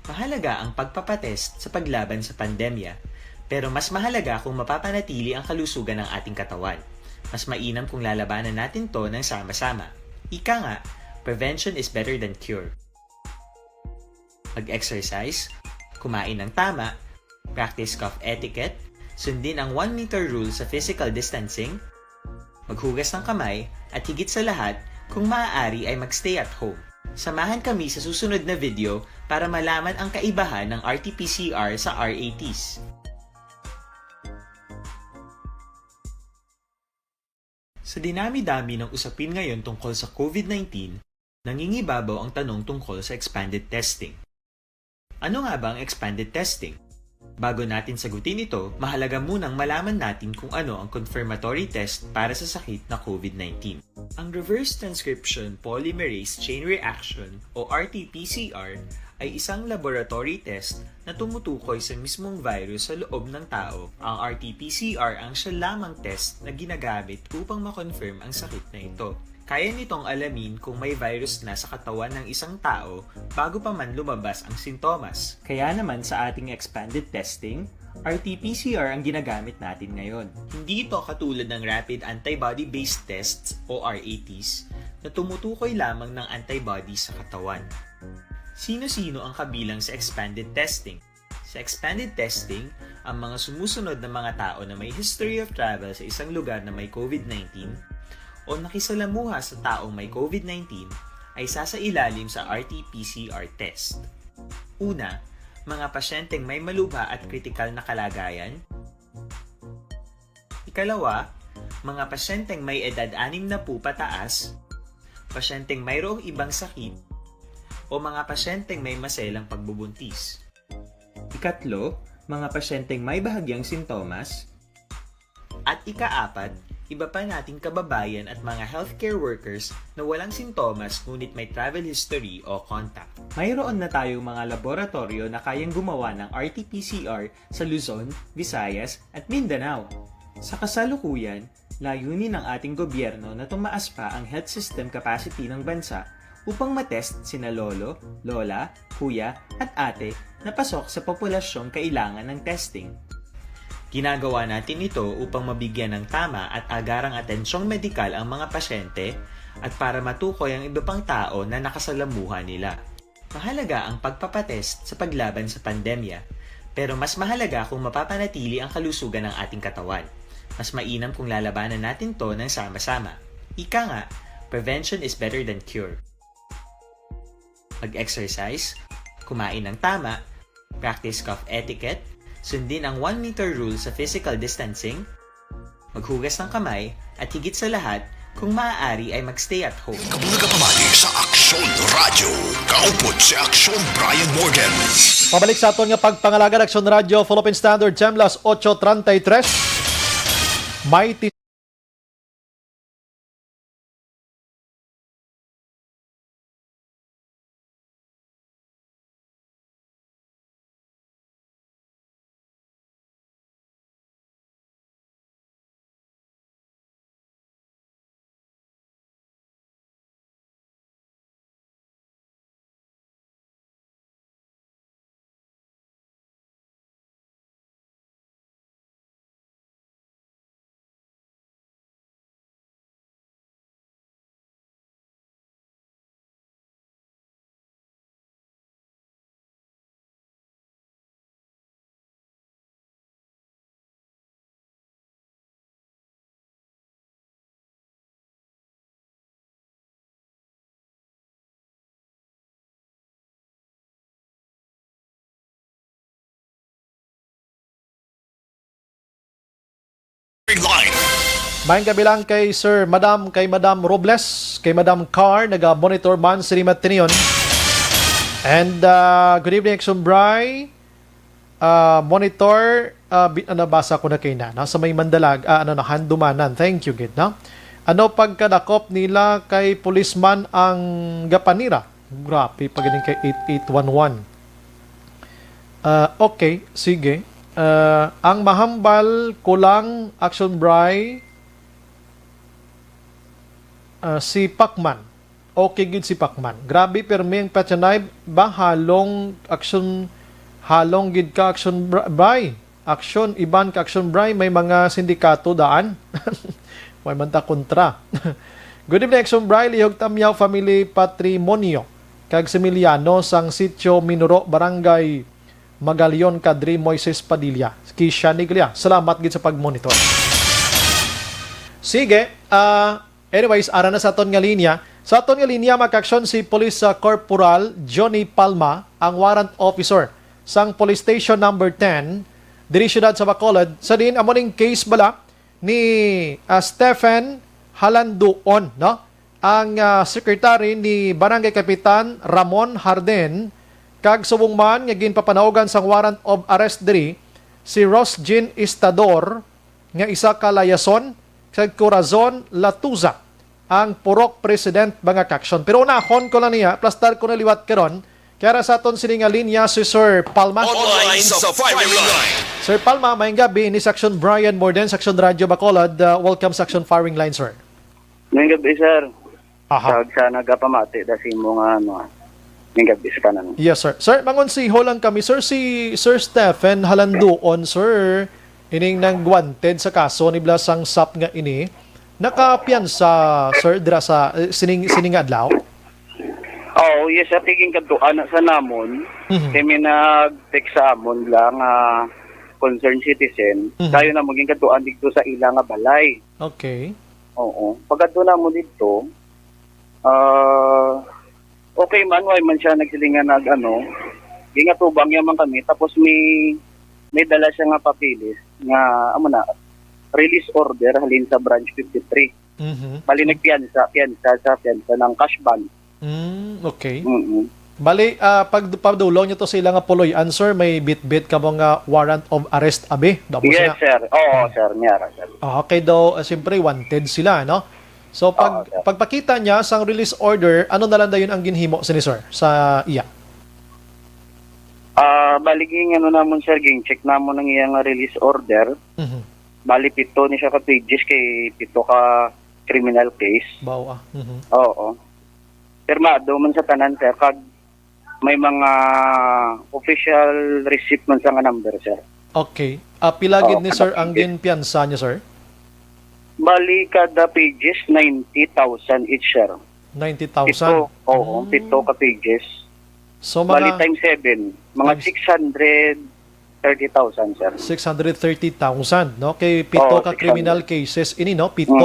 Mahalaga ang pagpapatest sa paglaban sa pandemya, pero mas mahalaga kung mapapanatili ang kalusugan ng ating katawan. Mas mainam kung lalabanan natin to ng sama-sama. Ika nga, prevention is better than cure. Mag-exercise, kumain ng tama, practice cough etiquette, sundin ang 1 meter rule sa physical distancing, maghugas ng kamay, at higit sa lahat, kung maaari ay magstay at home. Samahan kami sa susunod na video para malaman ang kaibahan ng RT-PCR sa RATs. Sa dinami-dami ng usapin ngayon tungkol sa COVID-19, nangingibabaw ang tanong tungkol sa expanded testing. Ano nga ba ang expanded testing? Bago natin sagutin ito, mahalaga munang malaman natin kung ano ang confirmatory test para sa sakit na COVID-19. Ang reverse transcription polymerase chain reaction o RT-PCR ay isang laboratory test na tumutukoy sa mismong virus sa loob ng tao. Ang RT-PCR ang siya lamang test na ginagamit upang makonfirm ang sakit na ito. Kaya nitong alamin kung may virus na sa katawan ng isang tao bago pa man lumabas ang sintomas. Kaya naman sa ating expanded testing, RT-PCR ang ginagamit natin ngayon. Hindi ito katulad ng Rapid Antibody-Based Tests o RATs na tumutukoy lamang ng antibodies sa katawan. Sino-sino ang kabilang sa expanded testing? Sa expanded testing, ang mga sumusunod na mga tao na may history of travel sa isang lugar na may COVID-19 o nakisalamuha sa taong may COVID-19 ay sasailalim sa RT-PCR test. Una, mga pasyenteng may malubha at kritikal na kalagayan. Ikalawa, mga pasyenteng may edad 60 pataas, pasyenteng mayroong ibang sakit, o mga pasyenteng may maselang pagbubuntis. Ikatlo, mga pasyenteng may bahagyang sintomas. At ikaapat, iba pa nating kababayan at mga healthcare workers na walang sintomas ngunit may travel history o contact. Mayroon na tayong mga laboratorio na kayang gumawa ng RT-PCR sa Luzon, Visayas at Mindanao. Sa kasalukuyan, layunin ng ating gobyerno na tumaas pa ang health system capacity ng bansa upang matest sina lolo, lola, kuya at ate na pasok sa populasyong kailangan ng testing. Ginagawa natin ito upang mabigyan ng tama at agarang atensyong medikal ang mga pasyente at para matukoy ang iba pang tao na nakasalamuha nila. Mahalaga ang pagpapatest sa paglaban sa pandemya, pero mas mahalaga kung mapapanatili ang kalusugan ng ating katawan. Mas mainam kung lalabanan natin to ng sama-sama. Ika nga, prevention is better than cure. Mag-exercise, kumain ng tama, practice cough etiquette, sundin ang 1 meter rule sa physical distancing, maghugas ng kamay, at higit sa lahat, kung maaari ay magstay at home. Kabulaga pamati sa Aksyon Radio. Kaupod si Aksyon Brian Morgan. Pabalik sa aton nga pagpangalaga ng Aksyon Radio, Philippine Standard Time, las 8:33. Mighty Line. Maayong kabilang kay Sir, kay Madam Robles, kay Madam Carr, nag-monitor man sa Rimat Tinion. And good evening, Action Bry. Monitor, nabasa ko na kayo na, sa may Mandalag, handumanan. Thank you, Gid. No? Ano pagkadakop nila kay policeman ang Gapanira? Grabe, pagaling kay 8811. Okay, sige. Ang mahambal kulang Action Bry si Pacman. Okay gid si Pacman. Grabe permi ang patyanay ba halong gid ka Action Bry. Action iban ka Action Bry may mga sindikato daan. May manta kontra. Good evening, Action Bray, lihog tamyaw family patrimonio. Kag Similiano sang Sitio Minuro, Barangay Magalion, Kadri Moises Padilla. Kisha Niglia. Salamat gid sa pag-monitor. Sige, anyways, ara na sa aton nga linya. Sa aton nga linya, makaksyon si Police Corporal Johnny Palma, ang warrant officer sang Police Station number 10, diri syudad sa Bacolod. Sa din, amoning case bala ni Stephen Halanduon, no? Ang secretary ni Barangay Kapitan Ramon Harden, kag subong man nga ginpapanaugan sang warrant of arrest diri si Rosjean Istador nga isa ka layason sa Corazon Latuza, ang purok president mga kaksyon. Pero unahon ko lang niya, plastar ko na liwat karon, kaya sa aton sini nga linya si Sir Palma. Online sa firing line. Sir Palma, mayong gabi ni Section Brian Morden, Section Radyo Bacolod. Welcome Section Firing Line, sir. Mayong gabi, sir. Aha. Sa nagapamati, dasi mo nga, mayong gabi sa kanan. Yes, sir. Sir, mangonsiho lang kami, sir. Si Sir Stephen Halanduon, sir, ining nang wanted sa kaso ni Blasang SAP nga ini, nakapiyansa, sir, dira sa sining adlaw? Oh, yes, sir. Tiging kaduan sa namon. Kami nag-text sa amon lang, concerned citizen. Tayo na maging kaduan dito sa ilang nga balay. Okay. Oo. Pagkado na mo dito, okay man, why man siya nagsilingan gingatubang yaman kami, tapos may dala siya nga papilis, nga, release order halin sa branch 53. Bali nagpiyansa ng cash bond. Okay. Bali, pagdulo nyo to sa ilang puloy, answer, may bit-bit ka mga warrant of arrest, abi? Yes, sir. Oo, sir. Niyara, sir. Okay daw, siyempre, wanted sila, no? So, pagpakita niya sang release order, ano na lang dayon ang ginhimo sini, sir, sa iya? Bali, namon, sir, check namon ng iyang release order. Bali, 7 ni siya ka pages kay 7 ka criminal case. Bawa. Oo. Pirmado man sa tanan, sir, kag may mga official receipt man sa nga number, sir. Okay. Pilagid ni sir ang ginpiyansa niya, sir? Bali, kada pages, 90,000 each, sir. 90,000? Oo, 7 ka pages. So, bali, times 7. Mga 630,000, sir. 630,000, no? Kay 7 ka criminal cases. Ini, no? 7?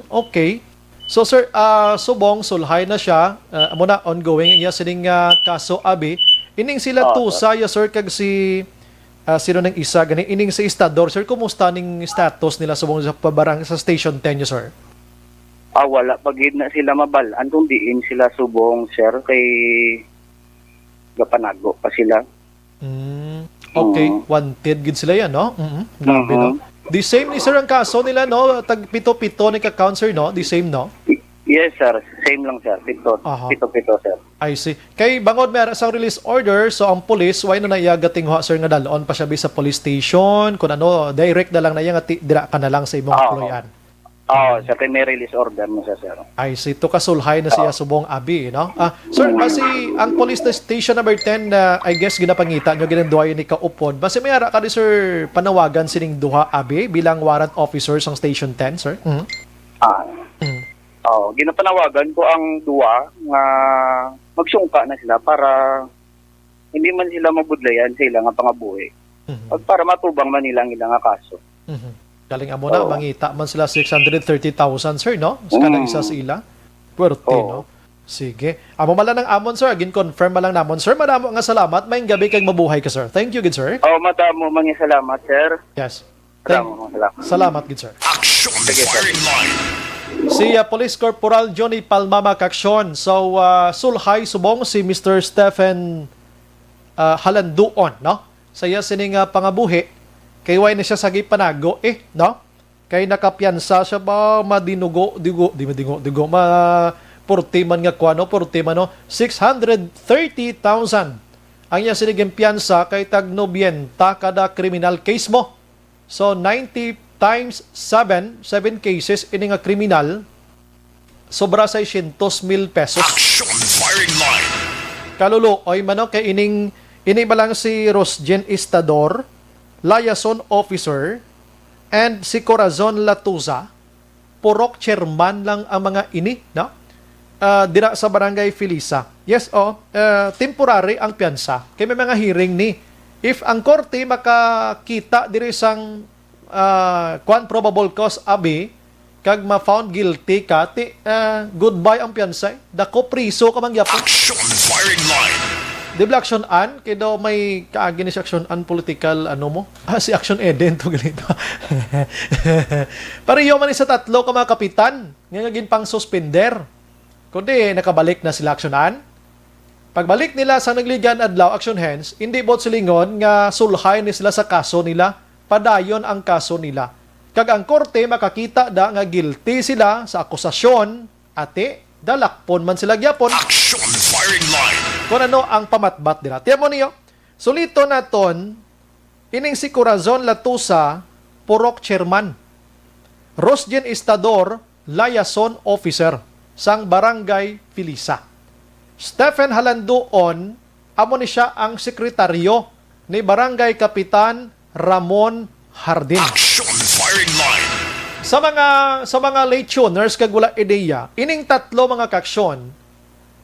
Okay. So, sir, subong, sulhay na siya. Muna, ongoing. Iya sining kaso, abi. Ining sila tusa, ya, sir, kag si... sino nang isa, gani? Ining si Istador, sir, kumusta ning status nila subong sa pabarang sa Station 10 niyo, sir? Wala. Pagid na sila mabal. Antong diin sila subong, sir, kay Gapanago pa sila. Okay. Wanted gid sila yan, no? Grabe, no? The same ni sir ang kaso nila, no? Tag pito-pito ni ka-count, sir, no? The same, no? Yes, sir. Same lang, sir. Pito-pito, sir. I see. Kay bangod may sang release order, so ang police, why no na iyagating ho, sir, nga dalon pa siya sa police station, kung ano, direct na lang na iya, nga dira ka na lang sa imong employan. Sir, kay may release order mo sa sir. I see. To kasulhay na siya subong abi, no? Sir, kasi ang police station number 10, I guess, ginapangita nyo, ginanduhay ni kaupod. Basi may ara ka ni, sir, panawagan sining duha abi bilang warrant officer sa Station 10, sir? Ginapanawagan ko ang duwa nga magsungka na sila para hindi man sila mabudlayan sa ilang pangabuhi. Para matubang man ilang kaso. Galing amo na, mangita man sila 630,000, sir, no? Sa kanang isa sa ila. Puwerte, no? Sige. Amo mala ng amon, sir. Again, confirm malang namon, sir. Madamo nga salamat. Mayong gabi kag mabuhay ka, sir. Thank you, good sir. Madamo mga salamat, sir. Yes. Salamat, good sir. Action Firing Line. Si Police Corporal Johnny Palma makaksyon. So, sulhay subong si Mr. Stephen Halanduon, no? Saya sining pangabuhi. Kay way na siya sa gipanago, no? Kay nakapiyansa siya ba madinugo, purti man nga kwano, purti man, no? 630,000 ang iya siniging piyansa kay tag 90 kada criminal case mo. So, 90 times 7 cases ini nga kriminal, sobra 600,000 pesos. Action Firing Line. Kalulo, oy mano kay ini ba lang si Rosjean Istador, liaison officer, and si Corazon Latuza, purok chairman lang ang mga ini, no? Dira sa Barangay Felisa. Yes, temporary ang piyansa. Kaya may mga hearing ni. If ang korte makakita diri sang probable cause abi, kag ma-found guilty ka, goodbye ang piyansa. Dako priso ka mangyapon. Action firing line. Di ba action an? Kaya daw may kaagi ni si action an political ano mo? Si action Eden to ganito. Pareho man sa tatlo ka mga kapitan. Ngayon pang suspender. Kundi nakabalik na sila action an. Pagbalik nila sa nagligan adlaw action hands, hindi bot silingon nga sulhay ni sila sa kaso nila. Padayon ang kaso nila. Kag ang korte makakita da nga guilty sila sa akusasyon, ate, dalakpon man sila gyapon. Action firing line. Kung ano ang pamatbat nila. Tiyan mo niyo, sulito naton, ining si Corazon Latusa, purok chairman. Rosjen Estador, liaison officer, sang Barangay Felisa. Stephen Halanduon, amo ni siya ang sekretaryo ni Barangay Kapitan Ramon Hardin. Action firing line. Sa mga late tuners kag wala ideya, ining tatlo mga kaksyon,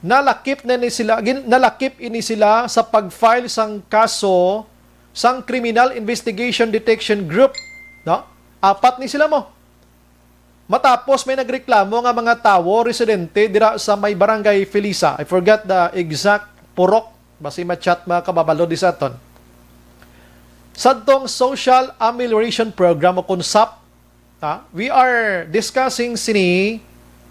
nalakip ini sila sa pag-file sang kaso sang Criminal Investigation Detection Group, no? 4 ni sila mo. Matapos may nagreklamo nga mga tawo residente dira sa may Barangay Felisa. I forgot the exact purok, basi ma-chat mga kababalo di sa aton. Sadtong Social Amelioration Program o KUNSAP, we are discussing sini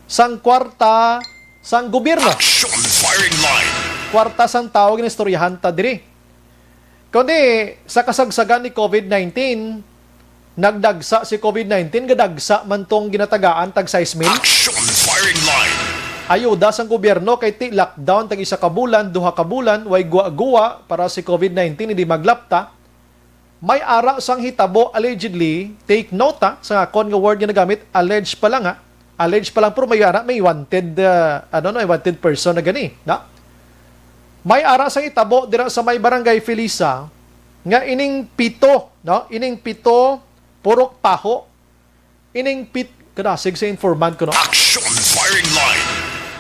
sang kwarta sang gobyerno. Action firing line. Kwarta sang tao ginistoryahan ta diri. Kundi sa kasagsagan ni COVID-19, nagdagsa si COVID-19, gadagsa man tong ginatagaan tag 6,000. Action firing line. Ayuda sang gobyerno kay ti lockdown tag 1 ka bulan, 2 ka bulan, way guwa-guwa para si COVID-19 hindi maglapta. May ara sang hitabo allegedly, take note sa akon nga word nga nagamit, alleged pa lang alleged pa lang pero may ara, may wanted wanted person na gani, na? May ara sang hitabo dira sa may Barangay Felisa nga ining pito purok paho, ining kadasig sa informant ko, no? Action firing line.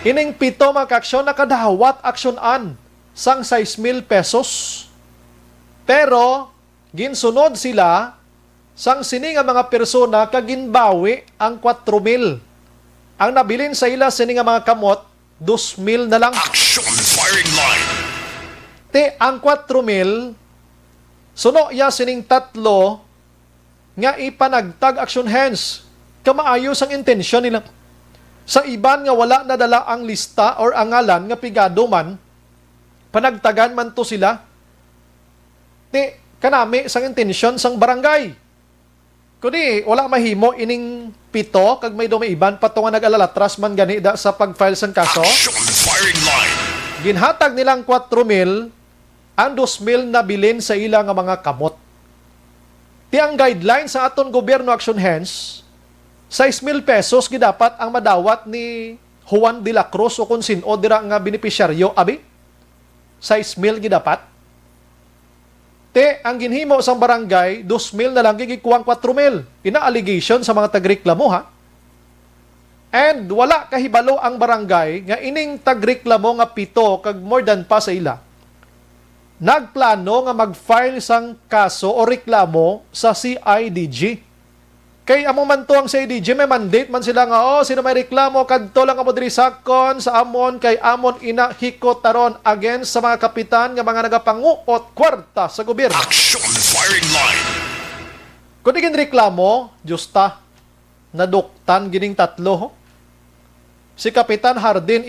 Ining pito mga kaksyon nakadawat aksyonan sang 6,000 pesos. Pero ginsunod sila sang sini nga mga persona kaginbawi ang 4,000. Ang nabilin sa ila sini nga mga kamot 2,000 na lang. Action firing line. Ang 4,000 suno ya sining tatlo nga ipanagtag action hands. Kamaayos ang intensyon nila. Sa iban nga wala nadala ang lista or ang ngalan nga pigado man, panagtagan man to sila. Kanami sang intensyon sang barangay. Kundi wala mahimo ining pito kag may dumaiban patunga nag-alalatras man gani da sa pag-file sang kaso. Firing line. Ginhatag nilang 4,000 ang 2,000 na bilin sa ilang mga kamot. Ang guideline sa aton gobyerno action hands, 6,000 pesos gidapat ang madawat ni Juan de la Cruz o kung sino dira nga benepisyaryo abi. 6,000 gidapat. Ang ginhimo sang barangay, 2,000 na lang gigikuwang 4,000. Ina-allegation sa mga tagreklamo, ha? And wala kahibalo ang barangay nga ining tagreklamo nga pito kag more than pa sa ila. Nagplano nga mag-file sang kaso o reklamo sa CIDG. Kay amo man to ang CIDG, may mandate man sila nga, sino may reklamo, kadto lang amo diri sakon sa amon, kay amon ina hikot taron against sa mga kapitan nga mga nagapanguot kwarta sa gobyerno. Action firing line. Kung digin reklamo, justa, naduktan gining tatlo. Si Kapitan Hardin,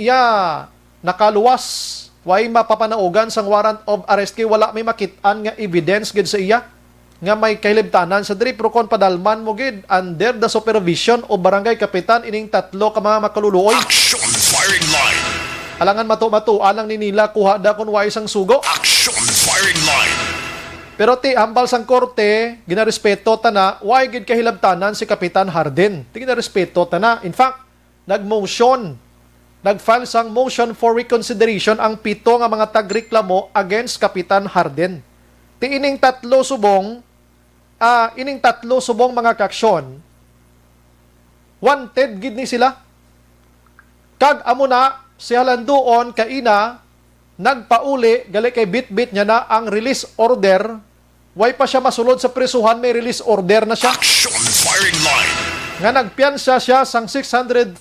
nakaluwas, way mapapanaugan sang warrant of arrest kay wala may makitaan nga evidence gid sa iya nga may kailibtanan sa diri pero kon padalman mo gid under the supervision o barangay kapitan ining tatlo ka mga makaluluoy. Action firing line. Alangan matu-matuan lang ni nila kuha da kun way sang sugo. Action firing line. Pero hambal sang korte ginarespeto ta na way gid kahilabtanan si Kapitan Hardin. Ginarespeto ta na. In fact, nag-file sang motion for reconsideration ang pito nga mga tagreklamo against Kapitan Hardin. Ining tatlo subong mga kaksyon, Wanted gid ni sila. Kag amo na si halanduon kaina nagpauli gali kay bitbit niya na ang release order. Way pa siya masulod sa prisuhan, may release order na siya. Action firing line. Nga nagpiansa siya sang 630,000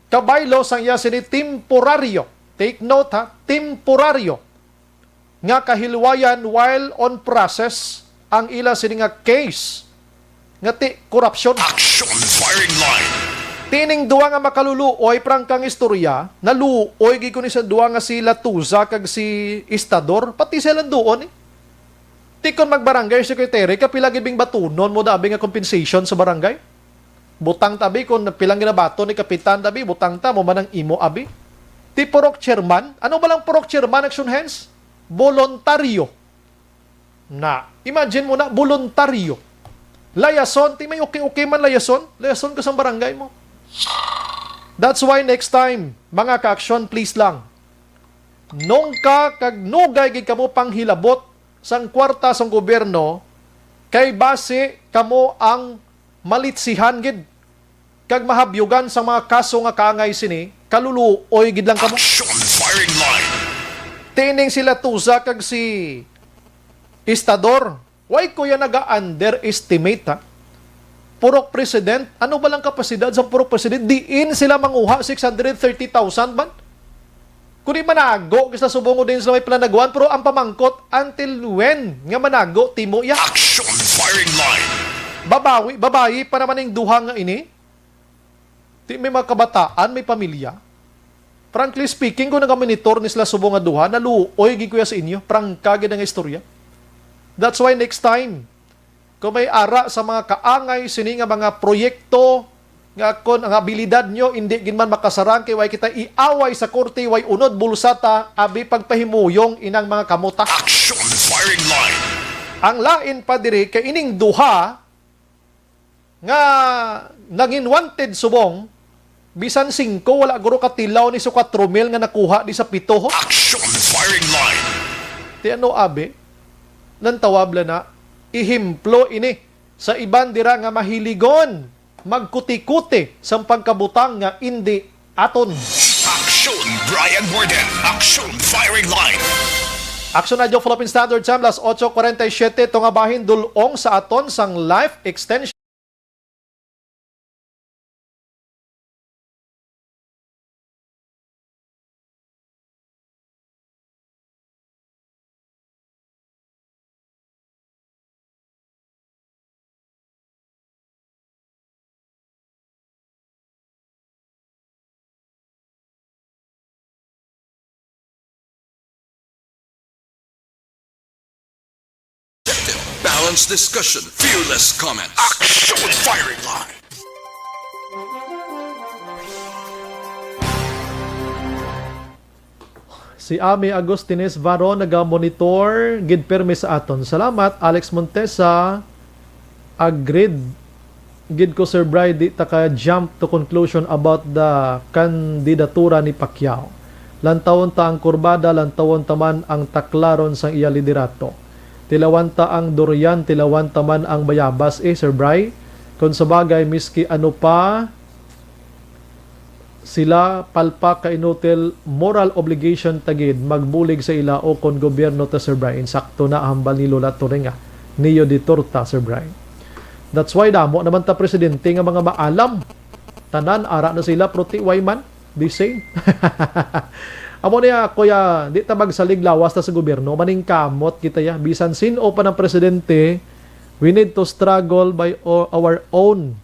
kabaylo sang iya sini temporaryo. Take note ha, temporaryo. Nga kahilwayan while on process ang ila sini nga case nga ti corruption. Action firing line. Tining duwa nga makaluluoy prangkang istorya, naluoy gi ko ni sa duwa nga si Latuza kag si Istador, pati sila doon eh. Tikon magbarangay secretary, kapila gibing batunon mo dabi nga compensation sa barangay. Butang tabi kung pilang ginabato ni kapitan tabi, butang ta mo manang imo abi. Ti purok chairman, ano ba lang purok chairman action hands? Voluntaryo. Na, imagine mo na, voluntaryo. Layason, ti may okay man layason ka sa barangay mo. That's why next time, mga ka-action, please lang. Nung ka kag nugay gid kamo panghilabot sang kwarta sang gobyerno, kay base kamo ang malitsihan gid kag mahabyugan sa mga kaso nga kaangay sini, kaluluoy gid lang kamo. Firing line. Tining sila Tuza kag si Istador, why ko yan naga-underestimate ha? Purok president, ano ba lang kapasidad sa purok president? Diin sila manguha 630,000 man? Kuni manago, kasi subungo din sila may planagawan, pero ang pamangkot, until when nga manago, timo ya? Action firing line. Babayi pa naman yung duha nga ini. May mga kabataan, may pamilya. Frankly speaking, kung nagamonitor ni sila subong nga duha, naluoy gikuya sa inyo, prangkagin ang istorya. That's why next time, kung may ara sa mga kaangay, sini nga mga proyekto, nga kon ang abilidad nyo, hindi ginman makasarang, kay way kita iaway sa korte, way unod, bulsata, abi pagpahimuyong inang mga kamuta. Action firing line. Ang lain pa diri, kay ining duha, nga naging wanted subong, bisan 5, wala guro katilaw ni so 4,000 nga nakuha di sa 7. Action firing line. Ti ano abi, nantawabla na, ihimplo ini sa iban dira nga mahiligon magkuti-kuti sa pagkabutang nga hindi aton. Action Brian Borden. Action firing line. Action na Joe Philippine Standard Time, las 8:47, tungabahin dulong sa aton sang life extension. Balanced discussion, fearless comments. Action firing line. Si Ami Agustines Varo naga-monitor gid permi sa aton. Salamat Alex Montesa. Agreed gid ko Sir Bry, di ta ka jump to conclusion about the kandidatura ni Pacquiao. Lantawon ta ang kurbada, lantawon taman ang taklaron sang iya liderato. Tilawanta ang durian, tilawanta man ang bayabas Sir Bry. Kung sabagay, miski ano pa, sila palpa ka inutil moral obligation tagid magbulig sa ila o kon gobyerno ta Sir Bry. Insakto na hambal ni Lola Torenga. Niyo di torta Sir Bry. That's why damo naman ta presidente nga mga maalam. Tanan, ara na sila, proti wayman. The same. Amo niya, kuya, di ta magsalig lawas ta sa gobyerno, maning kamot kita ya. Bisan sino pa ng presidente, we need to struggle by our own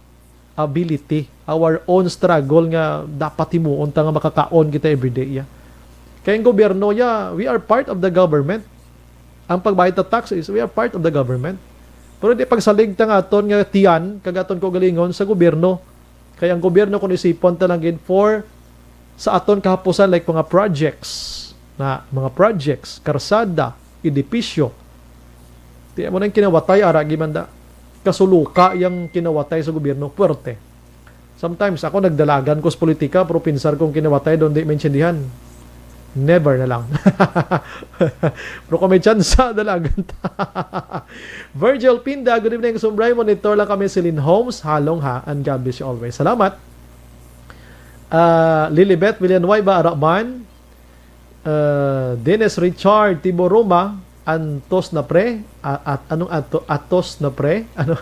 ability, our own struggle nga dapat himuon ta nga makakaon kita everyday ya. Kaya yung gobyerno ya, we are part of the government. Ang pagbayad ta taxes, we are part of the government. Pero di pagsalig ta nga aton nga tiyan, kagaton ko galingon sa gobyerno. Kaya ang gobyerno kung isipon ta lang gid for sa aton kahapusan like mga projects, karsada, edipisyo. Di mo nang kinawatay, aragi manda. Kasuluka yung kinawatay sa gobyerno, puwerte. Sometimes ako nagdalagan ko sa politika, pero pinsar kong kinawatay, doon di mensyondihan. never na lang. Pero kung may tsansa, dalagan ta. Virgil Pinda, good evening, Sumbray. Monitor lang kami si Lynn Holmes. Halong ha, and God bless you always. Salamat. Lilibet Villanueva Araban, Dennis Richard Tiboruma, Antos na pre, Atos na pre, ano?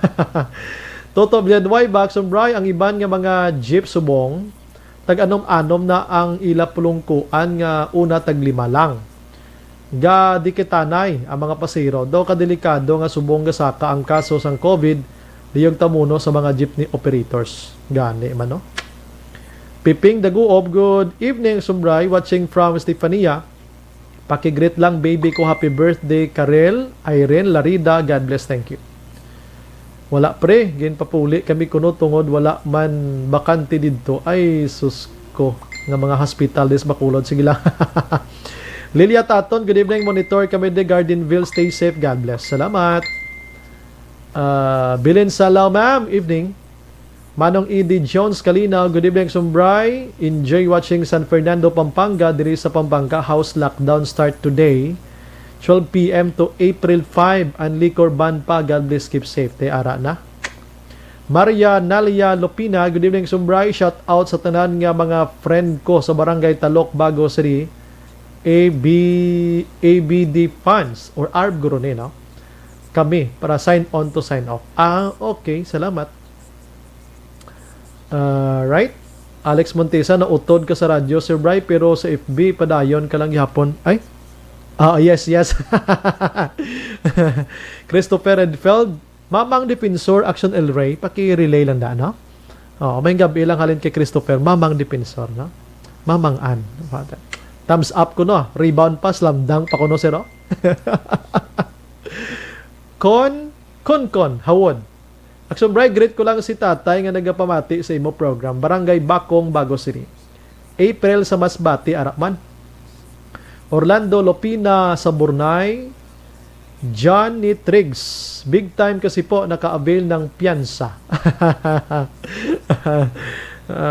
Toto Villanueva, Sumbray, ang iban nga mga jeep subong, tag-anom-anom na ang ila pulungkuan nga una tag-5 lang. Ga di kitanay ang mga pasero, daw kadelikado nga subong gasaka ang kaso sang COVID, diyog tamuno sa mga jeepney operators. Gani man no? Piping Daguob, good evening, Sumbray, watching from Estefania. Pakigreet lang baby ko, happy birthday, Karel, Irene, Larida, God bless, thank you. Wala pre, gin papuli kami kuno tungod wala man bakante didto. Ay sus ko, nga mga hospital des Bacolod, sige lang. Lilia Taton, good evening, monitor kami de Gardenville, stay safe, God bless. Salamat. Bilin Salaw, ma'am, evening. Manong Edie Jones Kalinaw, good evening, Sumbray. Enjoy watching San Fernando, Pampanga. Diri sa Pampanga, house lockdown start today. 12 p.m. to April 5. Ang liquor ban pa. God bless, keep safe. Ara na. Maria Nalia Lopina, good evening, Sumbray. Shout out sa tanan nga mga friend ko sa Barangay Talok, Bago City. ABD funds or ARB guro no? Kami para sign on to sign off. Okay, salamat. Right? Alex Montesa, na utod ka sa radyo, Sir Bry, pero sa FB padayon ka lang yapon. Ay? Yes. Christopher Redfeld, Mamang Defensor, Action El Rey, paki-relay lang da, no? May gabi lang halin kay Christopher, Mamang Defensor, no? Mamang An. Thumbs up ko, no? Rebound pa, slam dunk pa ko, no, sir, no? Kon, Hawod. Action Bright, greet ko lang si tatay nga nagapamati sa imo program. Barangay Bakong, Bago City. April sa Masbati, Araman. Orlando Lopina sa Burnay. John Triggs. Big time kasi po naka-avail ng piyansa.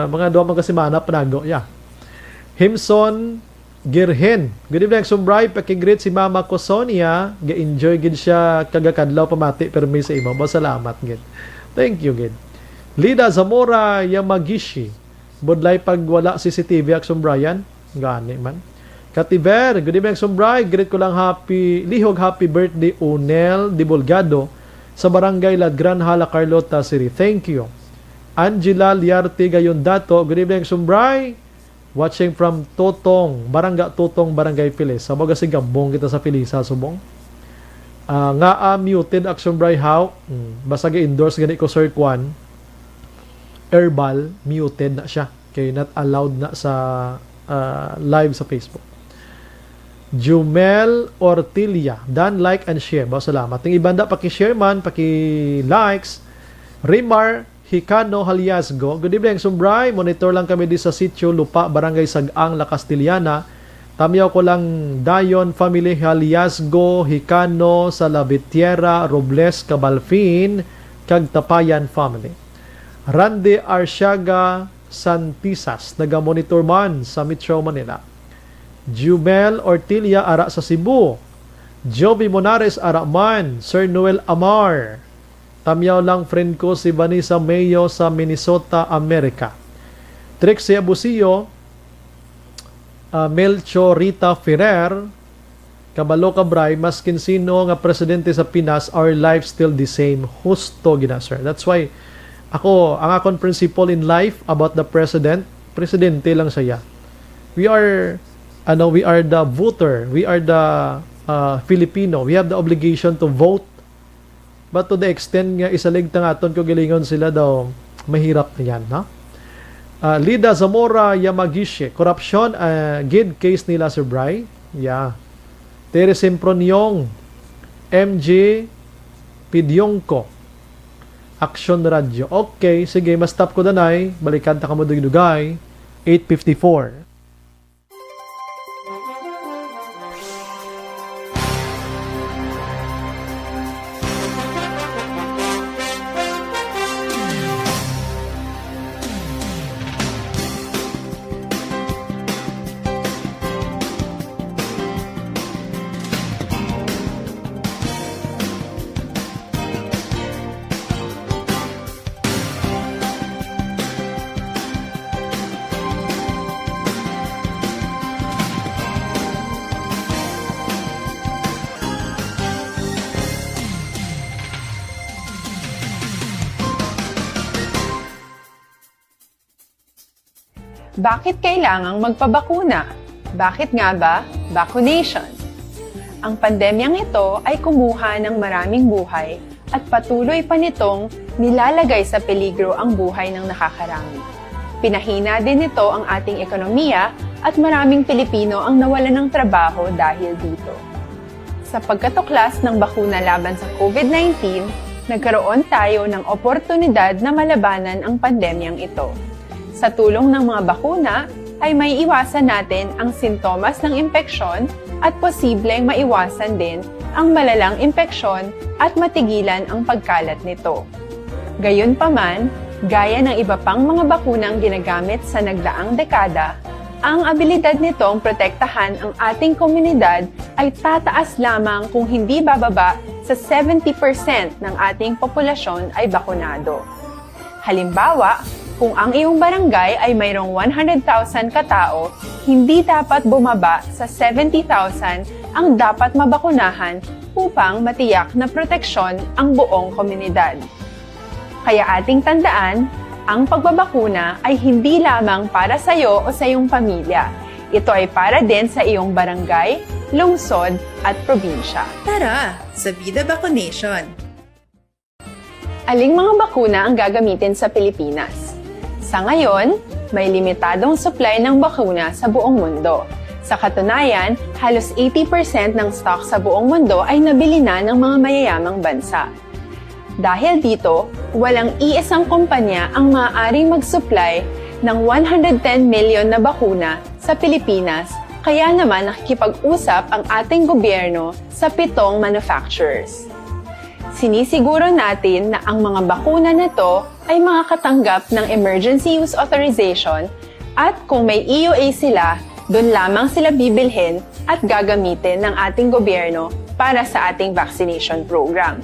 Mga duwa mga kasimana, panago. Yeah. Himson Girhen. Good evening, Sumbray. Pakigreet si Mama ko, Sonia. Ga-enjoy gid siya kagakadlaw pamati permi sa imo. Salamat gid. Thank you gid. Lida Zamora Yamagishi. Budlay pag wala CCTV ak Sumbrayan. Gani man. Kativer, good evening, Sumbray. Greet ko lang happy birthday Unel Dibulgado sa Barangay Ladgran, Hala, Carlota City. Thank you. Angela Liarte Gayondato. Good evening, Sumbray. Watching from Barangay Pilis. Sa mga sigambong kita sa Pilisa, subong. Muted Action Bray how. Basta ga-endorse gani ko Sir Kwan. Herbal, muted na siya. Kaya not allowed na sa live sa Facebook. Jumel Ortilia. Dan, like, and share. Salamat. Ting ibanda, paki-share man, paki-likes. Rimar Hicano Haliasgo. Good evening, Sumbray. Monitor lang kami di sa sitio Lupa, Barangay Sagang, La Castillana. Tamiyaw ko lang Dayon Family Haliasgo, Hicano, Salabitiera, Robles, Cabalfin, kag Tapayan Family. Randy Arsiaga Santisas, naga-monitor man sa Metro Manila. Jumel Ortilia, ara sa Cebu. Joby Monares, ara man. Sir Noel Amar. Tamyaw lang friend ko si Vanessa Mayo sa Minnesota, America. Trixie Abusillo, Melcho Rita Ferrer, Kabalo Cabray, maskin sino nga presidente sa Pinas, our life still the same. Husto gina, sir. That's why ang akong principle in life about the presidente lang siya. We are the voter. We are the Filipino. We have the obligation to vote. But to the extent nga isalig tangaton ko gilingon sila daw, mahirap na yan, no? Lida Zamora Yamagishi, corruption, gid case nila, Sir Bry. Yeah. Tere Semproniong, MJ Pidyongko, Action Radio. Okay, sige, mas-stop ko danay. Balikan ta kamo dugay 8:54. Bakit kailangang magpabakuna? Bakit nga ba vaccination? Ang pandemyang ito ay kumuha ng maraming buhay at patuloy pa nitong nilalagay sa peligro ang buhay ng nakakarami. Pinahina din nito ang ating ekonomiya at maraming Pilipino ang nawalan ng trabaho dahil dito. Sa pagkatuklas ng bakuna laban sa COVID-19, nagkaroon tayo ng oportunidad na malabanan ang pandemyang ito. Sa tulong ng mga bakuna, ay may iwasan natin ang sintomas ng impeksyon at posibleng maiwasan din ang malalang impeksyon at matigilan ang pagkalat nito. Gayunpaman, gaya ng iba pang mga bakunang ginagamit sa nagdaang dekada, ang abilidad nitong protektahan ang ating komunidad ay tataas lamang kung hindi bababa sa 70% ng ating populasyon ay bakunado. Halimbawa, kung ang iyong barangay ay mayroong 100,000 katao, hindi dapat bumaba sa 70,000 ang dapat mabakunahan upang matiyak na proteksyon ang buong komunidad. Kaya ating tandaan, ang pagbabakuna ay hindi lamang para sa iyo o sa iyong pamilya. Ito ay para din sa iyong barangay, lungsod at probinsya. Tara, sa Vida Vaccination! Aling mga bakuna ang gagamitin sa Pilipinas? Sa ngayon, may limitadong supply ng bakuna sa buong mundo. Sa katunayan, halos 80% ng stock sa buong mundo ay nabili na ng mga mayayamang bansa. Dahil dito, walang iisang kumpanya ang maaaring mag-supply ng 110 million na bakuna sa Pilipinas, kaya naman nakikipag-usap ang ating gobyerno sa 7 manufacturers. Sinisiguro natin na ang mga bakuna na ito ay makakatanggap ng Emergency Use Authorization at kung may EUA sila, doon lamang sila bibilhin at gagamitin ng ating gobyerno para sa ating vaccination program.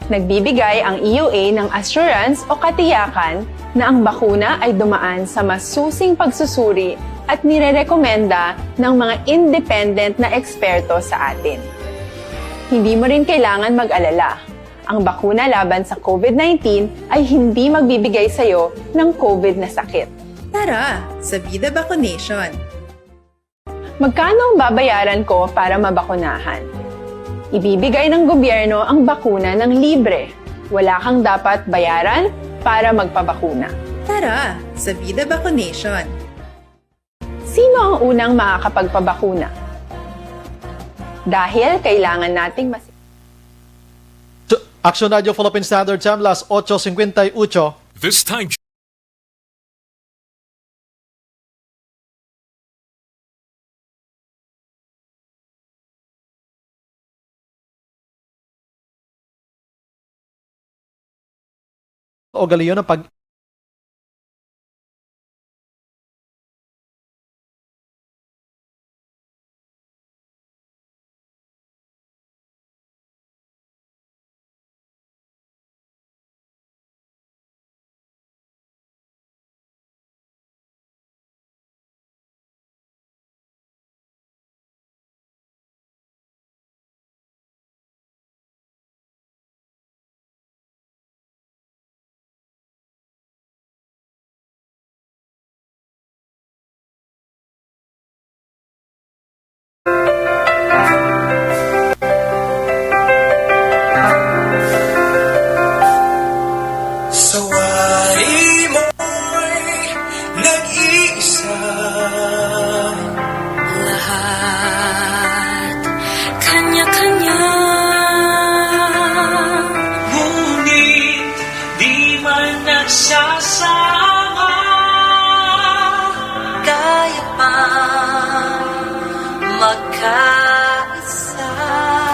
Nagbibigay ang EUA ng assurance o katiyakan na ang bakuna ay dumaan sa masusing pagsusuri at nirerekomenda ng mga independent na eksperto sa atin. Hindi mo rin kailangan mag-alala. Ang bakuna laban sa COVID-19 ay hindi magbibigay sa iyo ng COVID na sakit. Tara, sa Vida Vaccination! Magkano ang babayaran ko para mabakunahan? Ibibigay ng gobyerno ang bakuna ng libre. Wala kang dapat bayaran para magpabakuna. Tara, sa Vida Vaccination! Sino ang unang makakapagpabakuna? Dahil kailangan nating Action Radio Philippine Standard Time, las 8:58. This time... O galiyon ng pag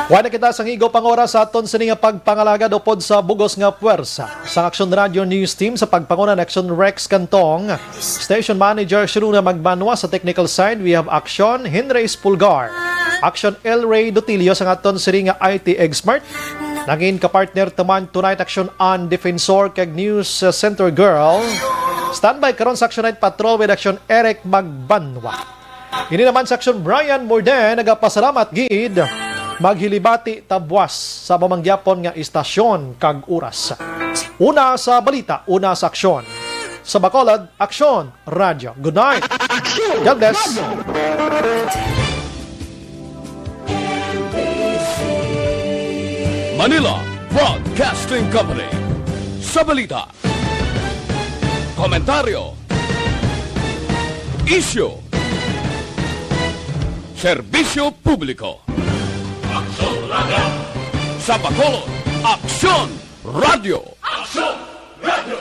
Wala kita sang igo pang oras sa aton sining pagpangalagad upod sa bugos nga puwersa. Sa Action Radio News Team sa pagpanguna ng Action Rex Cantong, Station Manager Shiruna Magbanwa sa technical side, we have Action Henry Pulgar. Action El Ray Dutilio sa aton sining IT Expert. Naging kapartner taman tonight Action on Defensor kag News Center Girl. Standby karon sa Action Night Patrol with Action Eric Magbanwa. Ini naman sa Action Brian Morden nagapasalamat gid maghilibati tabwas sa mamangyapon nga istasyon kag oras. Una sa balita, una sa aksyon. Sa Bacolod, Aksyon Radio. Good night. God bless. Manila Broadcasting Company. Sa balita, komentaryo, issue, serbisyo publiko. Aksyon Radio! Sa Bacolod, Aksyon Radio. Aksyon Radio!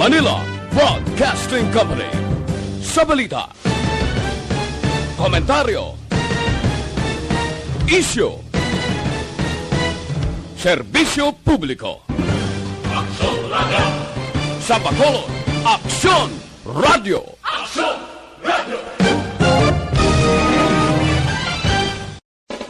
Manila Broadcasting Company. Sa balita, komentaryo, issue, serbisyo publiko. Aksyon Radio! Sa Bacolod, Aksyon Radio. Aksyon